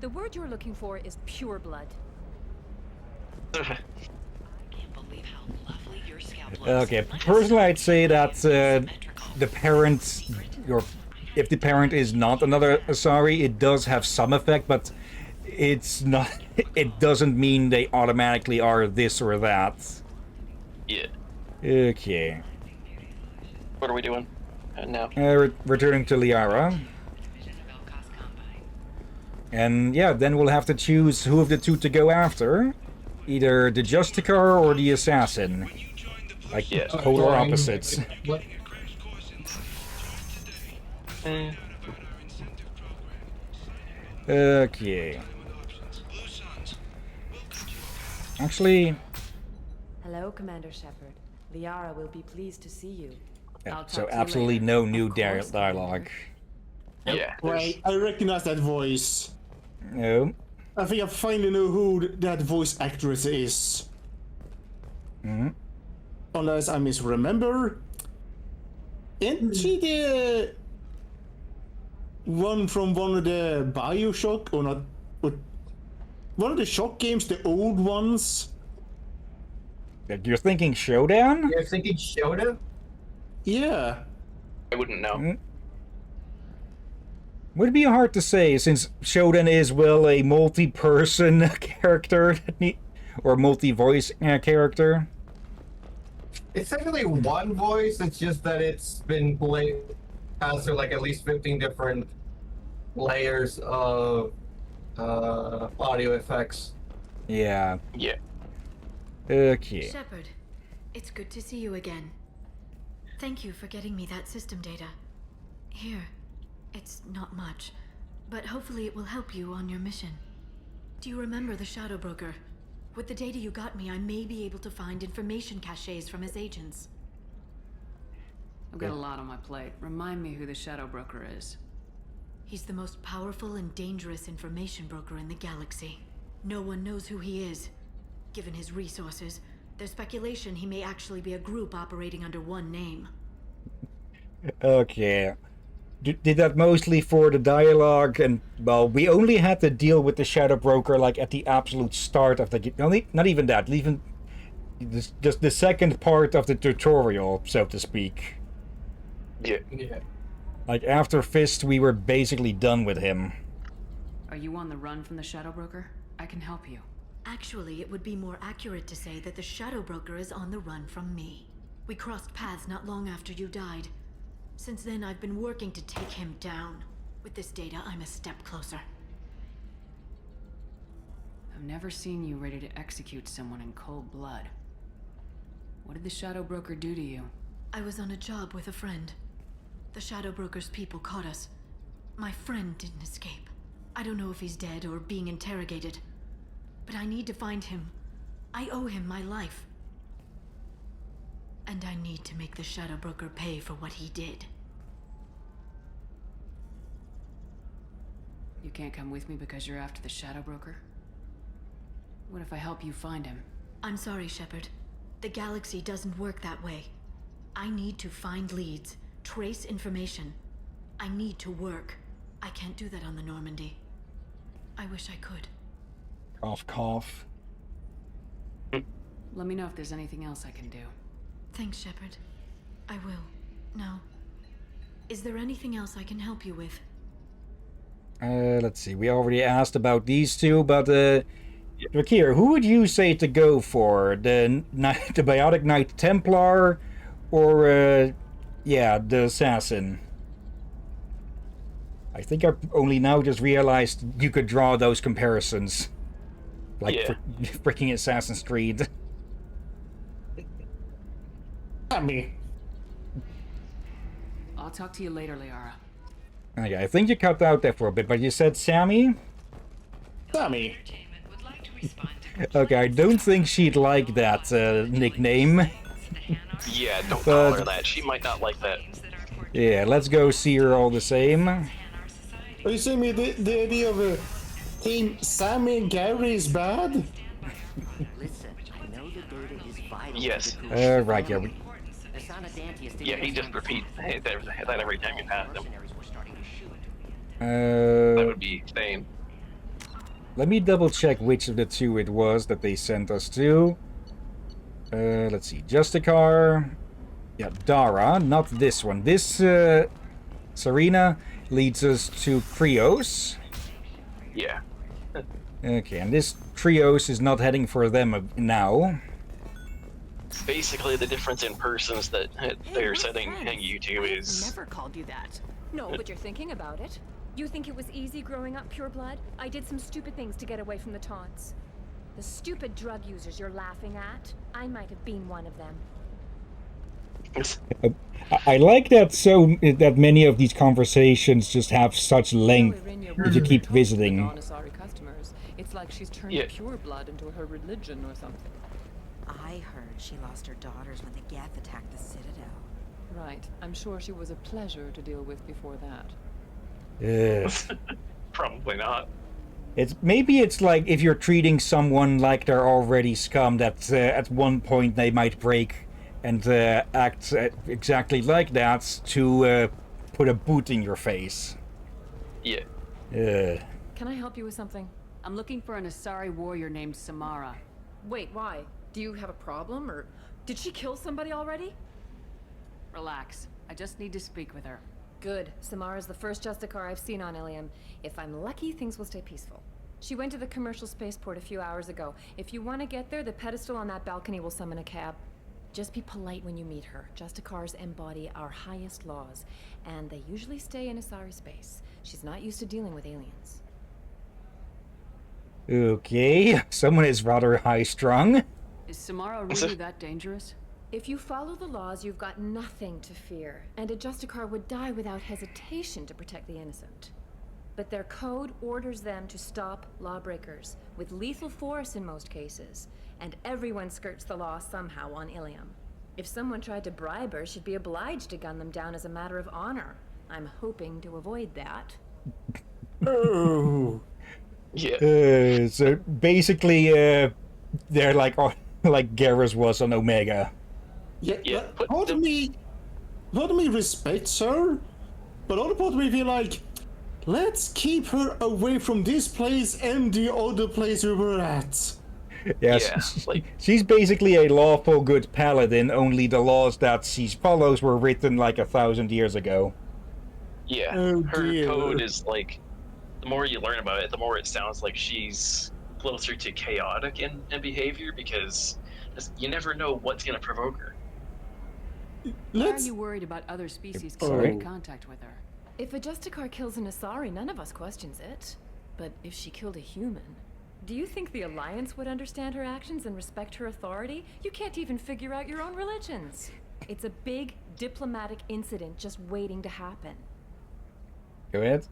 The word you're looking for is pure blood. Okay, personally, I'd say that the parent, if the parent is not another Asari, it does have some effect, but it's not. It doesn't mean they automatically are this or that. Yeah. Okay. What are we doing now? Returning to Liara. And yeah, then we'll have to choose who of the two to go after. Either the Justicar or the Assassin. Like, polar opposites. Okay. Actually... Hello, Commander Shepard. Liara will be pleased to see you. Yeah, so absolutely no new dialogue. Yeah. Wait, I recognize that voice. No. I think I finally know who that voice actress is. Unless I misremember. Isn't she the one from one of the Bioshock, or not? One of the Shock games, the old ones? You're thinking Showdown? You're thinking Showdown? Yeah. I wouldn't know. Would be hard to say, since Shodan is, well, a multi-person character, or multi-voice character. It's technically one voice, it's just that it's been played passed through like at least 15 different layers of audio effects. Yeah. Yeah. Okay. Shepard, it's good to see you again. Thank you for getting me that system data. Here, it's not much, but hopefully it will help you on your mission. Do you remember the Shadow Broker? With the data you got me, I may be able to find information caches from his agents. I've got a lot on my plate. Remind me who the Shadow Broker is. He's the most powerful and dangerous information broker in the galaxy. No one knows who he is. Given his resources, there's speculation he may actually be a group operating under one name. Okay. Did that mostly for the dialogue, and well, we only had to deal with the Shadow Broker like at the absolute start of the not even that, even just the second part of the tutorial, so to speak. Yeah. Like after Fist, we were basically done with him. Are you on the run from the Shadow Broker? I can help you. Actually, it would be more accurate to say that the Shadow Broker is on the run from me. We crossed paths not long after you died. Since then, I've been working to take him down. With this data, I'm a step closer. I've never seen you ready to execute someone in cold blood. What did the Shadow Broker do to you? I was on a job with a friend. The Shadow Broker's people caught us. My friend didn't escape. I don't know if he's dead or being interrogated. But I need to find him. I owe him my life. And I need to make the Shadow Broker pay for what he did. You can't come with me because you're after the Shadow Broker? What if I help you find him? I'm sorry, Shepard. The galaxy doesn't work that way. I need to find leads, trace information. I need to work. I can't do that on the Normandy. I wish I could. Cough, cough. Let me know if there's anything else I can do. Thanks, Shepard. I will. Now, is there anything else I can help you with? Let's see. We already asked about these two, but Drakir, who would you say to go for? The Biotic Knight Templar, or yeah, the Assassin? I think I only now just realized you could draw those comparisons, like freaking Assassin's Creed. Me. I'll talk to you later, Liara. Okay, I think you cut out there for a bit, but you said Sammy? Sammy. Okay, I don't think she'd like that nickname. Yeah, don't call her that. She might not like that. Yeah, let's go see her all the same. Are you saying me the idea of Team Sammy and Gary is bad? Listen, I know the data is vital. Yes. Right, yeah. Yeah, he just repeats that every time you pass him. That would be insane. Let me double check which of the two it was that they sent us to. Let's see. Justicar. Yeah, Dara, not this one. This Serena leads us to Krios. Yeah. Okay, and this Krios is not heading for them now. Basically, the difference in persons that they're sending you to is... Never called you that. No, but you're thinking about it. You think it was easy growing up pure blood? I did some stupid things to get away from the taunts. The stupid drug users you're laughing at, I might have been one of them. I like that that many of these conversations just have such length that you keep visiting. Non-Asari customers. It's like she's turned pure blood into her religion or something. I heard she lost her daughters when the Geth attacked the Citadel. Right. I'm sure she was a pleasure to deal with before that. Probably not. Maybe it's like if you're treating someone like they're already scum, that at one point they might break and act exactly like that to put a boot in your face. Yeah. Can I help you with something? I'm looking for an Asari warrior named Samara. Wait, why? Do you have a problem, or did she kill somebody already? Relax. I just need to speak with her. Good. Samara's the first Justicar I've seen on Hillyan. If I'm lucky, things will stay peaceful. She went to the commercial spaceport a few hours ago. If you want to get there, the pedestal on that balcony will summon a cab. Just be polite when you meet her. Justicars embody our highest laws, and they usually stay in Asari space. She's not used to dealing with aliens. Okay, someone is rather high-strung. Is Samara really that dangerous? If you follow the laws, you've got nothing to fear, and a Justicar would die without hesitation to protect the innocent. But their code orders them to stop lawbreakers, with lethal force in most cases, and everyone skirts the law somehow on Hillyan. If someone tried to bribe her, she'd be obliged to gun them down as a matter of honor. I'm hoping to avoid that. Oh. Yeah. So basically, they're like Garrus was on Omega. Yeah. Part of me respects her, but other part of me feel like, let's keep her away from this place and the other place we were at. Yes, she's basically a lawful good paladin, only the laws that she follows were written like 1,000 years ago. Yeah, her code is like, the more you learn about it, the more it sounds like she's closer to chaotic in behavior, because you never know what's going to provoke her. Why are you worried about other species coming in contact with her? If a Justicar kills an Asari, none of us questions it. But if she killed a human, do you think the Alliance would understand her actions and respect her authority? You can't even figure out your own religions. It's a big diplomatic incident just waiting to happen. Go ahead.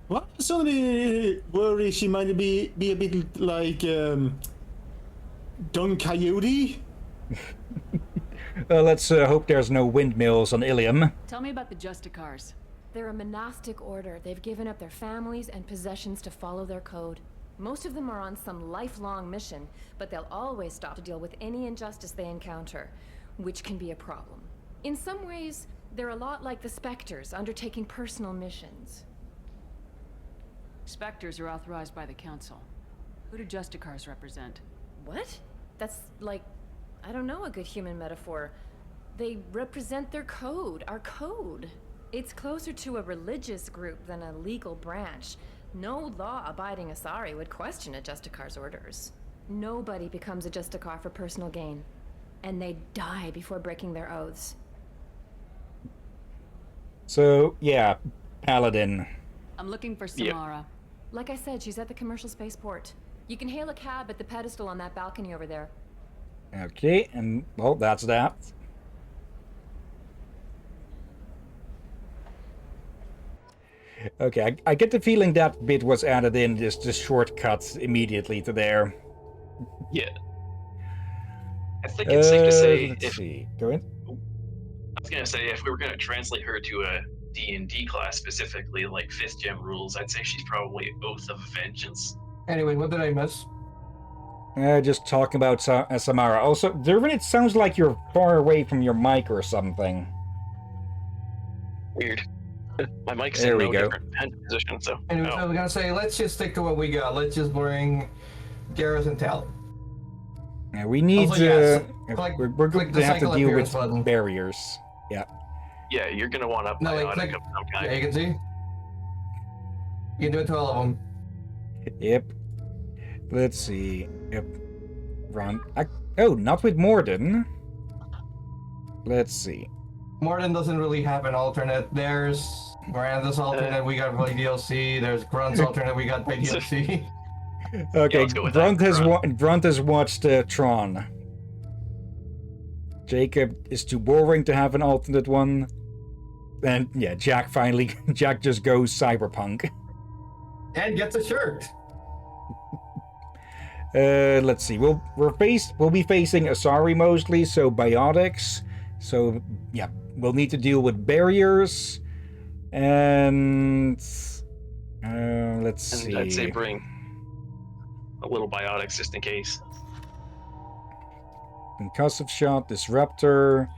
Well, suddenly worry she might be a bit like Don Coyote. Let's hope there's no windmills on Hillyan. Tell me about the Justicars. They're a monastic order. They've given up their families and possessions to follow their code. Most of them are on some lifelong mission, but they'll always stop to deal with any injustice they encounter, which can be a problem. In some ways, they're a lot like the Spectres, undertaking personal missions. Spectres are authorized by the Council. Who do Justicars represent? What? That's like, I don't know, a good human metaphor. They represent their code, our code. It's closer to a religious group than a legal branch. No law-abiding Asari would question a Justicar's orders. Nobody becomes a Justicar for personal gain. And they die before breaking their oaths. So, yeah, Paladin. I'm looking for Samara. Like I said, she's at the commercial spaceport. You can hail a cab at the pedestal on that balcony over there. Okay, and, well, that's that. Okay, I get the feeling that bit was added in just shortcut immediately to there. Yeah. I think it's safe to say let's see. Go in. I was gonna say, if we were gonna translate her to a D&D class specifically, like 5th Gem rules, I'd say she's probably Oath of Vengeance. Anyway, what did I miss? Just talking about Samara. Also, Dervin, it sounds like you're far away from your mic or something. Weird. My mic's there in we no go. different hand position, so... Anyway, I was gonna say, let's just stick to what we got. Let's just bring Garrus and Tal. Yeah, we need also, we're going to have to deal with barriers. Yeah. Yeah, you're gonna want a biotic of some kind. Yeah, you can see. You can do it to all of them. Yep. Let's see. Yep. Run. Oh, not with Morden. Let's see. Morden doesn't really have an alternate. There's Miranda's alternate, we got by DLC. There's Grunt's alternate, we got by DLC. Okay, Grunt has watched Tron. Jacob is too boring to have an alternate one. And yeah, Jack just goes cyberpunk. And gets a shirt. Let's see. We'll be facing Asari mostly, so biotics. So yeah, we'll need to deal with barriers. And let's see. I'd say bring a little biotics just in case. Concussive shot, disruptor.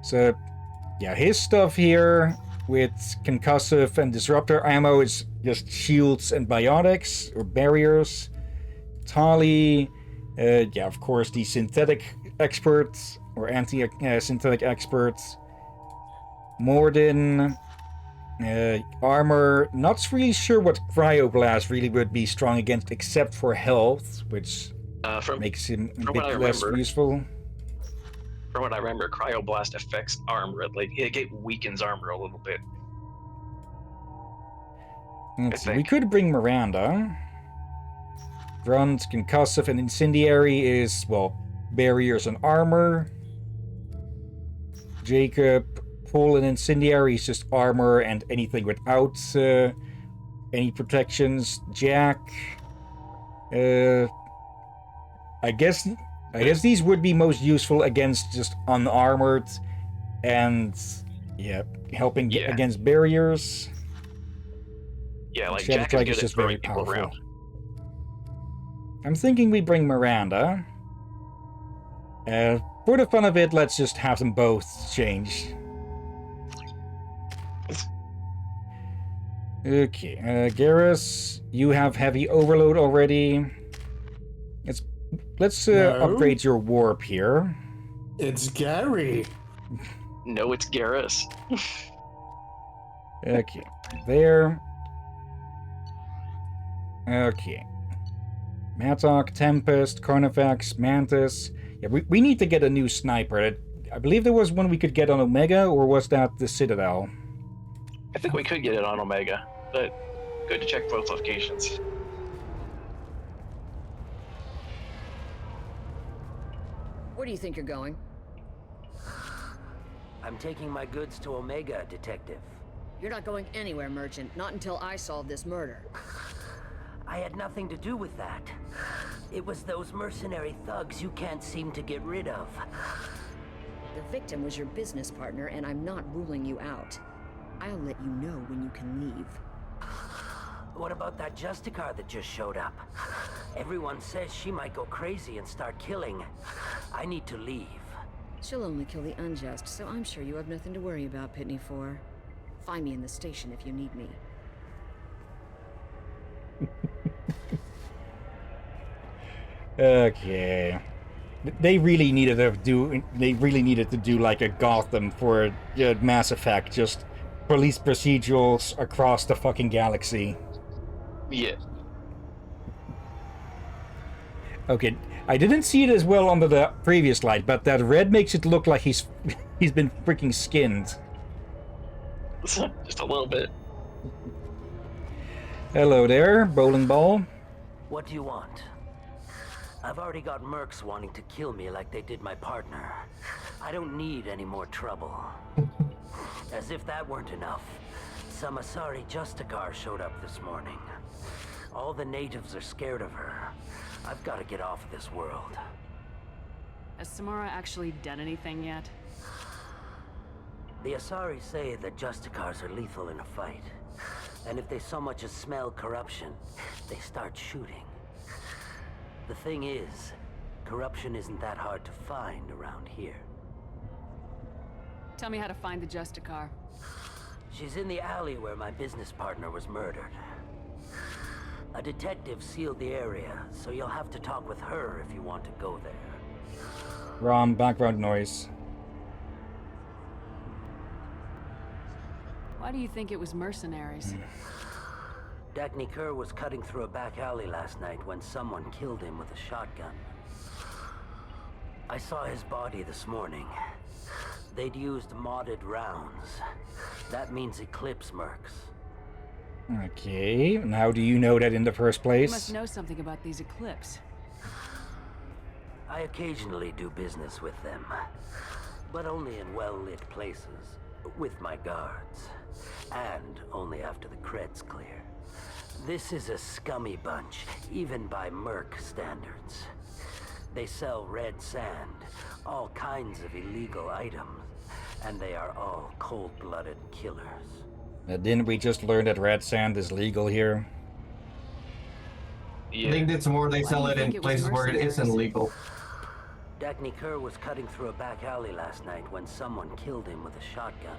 So yeah, his stuff here with concussive and disruptor ammo is just shields and biotics or barriers. Tali, yeah, of course, the synthetic experts or anti-synthetic experts. Morden, armor. Not really sure what cryoglass really would be strong against, except for health, which Makes him a from bit what I less remember, useful. From what I remember, Cryoblast affects armor. Like, it weakens armor a little bit. Let's see. We could bring Miranda. Grunt, Concussive, and Incendiary is, well, barriers and armor. Jacob, Pull, and Incendiary is just armor and anything without any protections. Jack, I guess these would be most useful against just unarmored and, yeah, helping against barriers. Yeah, like Shadow Jack is Strike good is at just throwing very people powerful. around. I'm thinking we bring Miranda. For the fun of it, let's just have them both change. Okay, Garrus, you have heavy overload already. Let's upgrade your warp here. It's Gary. No, it's Garrus. Okay, there. Okay. Mattock, Tempest, Carnifex, Mantis. Yeah, we need to get a new sniper. I believe there was one we could get on Omega, or was that the Citadel? I think we could get it on Omega, but good to check both locations. Where do you think you're going? I'm taking my goods to Omega, Detective. You're not going anywhere, Merchant. Not until I solve this murder. I had nothing to do with that. It was those mercenary thugs you can't seem to get rid of. The victim was your business partner, and I'm not ruling you out. I'll let you know when you can leave. What about that Justicar that just showed up? Everyone says she might go crazy and start killing. I need to leave. She'll only kill the unjust, so I'm sure you have nothing to worry about, Pitney 4. Find me in the station if you need me. Okay. They really needed to do like a Gotham for Mass Effect, just police procedurals across the fucking galaxy. Yeah. Okay, I didn't see it as well under the previous light, but that red makes it look like he's been freaking skinned. Just a little bit. Hello there, bowling ball. What do you want? I've already got mercs wanting to kill me like they did my partner. I don't need any more trouble. As if that weren't enough, some Asari Justicar showed up this morning. All the natives are scared of her. I've got to get off of this world. Has Samara actually done anything yet? The Asari say that Justicars are lethal in a fight. And if they so much as smell corruption, they start shooting. The thing is, corruption isn't that hard to find around here. Tell me how to find the Justicar. She's in the alley where my business partner was murdered. A detective sealed the area, so you'll have to talk with her if you want to go there. Rom, background noise. Why do you think it was mercenaries? Dagny Kerr was cutting through a back alley last night when someone killed him with a shotgun. I saw his body this morning. They'd used modded rounds. That means Eclipse mercs. Okay, and how do you know that in the first place? You must know something about these Eclipse. I occasionally do business with them, but only in well-lit places, with my guards, and only after the cred's clear. This is a scummy bunch, even by merc standards. They sell red sand, all kinds of illegal items, and they are all cold-blooded killers. Didn't we just learn that red sand is legal here? Yeah. I think it's more they sell it in places where it isn't legal. Dagny Kerr was cutting through a back alley last night when someone killed him with a shotgun.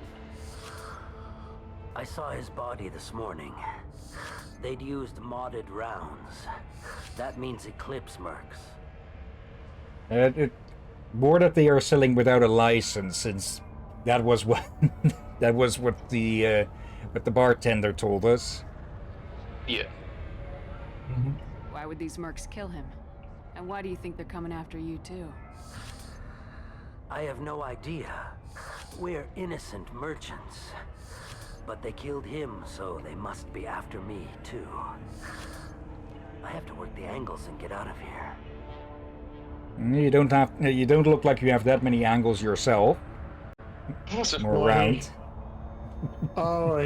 I saw his body this morning. They'd used modded rounds. That means Eclipse mercs. More that they are selling without a license, since that was what what the bartender told us. Yeah. Why would these mercs kill him? And why do you think they're coming after you, too? I have no idea. We're innocent merchants. But they killed him, so they must be after me, too. I have to work the angles and get out of here. You don't look like you have that many angles yourself. More round. Oh,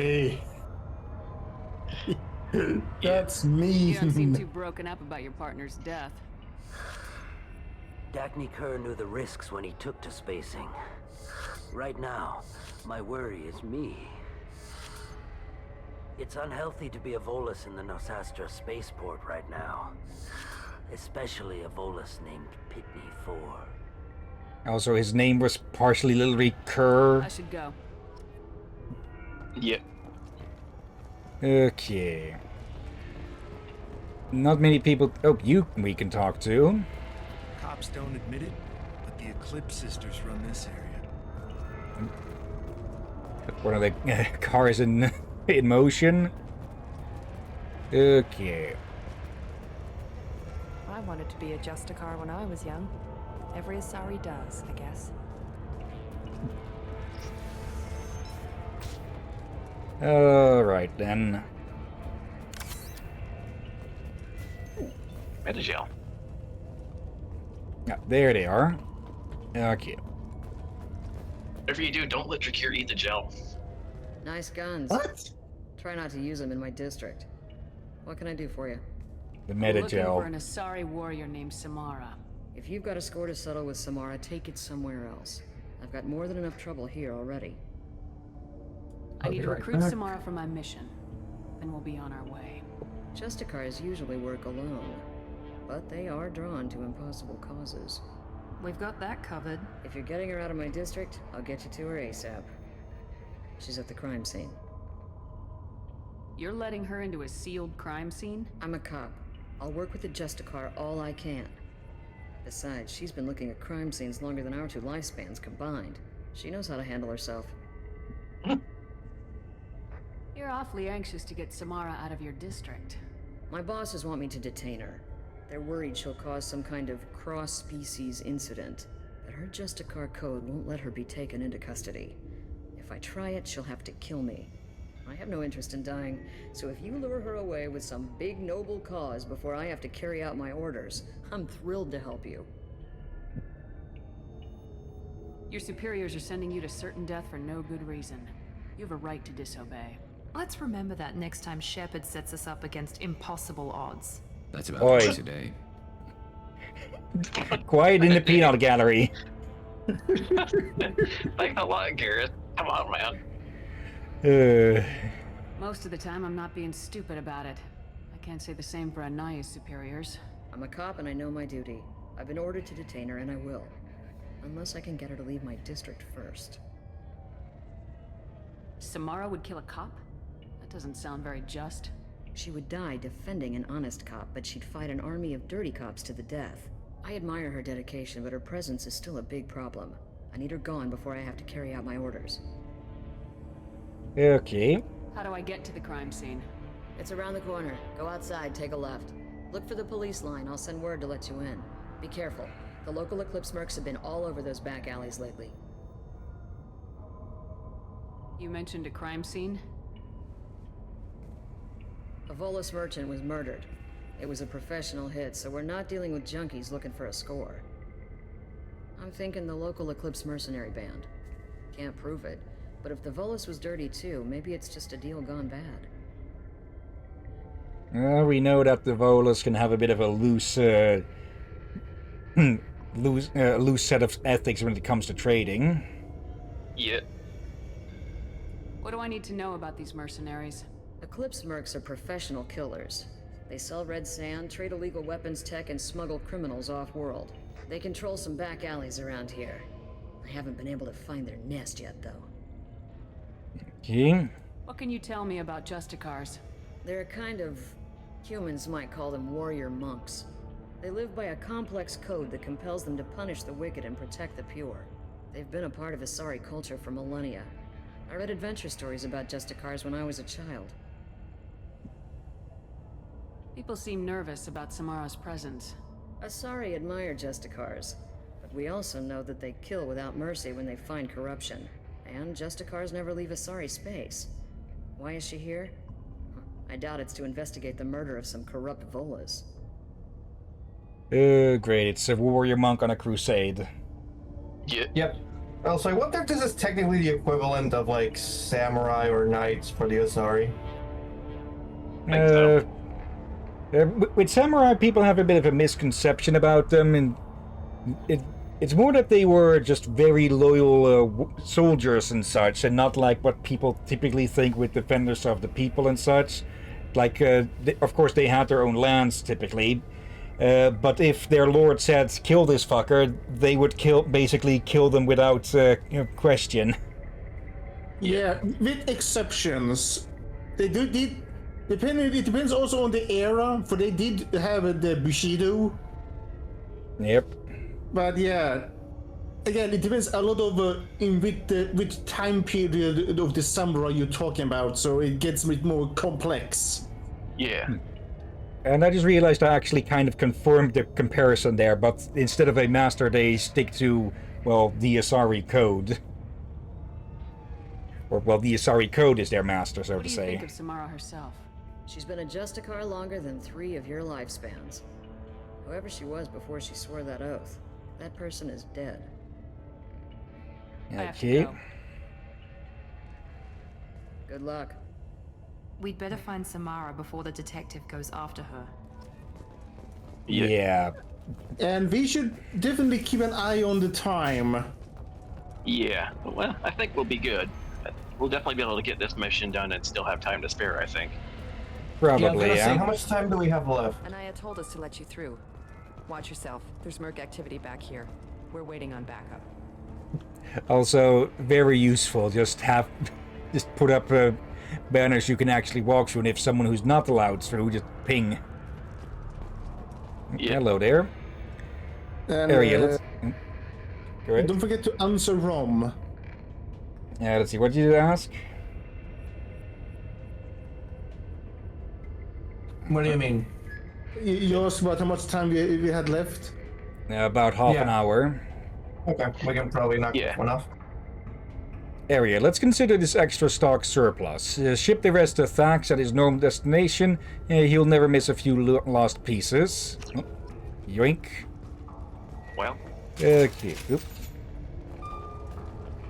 that's me. You don't seem too broken up about your partner's death. Dagny Kerr knew the risks when he took to spacing. Right now, my worry is me. It's unhealthy to be a Volus in the Nosastra spaceport right now. Especially a Volus named Pitney 4. Also, his name was partially literally Kerr. I should go. Yeah. Okay. Not many people... Oh, we can talk to. Cops don't admit it, but the Eclipse sisters run this area. One of the cars in motion. Okay. I wanted to be a Justicar when I was young. Every Asari does, I guess. Alright then. Metagel. Yeah, there they are. Okay. Whatever you do, don't let Drakir eat the gel. Nice guns. What? Try not to use them in my district. What can I do for you? The I'm looking for metagel. an Asari warrior named Samara. If you've got a score to settle with Samara, take it somewhere else. I've got more than enough trouble here already. I need to right recruit back. Samara for my mission. Then we'll be on our way. Justicars usually work alone, but they are drawn to impossible causes. We've got that covered. If you're getting her out of my district, I'll get you to her ASAP. She's at the crime scene. You're letting her into a sealed crime scene? I'm a cop. I'll work with the Justicar all I can. Besides, she's been looking at crime scenes longer than our two lifespans combined. She knows how to handle herself. You're awfully anxious to get Samara out of your district. My bosses want me to detain her. They're worried she'll cause some kind of cross-species incident, but her Justicar code won't let her be taken into custody. If I try it, she'll have to kill me. I have no interest in dying, so if you lure her away with some big noble cause before I have to carry out my orders, I'm thrilled to help you. Your superiors are sending you to certain death for no good reason. You have a right to disobey. Let's remember that next time Shepard sets us up against impossible odds. That's about Oi. twice a day. Quiet in the peanut gallery. Like a lot, Garrett. Come on, man. Most of the time, I'm not being stupid about it. I can't say the same for Anaya's superiors. I'm a cop and I know my duty. I've been ordered to detain her and I will. Unless I can get her to leave my district first. Samara would kill a cop? That doesn't sound very just. She would die defending an honest cop, but she'd fight an army of dirty cops to the death. I admire her dedication, but her presence is still a big problem. I need her gone before I have to carry out my orders. Okay. How do I get to the crime scene? It's around the corner. Go outside, take a left. Look for the police line. I'll send word to let you in. Be careful. The local Eclipse mercs have been all over those back alleys lately. You mentioned a crime scene? A Volus merchant was murdered. It was a professional hit, so we're not dealing with junkies looking for a score. I'm thinking the local Eclipse mercenary band. Can't prove it, but if the Volus was dirty too, maybe it's just a deal gone bad. We know that the Volus can have a bit of a loose set of ethics when it comes to trading. Yeah. What do I need to know about these mercenaries? Eclipse mercs are professional killers. They sell red sand, trade illegal weapons tech, and smuggle criminals off-world. They control some back alleys around here. I haven't been able to find their nest yet, though. Okay. What can you tell me about Justicars? They're a kind of... humans might call them warrior monks. They live by a complex code that compels them to punish the wicked and protect the pure. They've been a part of Asari culture for millennia. I read adventure stories about Justicars when I was a child. People seem nervous about Samara's presence. Asari admire Justicars, but we also know that they kill without mercy when they find corruption. And Justicars never leave Asari space. Why is she here? I doubt it's to investigate the murder of some corrupt Volas. Great, it's a warrior monk on a crusade. Yeah. Yep. Also, I wonder if this is technically the equivalent of, like, samurai or knights for the Asari. With samurai, people have a bit of a misconception about them, and it's more that they were just very loyal soldiers and such, and not like what people typically think with defenders of the people and such. Like, of course, they had their own lands typically, but if their lord said kill this fucker, they would basically kill them without question. Yeah, with exceptions. It depends also on the era, for they did have the Bushido. Yep. But yeah, again, it depends a lot of which time period of the samurai you're talking about, so it gets a bit more complex. Yeah. And I just realized I actually kind of confirmed the comparison there, but instead of a master, they stick to, well, the Asari code. Or, well, the Asari code is their master, so to say. What do you think of Samara herself? She's been a Justicar longer than 3 of your lifespans. Whoever she was before she swore that oath, that person is dead. Okay. Good luck. We'd better find Samara before the detective goes after her. Yeah. And we should definitely keep an eye on the time. Yeah. Well, I think we'll be good. We'll definitely be able to get this mission done and still have time to spare, I think. Probably, yeah. Say, how much time do we have left? Anaya told us to let you through. Watch yourself. There's Merc activity back here. We're waiting on backup. Also, very useful. Just put up banners you can actually walk through, and if someone who's not allowed through, just ping. Yeah. Hello there. And, Ariel, go ahead. Don't forget to answer Rom. Yeah, let's see. What did you ask? What do you mean? You asked about how much time we had left? About half an hour. Okay, we can probably knock one off. Area. Let's consider this extra stock surplus. Ship the rest to Thax at his normal destination. He'll never miss a few lost pieces. Oh, yoink. Well. Okay. Oop.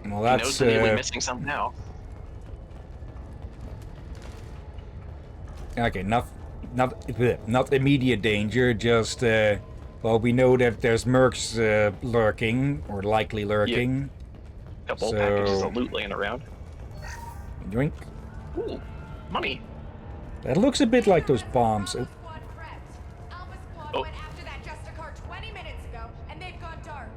Well, that's. He knows that he'll be missing some now. Okay, not immediate danger. Just well, we know that there's mercs lurking or likely lurking. Yeah. Couple packages of loot laying around. Yoink. Ooh, money. That looks a bit like those bombs. Oh. Went after that Justicar 20 minutes ago, and they've gone dark.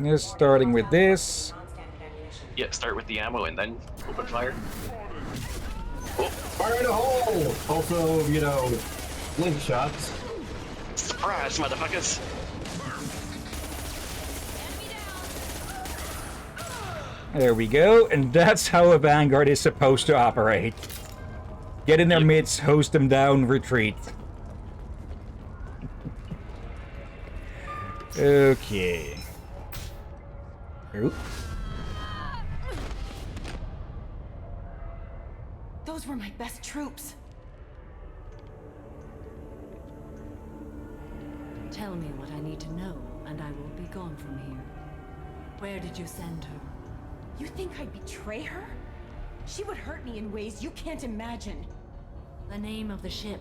Just starting with this. Yeah, start with the ammo and then open fire. Oh, fire in a hole! Also, you know, blink shots. Surprise, motherfuckers! There we go, and that's how a Vanguard is supposed to operate. Get in their midst, host them down, retreat. Okay. Oop. Those were my best troops. Tell me what I need to know, and I will be gone from here. Where did you send her? You think I'd betray her? She would hurt me in ways you can't imagine. The name of the ship.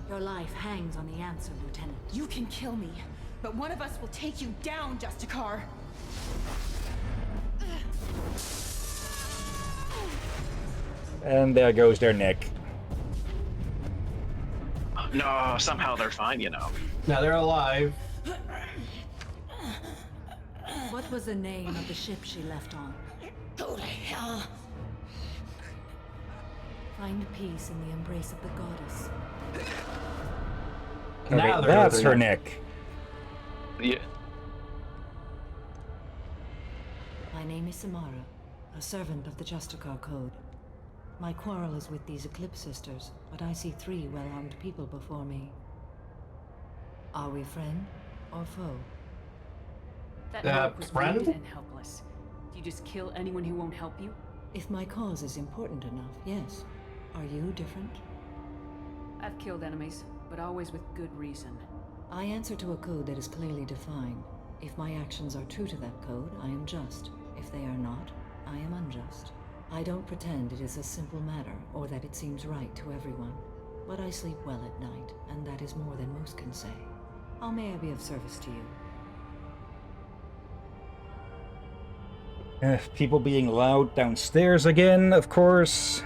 Your life hangs on the answer, Lieutenant. You can kill me, but one of us will take you down, Justicar. And there goes their neck. No, somehow they're fine, you know. Now they're alive. What was the name of the ship she left on? Go to hell. Find peace in the embrace of the goddess. Okay, that's her neck. Yeah. My name is Samara, a servant of the Justicar Code. My quarrel is with these Eclipse Sisters, but I see 3 well-armed people before me. Are we friend or foe? That merc was wounded and helpless. Do you just kill anyone who won't help you? If my cause is important enough, yes. Are you different? I've killed enemies, but always with good reason. I answer to a code that is clearly defined. If my actions are true to that code, I am just. If they are not, I am unjust. I don't pretend it is a simple matter, or that it seems right to everyone. But I sleep well at night, and that is more than most can say. How may I be of service to you? People being loud downstairs again, of course.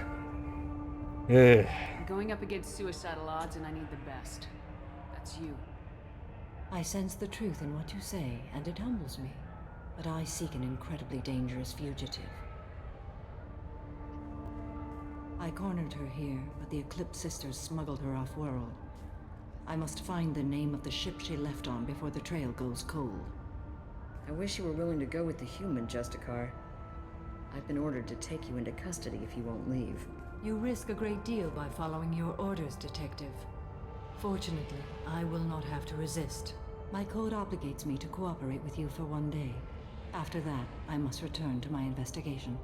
I'm going up against suicidal odds, and I need the best. That's you. I sense the truth in what you say, and it humbles me. But I seek an incredibly dangerous fugitive. I cornered her here, but the Eclipse Sisters smuggled her off-world. I must find the name of the ship she left on before the trail goes cold. I wish you were willing to go with the human, Justicar. I've been ordered to take you into custody if you won't leave. You risk a great deal by following your orders, Detective. Fortunately, I will not have to resist. My code obligates me to cooperate with you for 1 day. After that, I must return to my investigation.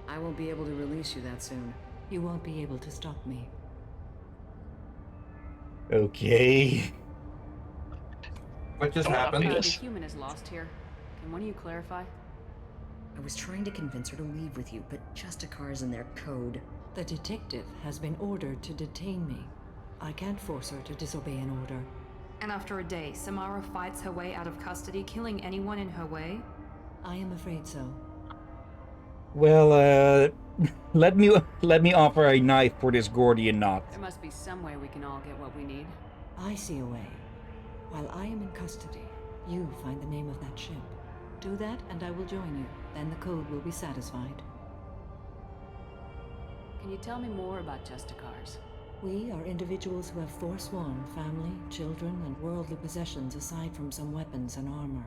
I won't be able to release you that soon. You won't be able to stop me. Okay. What just happened? The human is lost here. Can one of you clarify? I was trying to convince her to leave with you, but Justicar's in their code. The detective has been ordered to detain me. I can't force her to disobey an order. And after a day, Samara fights her way out of custody, killing anyone in her way? I am afraid so. Well, let me offer a knife for this Gordian knot. There must be some way we can all get what we need. I see a way. While I am in custody, you find the name of that ship. Do that, and I will join you. Then the code will be satisfied. Can you tell me more about Justicars? We are individuals who have forsworn family, children, and worldly possessions aside from some weapons and armor.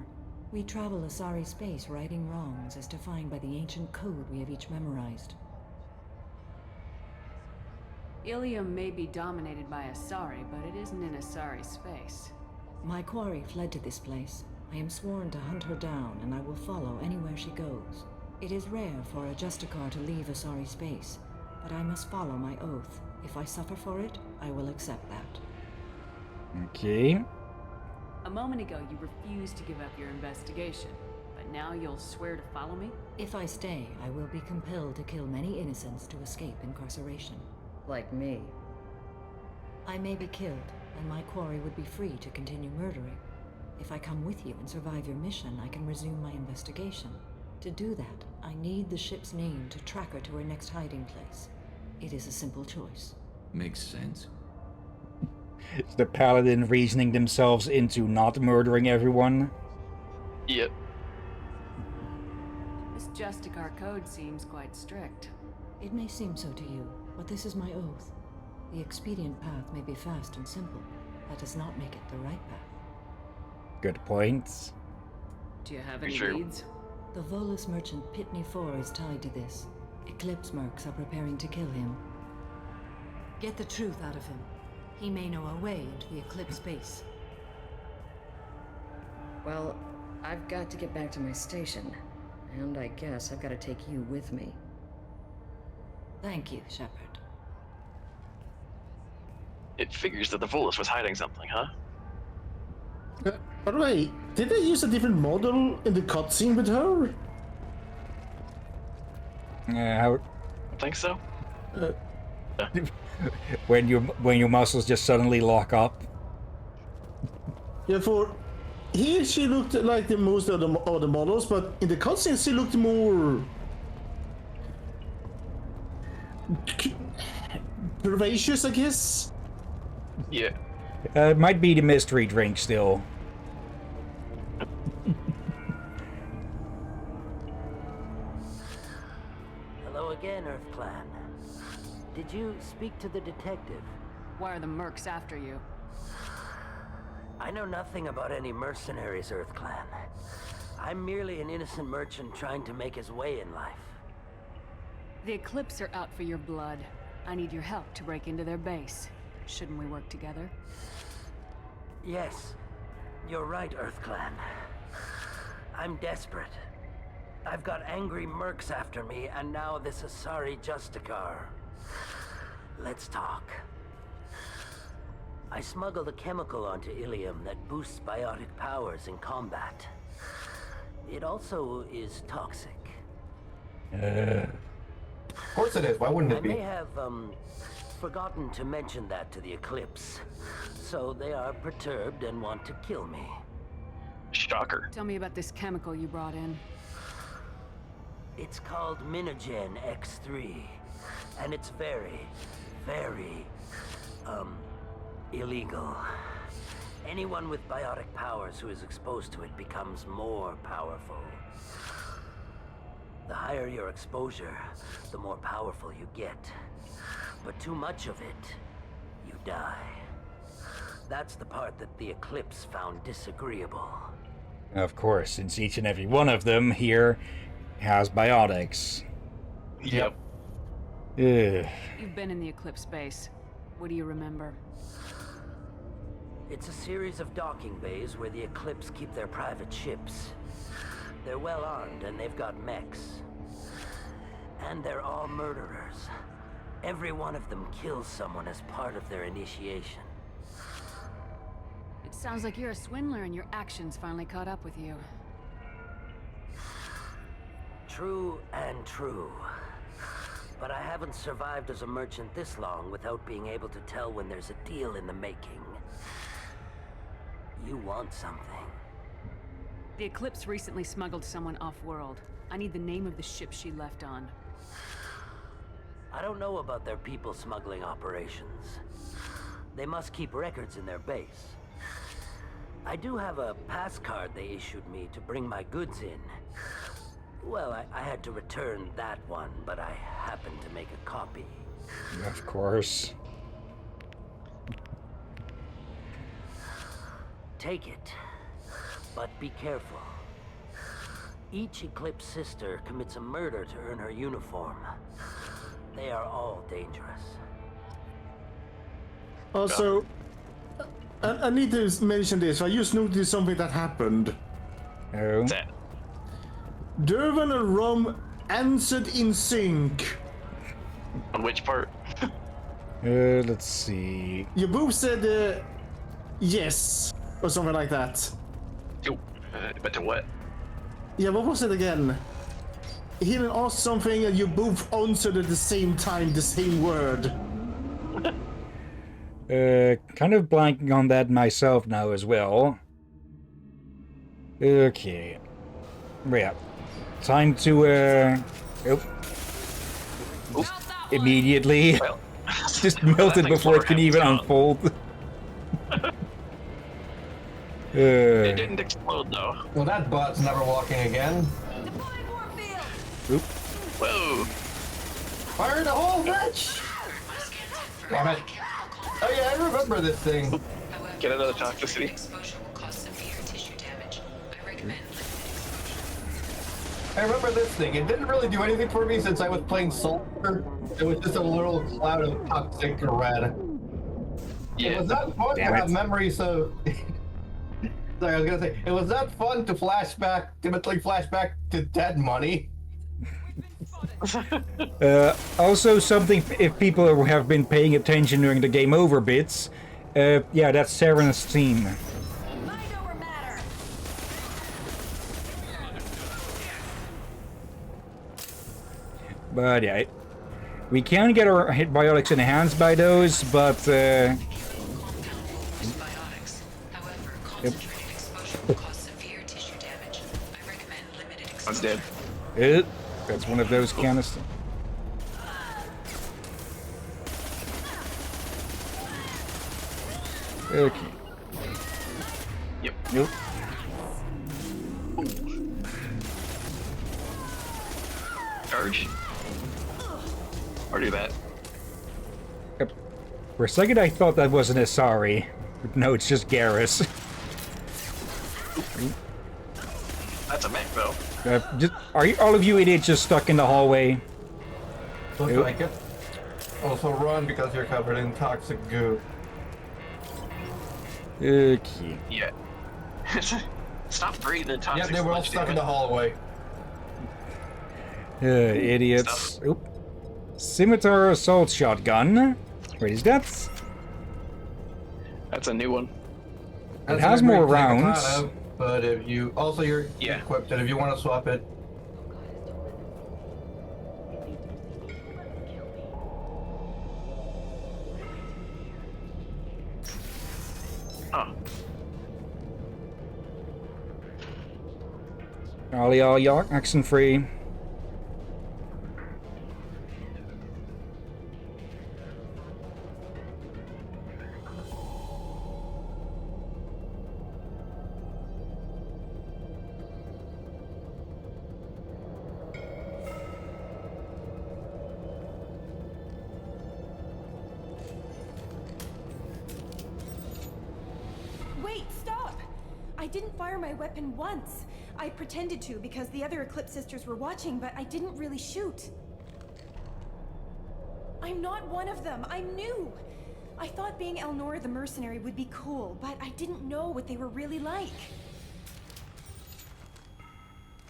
We travel Asari space righting wrongs as defined by the ancient code we have each memorized. Hillyan may be dominated by Asari, but it isn't in Asari space. My quarry fled to this place. I am sworn to hunt her down, and I will follow anywhere she goes. It is rare for a Justicar to leave Asari space, but I must follow my oath. If I suffer for it, I will accept that. Okay. A moment ago, you refused to give up your investigation, but now you'll swear to follow me? If I stay, I will be compelled to kill many innocents to escape incarceration. Like me. I may be killed, and my quarry would be free to continue murdering. If I come with you and survive your mission, I can resume my investigation. To do that, I need the ship's name to track her to her next hiding place. It is a simple choice. Makes sense. Is the paladin reasoning themselves into not murdering everyone? Yep. This Justicar code seems quite strict. It may seem so to you, but this is my oath. The expedient path may be fast and simple. That does not make it the right path. Good points. Do you have any leads? The Volus merchant Pitney 4 is tied to this. Eclipse mercs are preparing to kill him. Get the truth out of him. He may know a way into the Eclipse base. Well, I've got to get back to my station. And I guess I've got to take you with me. Thank you, Shepard. It figures that the Volus was hiding something, huh? By the way, did they use a different model in the cutscene with her? I think so. When your muscles just suddenly lock up. Yeah, for here she looked like the most of the models, but in the cutscene she looked more curvaceous, I guess. Yeah. It might be the mystery drink still. Hello again, Earth Clan. Did you speak to the detective? Why are the mercs after you? I know nothing about any mercenaries, Earth Clan. I'm merely an innocent merchant trying to make his way in life. The Eclipse are out for your blood. I need your help to break into their base. Shouldn't we work together? Yes, you're right, EarthClan. I'm desperate. I've got angry mercs after me, and now this Asari Justicar. Let's talk. I smuggled a chemical onto Hillyan that boosts biotic powers in combat. It also is toxic. Of course it is. Why wouldn't it be? I may have, forgotten to mention that to the Eclipse. So they are perturbed and want to kill me. Shocker. Tell me about this chemical you brought in. It's called Minogen X3. And it's very, very, illegal. Anyone with biotic powers who is exposed to it becomes more powerful. The higher your exposure, the more powerful you get. But too much of it, you die. That's the part that the Eclipse found disagreeable. Of course, since each and every one of them here has biotics. Yep. Ugh. You've been in the Eclipse base. What do you remember? It's a series of docking bays where the Eclipse keep their private ships. They're well armed and they've got mechs. And they're all murderers. Every one of them kills someone as part of their initiation. It sounds like you're a swindler and your actions finally caught up with you. True and true. But I haven't survived as a merchant this long without being able to tell when there's a deal in the making. You want something. The Eclipse recently smuggled someone off-world. I need the name of the ship she left on. I don't know about their people smuggling operations. They must keep records in their base. I do have a pass card they issued me to bring my goods in. Well, I had to return that one, but I happened to make a copy. Of course. Take it, but be careful. Each Eclipse sister commits a murder to earn her uniform. They are all dangerous. Also, I need to mention this. I just noticed something that happened. Oh. Dervan and Rom answered in sync. On which part? Let's see. You both said yes, or something like that. Oh, but to what? Yeah, what was it again? He asked something and you both answered at the same time, the same word. Kind of blanking on that myself now as well. Okay. Yeah. Time to, Oops. Immediately. Well, just melted before it can even unfold. It didn't explode though. Well, that bot's never walking again. Oop. Whoa! Fire the hole, bitch! Damn it. Oh yeah, I remember this thing. Get another toxicity. I remember this thing. It didn't really do anything for me since I was playing Soldier. It was just a little cloud of toxic red. Yeah, it was not fun to have memories of... Sorry, I was gonna say, it was not fun to typically flashback to dead money. Also something, if people have been paying attention during the game over bits, yeah, that's Saren's team. But yeah, we can get our hit biotics enhanced by those, but yep. I'm dead. That's one of those canisters. Okay. Yep. Nope. Charge. Or do that. Yep. For a second I thought that was an Asari. But no, it's just Garrus. That's a mech though. Just, are all of you idiots just stuck in the hallway? Looks like it. Also run because you're covered in toxic goo. Okay. Yeah. Stop breathing toxic. Yeah, they were all stuck in the hallway. Idiots. Oop. Scimitar assault shotgun. Wait, is that? That's a new one. It has more rounds. Katana, but if you also you're equipped, and if you want to swap it. Oh. Ollie, accent free. Wait, stop! I didn't fire my weapon once. I pretended to because the other Eclipse sisters were watching, but I didn't really shoot. I'm not one of them. I'm new. I thought being Elnora the mercenary would be cool, but I didn't know what they were really like.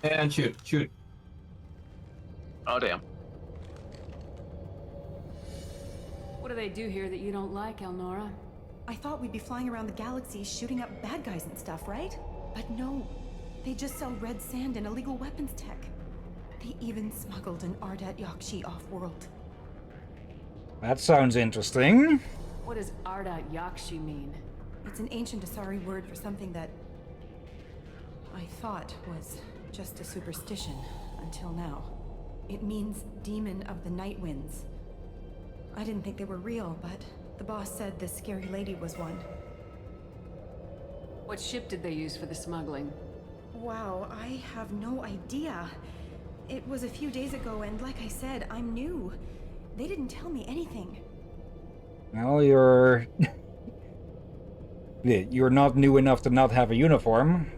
And shoot. Oh, damn. What do they do here that you don't like, Elnora? I thought we'd be flying around the galaxy shooting up bad guys and stuff, right? But no. They just sell red sand and illegal weapons tech. They even smuggled an Ardat Yakshi off-world. That sounds interesting. What does Ardat Yakshi mean? It's an ancient Asari word for something that I thought was just a superstition until now. It means demon of the night winds. I didn't think they were real, but the boss said this scary lady was one. What ship did they use for the smuggling? Wow, I have no idea. It was a few days ago, and like I said, I'm new. They didn't tell me anything. Well, you're not new enough to not have a uniform.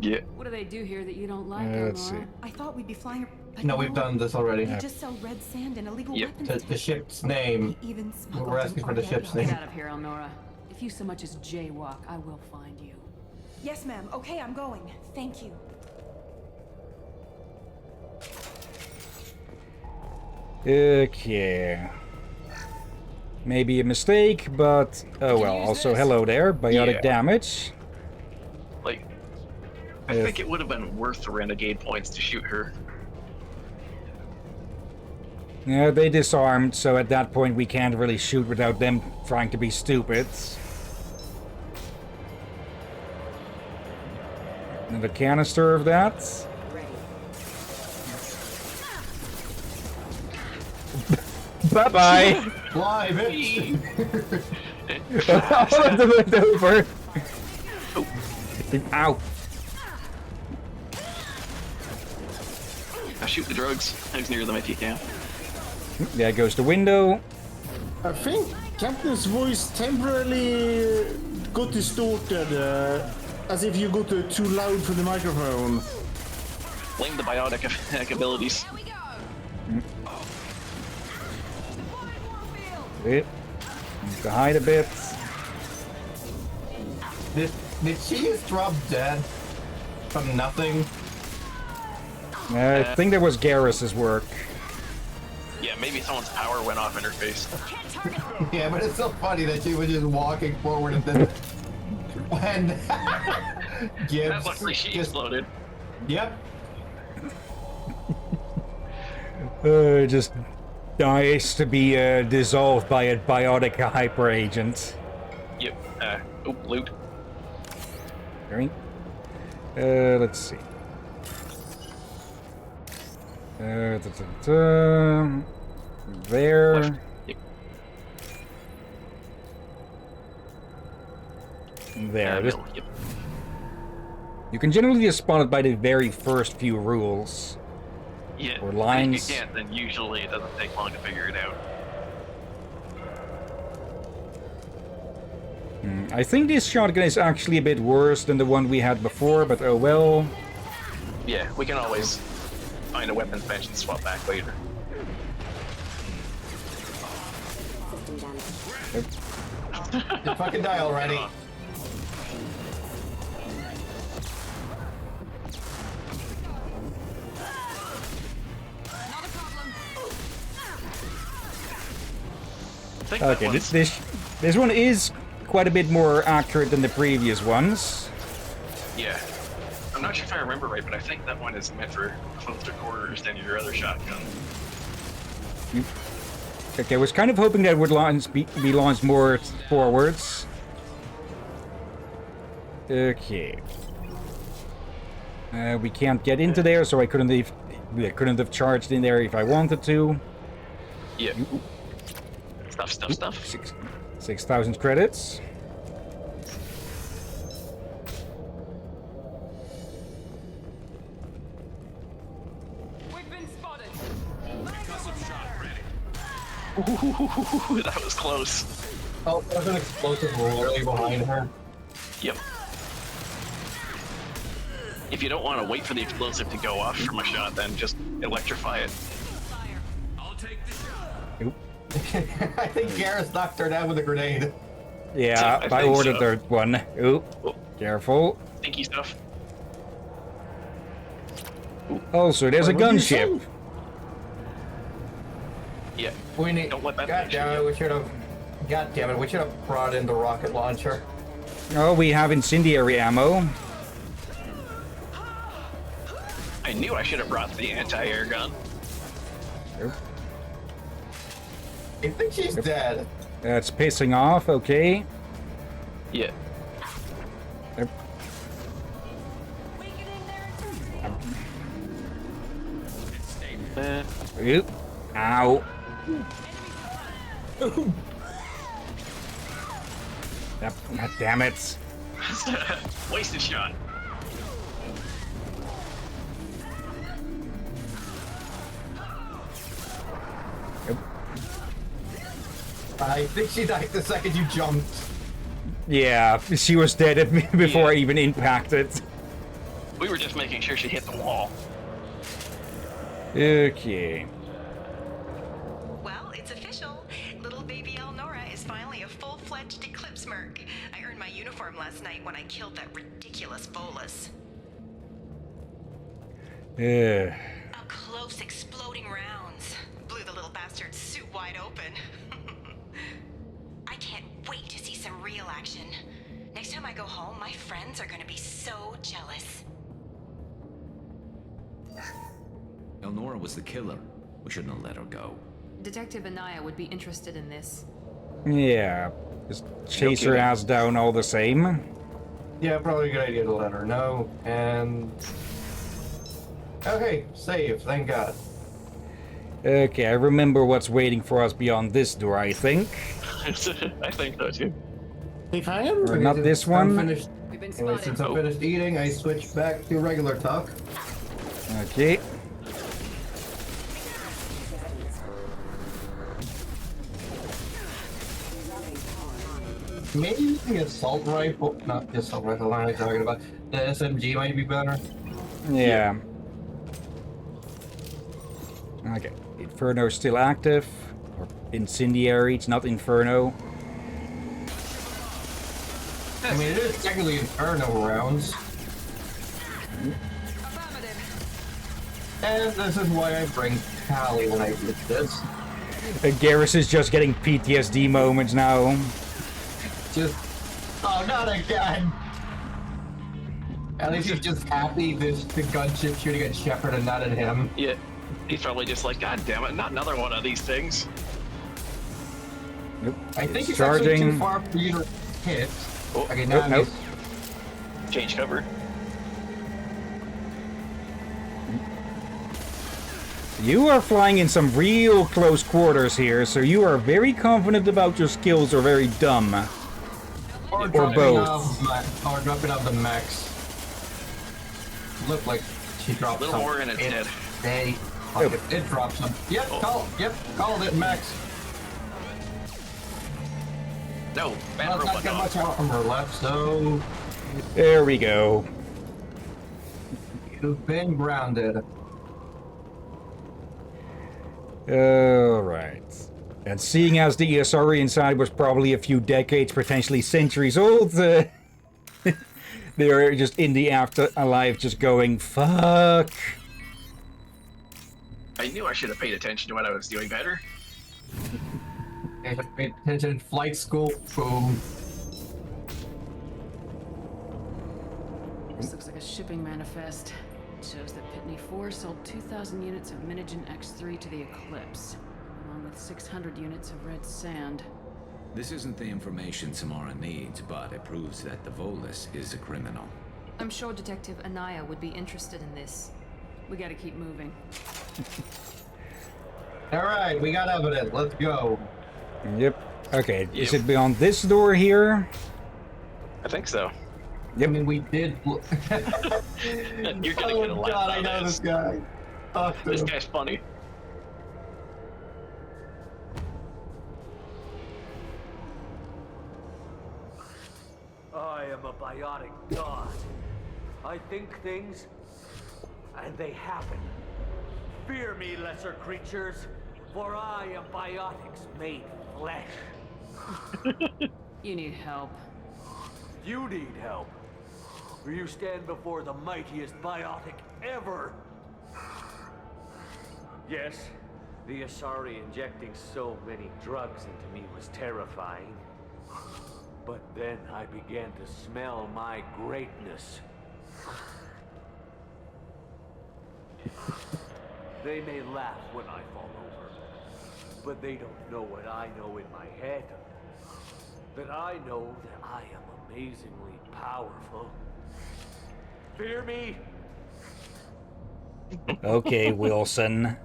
Yeah. What do they do here that you don't like, Let's see. Elnora? I thought we'd be flying. But No, we've done this already. They just sell red sand and illegal weapons. The ship's name. They even smuggled We're asking for the an ship's Ardat name. Get out of here, Elnora. If you so much as jaywalk, I will find you. Yes, ma'am. Okay, I'm going. Thank you. Okay. Maybe a mistake, but oh well. Also, hello there. Biotic damage. Like, I think it would have been worth the renegade points to shoot her. Yeah, they disarmed, so at that point we can't really shoot without them trying to be stupid. Another canister of that. Bye-bye! Fly, bitch! All of them went over! Ow! Now shoot the drugs. As near them if you can. There goes the window. I think Captain's voice temporarily got distorted, as if you got too loud for the microphone. Blame the biotic abilities. Wait. Need to hide a bit. Did she just drop dead from nothing? I think that was Garrus's work. Yeah, maybe someone's power went off in her face. Yeah, but it's so funny that she was just walking forward and then when Gibbs Luckily she exploded. Yep. Just dies to be dissolved by a biotic hyper agent. Yep. Oh, loot. Right. Let's see. There. Yep. There. This, Yep. you can generally be spotted by the very first few rules. Yeah. Or and lines. if you can't, then usually it doesn't take long to figure it out. I think this shotgun is actually a bit worse than the one we had before, but oh well. Yeah, we can always find a weapons bench and swap back later. You fucking die already. Okay, this one is quite a bit more accurate than the previous ones. Yeah. I'm not sure if I remember right, but I think that one is meant for closer quarters than your other shotgun. Okay, I was kind of hoping that it would be launched more forwards. Okay. We can't get into there, so I couldn't have charged in there if I wanted to. Yeah. Stuff. 6,000 credits. We've been spotted. Ooh, that was close. Oh, there's an explosive literally behind her. Yep. If you don't want to wait for the explosive to go off from a shot, then just electrify it. I'll take the shot. I think Garrus knocked her down with a grenade. Yeah, I ordered the one. Ooh, careful. Stinky stuff. Also, there's a gunship. Yeah. We need. Don't let that. God damn it! We should have. God damn it! We should have brought in the rocket launcher. Oh, we have incendiary ammo. I knew I should have brought the anti-air gun. Yep. I think she's dead. That's pissing off. Okay. Yeah. Yep. Oop. Ow. God damn it. Wasted shot. Yep. I think she died the second you jumped. Yeah, she was dead before I even impacted. We were just making sure she hit the wall. Okay. Well, it's official. Little baby Elnora is finally a full-fledged Eclipse Merc. I earned my uniform last night when I killed that ridiculous Volus. Yeah. Up close, exploding rounds. Blew the little bastard's suit wide open. I can't wait to see some real action. Next time I go home, my friends are gonna be so jealous. Elnora was the killer. We shouldn't have let her go. Detective Anaya would be interested in this. Yeah. Just chase her ass down all the same. Yeah, probably a good idea to let her know. And okay, save. Thank God. Okay, I remember what's waiting for us beyond this door, I think. I think so too. If I am. Or not this one. Anyway, since I'm finished eating, I switch back to regular talk. Okay. Maybe the assault rifle, not the assault rifle, what am I talking about? The SMG might be better. Yeah. Okay. Inferno's still active. Or incendiary, it's not Inferno. I mean, it is technically Inferno rounds. And this is why I bring Callie when I do this. Garrus is just getting PTSD moments now. Just, oh, not again! At least he's just happy the gunship shooting at Shepard and not at him. Yeah. He's probably just like, God damn it, not another one of these things. Nope. I think it's charging. actually too far for you to hit. Oh, okay, now nope. Change cover. You are flying in some real close quarters here, so you are very confident about your skills or very dumb. Or both. Or dropping off the max. Look like she dropped A little some. more and it's dead. Hey, it dropped some. Yep, called it max. No, bad Well, robot not got dog. much armor left, so There we go. you've been grounded. Alright. And seeing as the ESRE inside was probably a few decades, potentially centuries old, they're just in the afterlife just going, fuck. I knew I should have paid attention to what I was doing better. I paid attention in flight school. Boom. This looks like a shipping manifest. It shows that Pitney 4 sold 2,000 units of Minigen X3 to the Eclipse, along with 600 units of red sand. This isn't the information Samara needs, but it proves that the Volus is a criminal. I'm sure Detective Anaya would be interested in this. We gotta keep moving. Alright, we got evidence. Let's go. Yep. Okay, is it beyond this door here? I think so. Yep. I mean, we did. You're gonna get a laugh God, I out know of this guy. This guy's funny. I am a biotic god. I think things, and they happen. Fear me, lesser creatures, for I am biotics made flesh. You need help. You need help. Or you stand before the mightiest biotic ever. Yes, the Asari injecting so many drugs into me was terrifying. But then I began to smell my greatness. They may laugh when I fall over, but they don't know what I know in my head. That I know that I am amazingly powerful. Fear me? Okay, Wilson.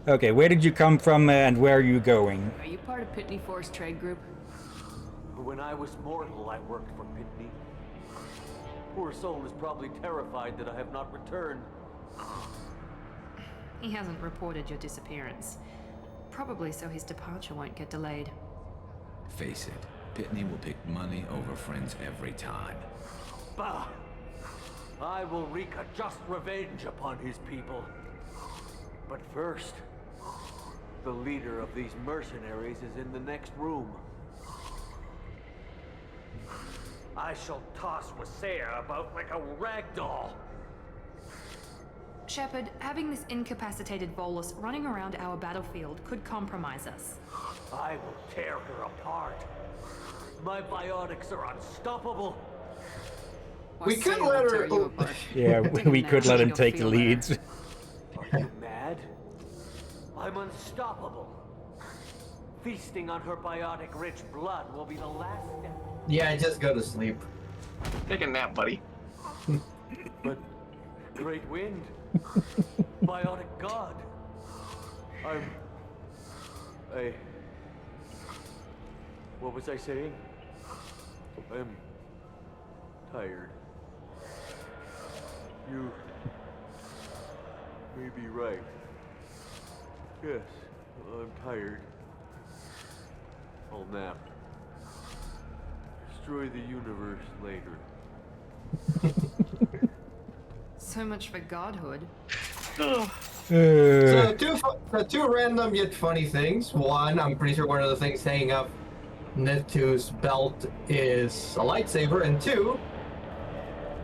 Okay, where did you come from and where are you going? Are you part of Pitney 4's trade group? When I was mortal, I worked for Pitney. Poor soul is probably terrified that I have not returned. He hasn't reported your disappearance. Probably so his departure won't get delayed. Face it, Pitney will pick money over friends every time. Bah! I will wreak a just revenge upon his people. But first, the leader of these mercenaries is in the next room. I shall toss Wasea about like a rag doll. Shepard, having this incapacitated Volus running around our battlefield could compromise us. I will tear her apart. My biotics are unstoppable. We could let her. Yeah, we could let him take the lead. Are you mad? I'm unstoppable. Feasting on her biotic-rich blood will be the last step. Yeah, just go to sleep. Take a nap, buddy. But great wind, biotic god. What was I saying? I'm tired. You may be right. Yes, I'm tired. I'll nap. Destroy the universe later. So much for godhood. So two random yet funny things. One, I'm pretty sure one of the things hanging up Nitu's belt is a lightsaber, and two,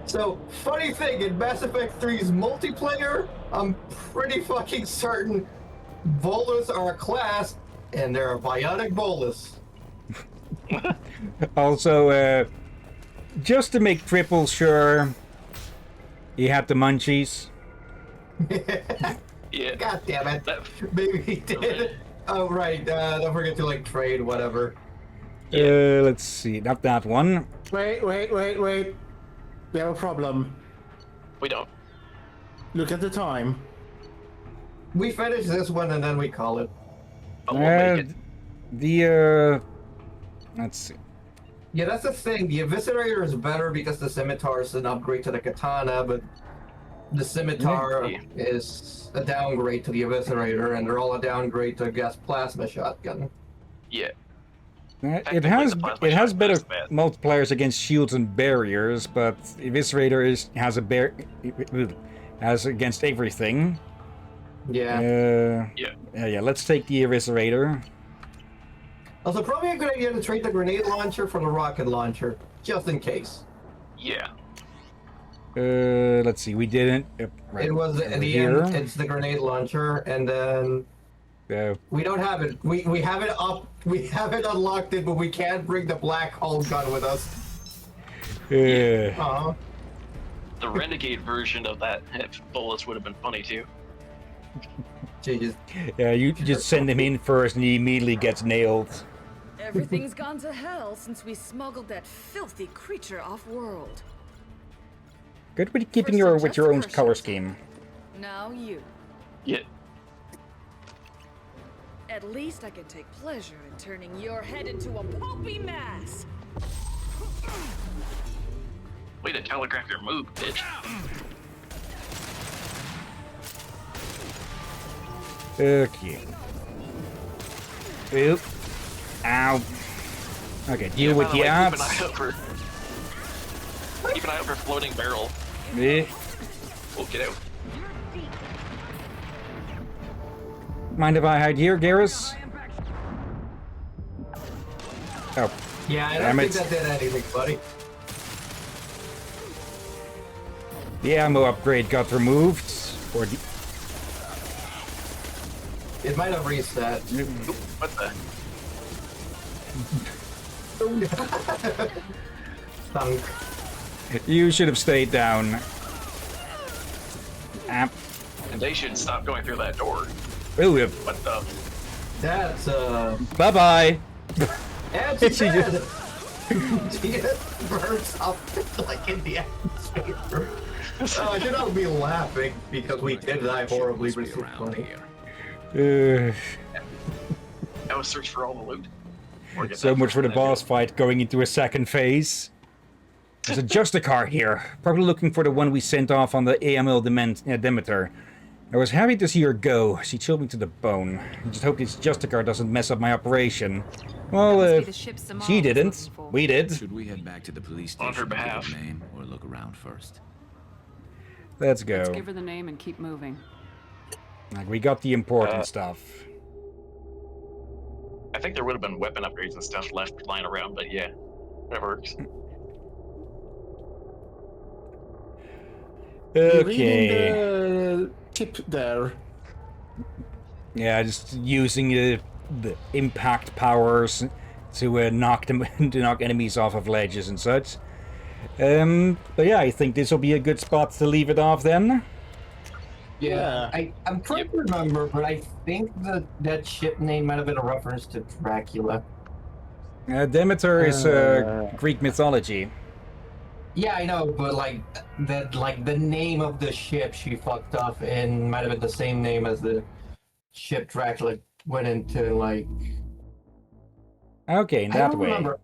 so funny thing, in Mass Effect 3's multiplayer, I'm pretty fucking certain Volus are a class, and they're a biotic Volus. Also, just to make triple sure, he had the munchies. Yeah. God damn it. Maybe he did. Oh, right. Don't forget to, like, trade, whatever. Let's see. Not that one. Wait. We have a problem. We don't. Look at the time. We finish this one and then we call it. Let's see. Yeah, that's the thing. The Eviscerator is better because the Scimitar is an upgrade to the Katana, but the Scimitar is a downgrade to the Eviscerator, and they're all a downgrade to a gas plasma shotgun. Yeah. It has better multipliers against shields and barriers, but Eviscerator has against everything. Yeah. Yeah, let's take the Eviscerator. Also, probably a good idea to trade the grenade launcher for the rocket launcher, just in case. Yeah. Let's see, we didn't... right, It was at the here. end, it's the grenade launcher, and then... we don't have it. We have it up. We haven't unlocked it, but we can't bring the black hole gun with us. Yeah. The renegade version of that bolus would have been funny too. Yeah, you just send him in first and he immediately gets nailed. Everything's gone to hell since we smuggled that filthy creature off-world. Good with keeping with your own color scheme. Now you. Yeah. At least I can take pleasure in turning your head into a pulpy mass. Way to telegraph your move, bitch. Okay. Oop. Ow. Okay, deal with the abs. Keep an eye out for floating barrel. Yeah. Oh, get out. Mind if I hide here, Garrus? Oh. Yeah, I don't think that did anything, buddy. The ammo upgrade got removed. Or it might have reset. What the? Thunk. You should have stayed down. And they should stop going through that door. Ooh, what the? That's Bye-bye. And she dead. She just burns up like in the atmosphere. I should not be laughing because we did die horribly, but it's funny. I was search for all the loot. So much for the boss fight going into a second phase. There's a Justicar here, probably looking for the one we sent off on the AML Demeter. I was happy to see her go. She chilled me to the bone. I just hope this Justicar doesn't mess up my operation. Well, she didn't. We did. Should we head back to the police station on her behalf, to give a name, or look around first? Let's go. Let's give her the name and keep moving. Like, we got the important stuff. I think there would have been weapon upgrades and stuff left lying around, but yeah, that works. You're reading the tip there. Yeah, just using the impact powers to knock enemies off of ledges and such. But yeah, I think this will be a good spot to leave it off then. Yeah, I'm trying to remember, but I think that ship name might have been a reference to Dracula. Demeter is Greek mythology. Yeah, I know, but like the name of the ship she fucked up in might have been the same name as the ship Dracula went into, like. Okay, in that I don't way. remember.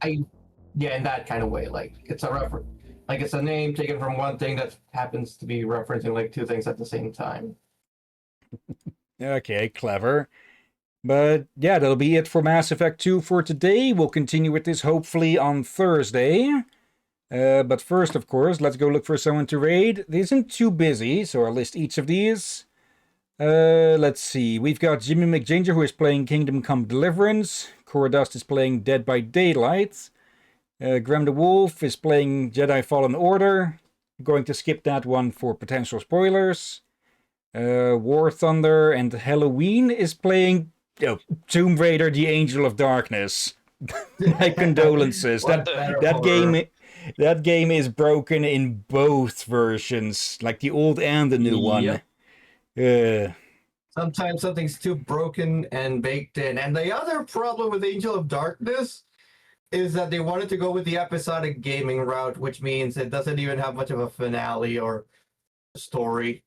Yeah, in that kind of way. Like it's a reference. Like it's a name taken from one thing that happens to be referencing like two things at the same time. Okay, clever. But yeah, that'll be it for Mass Effect 2 for today. We'll continue with this hopefully on Thursday. But first, of course, let's go look for someone to raid. It isn't too busy, so I'll list each of these. Let's see. We've got Jimmy McGinger, who is playing Kingdom Come Deliverance. Cora Dust is playing Dead by Daylight. Graham the Wolf is playing Jedi Fallen Order. Going to skip that one for potential spoilers. War Thunder and Halloween is playing Tomb Raider: The Angel of Darkness. My condolences. That game is broken in both versions, like the old and the new one. Sometimes something's too broken and baked in. And the other problem with Angel of Darkness is that they wanted to go with the episodic gaming route, which means it doesn't even have much of a finale or story.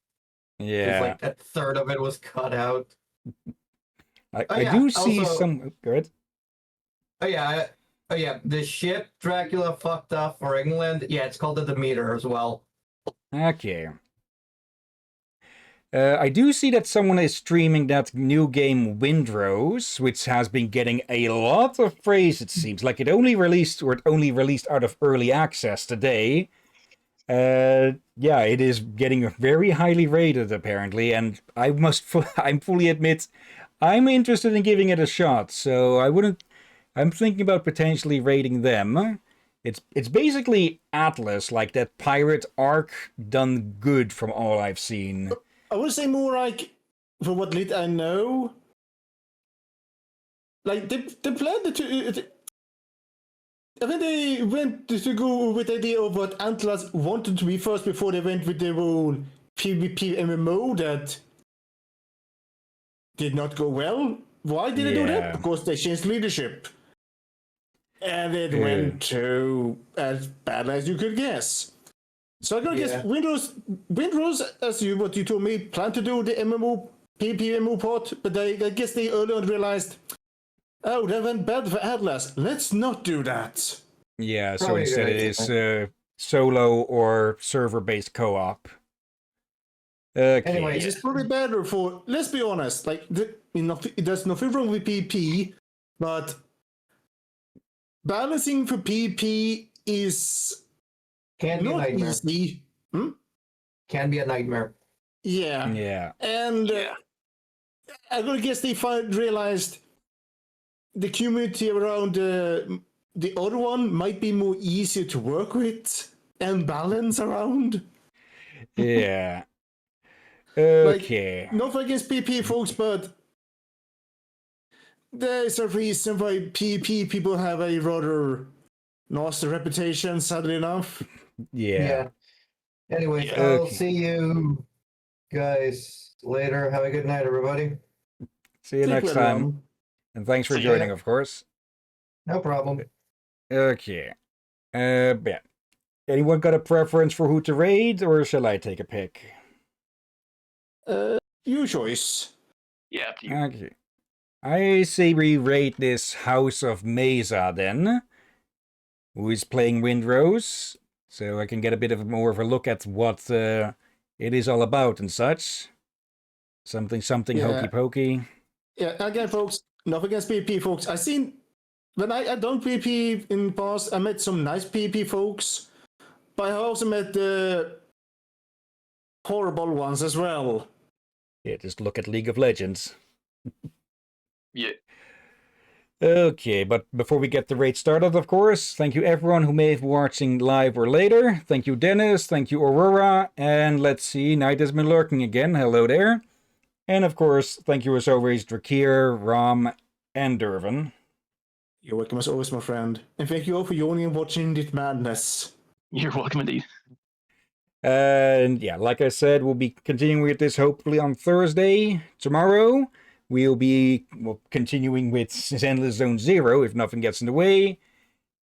Yeah. Like a third of it was cut out. I do see some... Good. Oh yeah, the ship Dracula fucked up for England. Yeah, it's called the Demeter as well. Okay. I do see that someone is streaming that new game Windrose, which has been getting a lot of praise, it seems. Like it only released out of early access today. Yeah, it is getting very highly rated apparently, and I'm fully admit I'm interested in giving it a shot. So I'm thinking about potentially rating them. It's basically Atlas, like that pirate arc done good from all I've seen. I would say more like, for what little I know, like they planned to. I think they went to go with the idea of what Atlas wanted to be first before they went with their own PvP MMO that did not go well. Why did they do that? Because they changed leadership. And it went to as bad as you could guess. So I'm gonna guess Windrose, as what you told me, plan to do the MMO PvP MMO part, but I guess they early on realized, oh, that went bad for Atlas. Let's not do that. Yeah, so instead it is solo or server-based co-op. Okay. Anyway, it's probably better for. Let's be honest. Like, there's nothing wrong with PP, but balancing for PP is can be not a nightmare. easy. Can be a nightmare. Yeah. Yeah. And I'm gonna guess they realized the community around the other one might be more easier to work with and balance around. Yeah. Okay. Like, not against PP folks, but there's a reason why PP people have a rather nasty reputation, sadly enough. Yeah. Anyway, I'll see you guys later. Have a good night, everybody. See you next time. And thanks for joining, of course. No problem. Okay. Yeah. Anyone got a preference for who to raid, or shall I take a pick? Your choice. Yeah, up to you. Okay. I say we rate this House of Mesa then, who is playing Windrose, so I can get a bit of more of a look at what it is all about and such. Something hokey pokey. Yeah, again, folks, not against PP folks. I seen when I done PP in the past, I met some nice PP folks, but I also met the horrible ones as well. Yeah, just look at League of Legends. Yeah. Okay, but before we get the raid started, of course, thank you everyone who may be watching live or later. Thank you, Dennis. Thank you, Aurora. And let's see, Night has been lurking again. Hello there. And of course, thank you as always, Drakir, Rom, and Dervin. You're welcome as always, my friend. And thank you all for joining and watching this madness. You're welcome indeed. And yeah, like I said, we'll be continuing with this hopefully on Thursday. Tomorrow, we'll be continuing with Zenless Zone Zero if nothing gets in the way.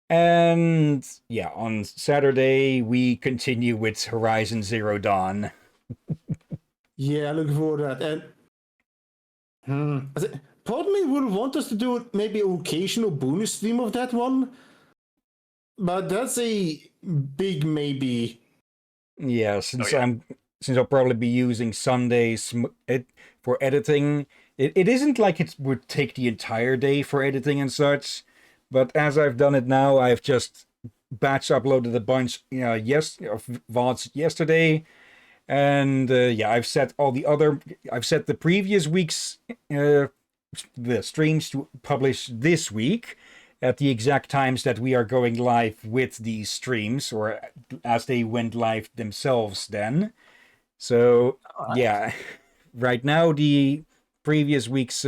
And yeah, on Saturday, we continue with Horizon Zero Dawn. Yeah, looking forward to that. And part of me would want us to do maybe an occasional bonus stream of that one, but that's a big maybe. Yeah, since I'll probably be using Sundays for editing. It isn't like it would take the entire day for editing and such, but as I've done it now, I've just batch uploaded a bunch, of VODs yesterday. And I've set the previous week's the streams to publish this week at the exact times that we are going live with these streams, or as they went live themselves then. So, yeah, right now the previous week's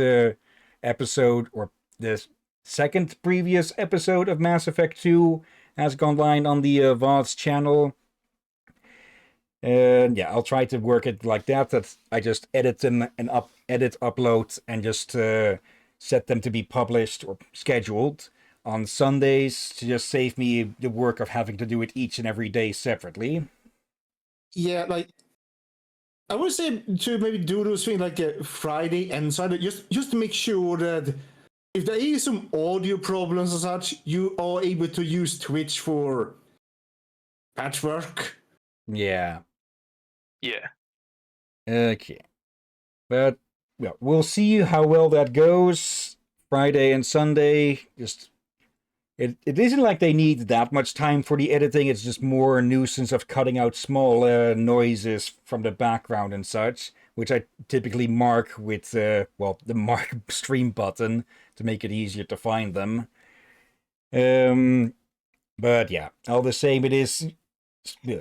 episode, or the second previous episode of Mass Effect 2 has gone live on the VODs channel. And yeah, I'll try to work it like that I just edit them and upload, and just set them to be published or scheduled on Sundays to just save me the work of having to do it each and every day separately. Yeah, like, I would say to maybe do those things like Friday and Saturday, just to make sure that if there is some audio problems and such, you are able to use Twitch for patchwork. Yeah. Yeah. Okay. But well, we'll see how well that goes Friday and Sunday. it isn't like they need that much time for the editing. It's just more a nuisance of cutting out small noises from the background and such, which I typically mark with, the mark stream button to make it easier to find them. But yeah, all the same, it is,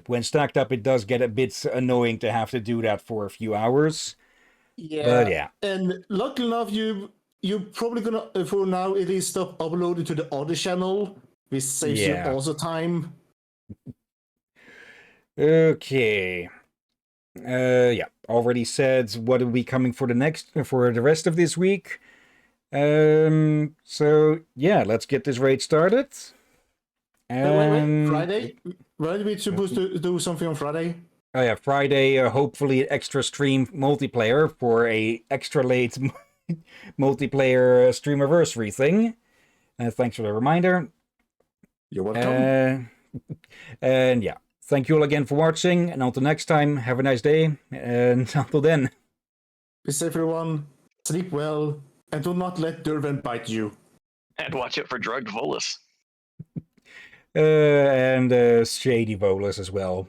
when stacked up, it does get a bit annoying to have to do that for a few hours. Yeah. But yeah. And luckily enough, you're probably gonna, for now, it is stuff uploaded to the other channel, which saves you also time. Okay. Yeah, already said what will be coming for the rest of this week. So yeah, let's get this raid started. Wait, Friday? When are we supposed to do something on Friday? Oh yeah, Friday, hopefully an extra stream multiplayer for a extra late multiplayer streamiversary thing. Thanks for the reminder. You're welcome. And yeah, thank you all again for watching, and until next time, have a nice day, and until then. Be safe, everyone. Sleep well, and do not let Derwent bite you. And watch out for drugged Volus. And shady Volus as well.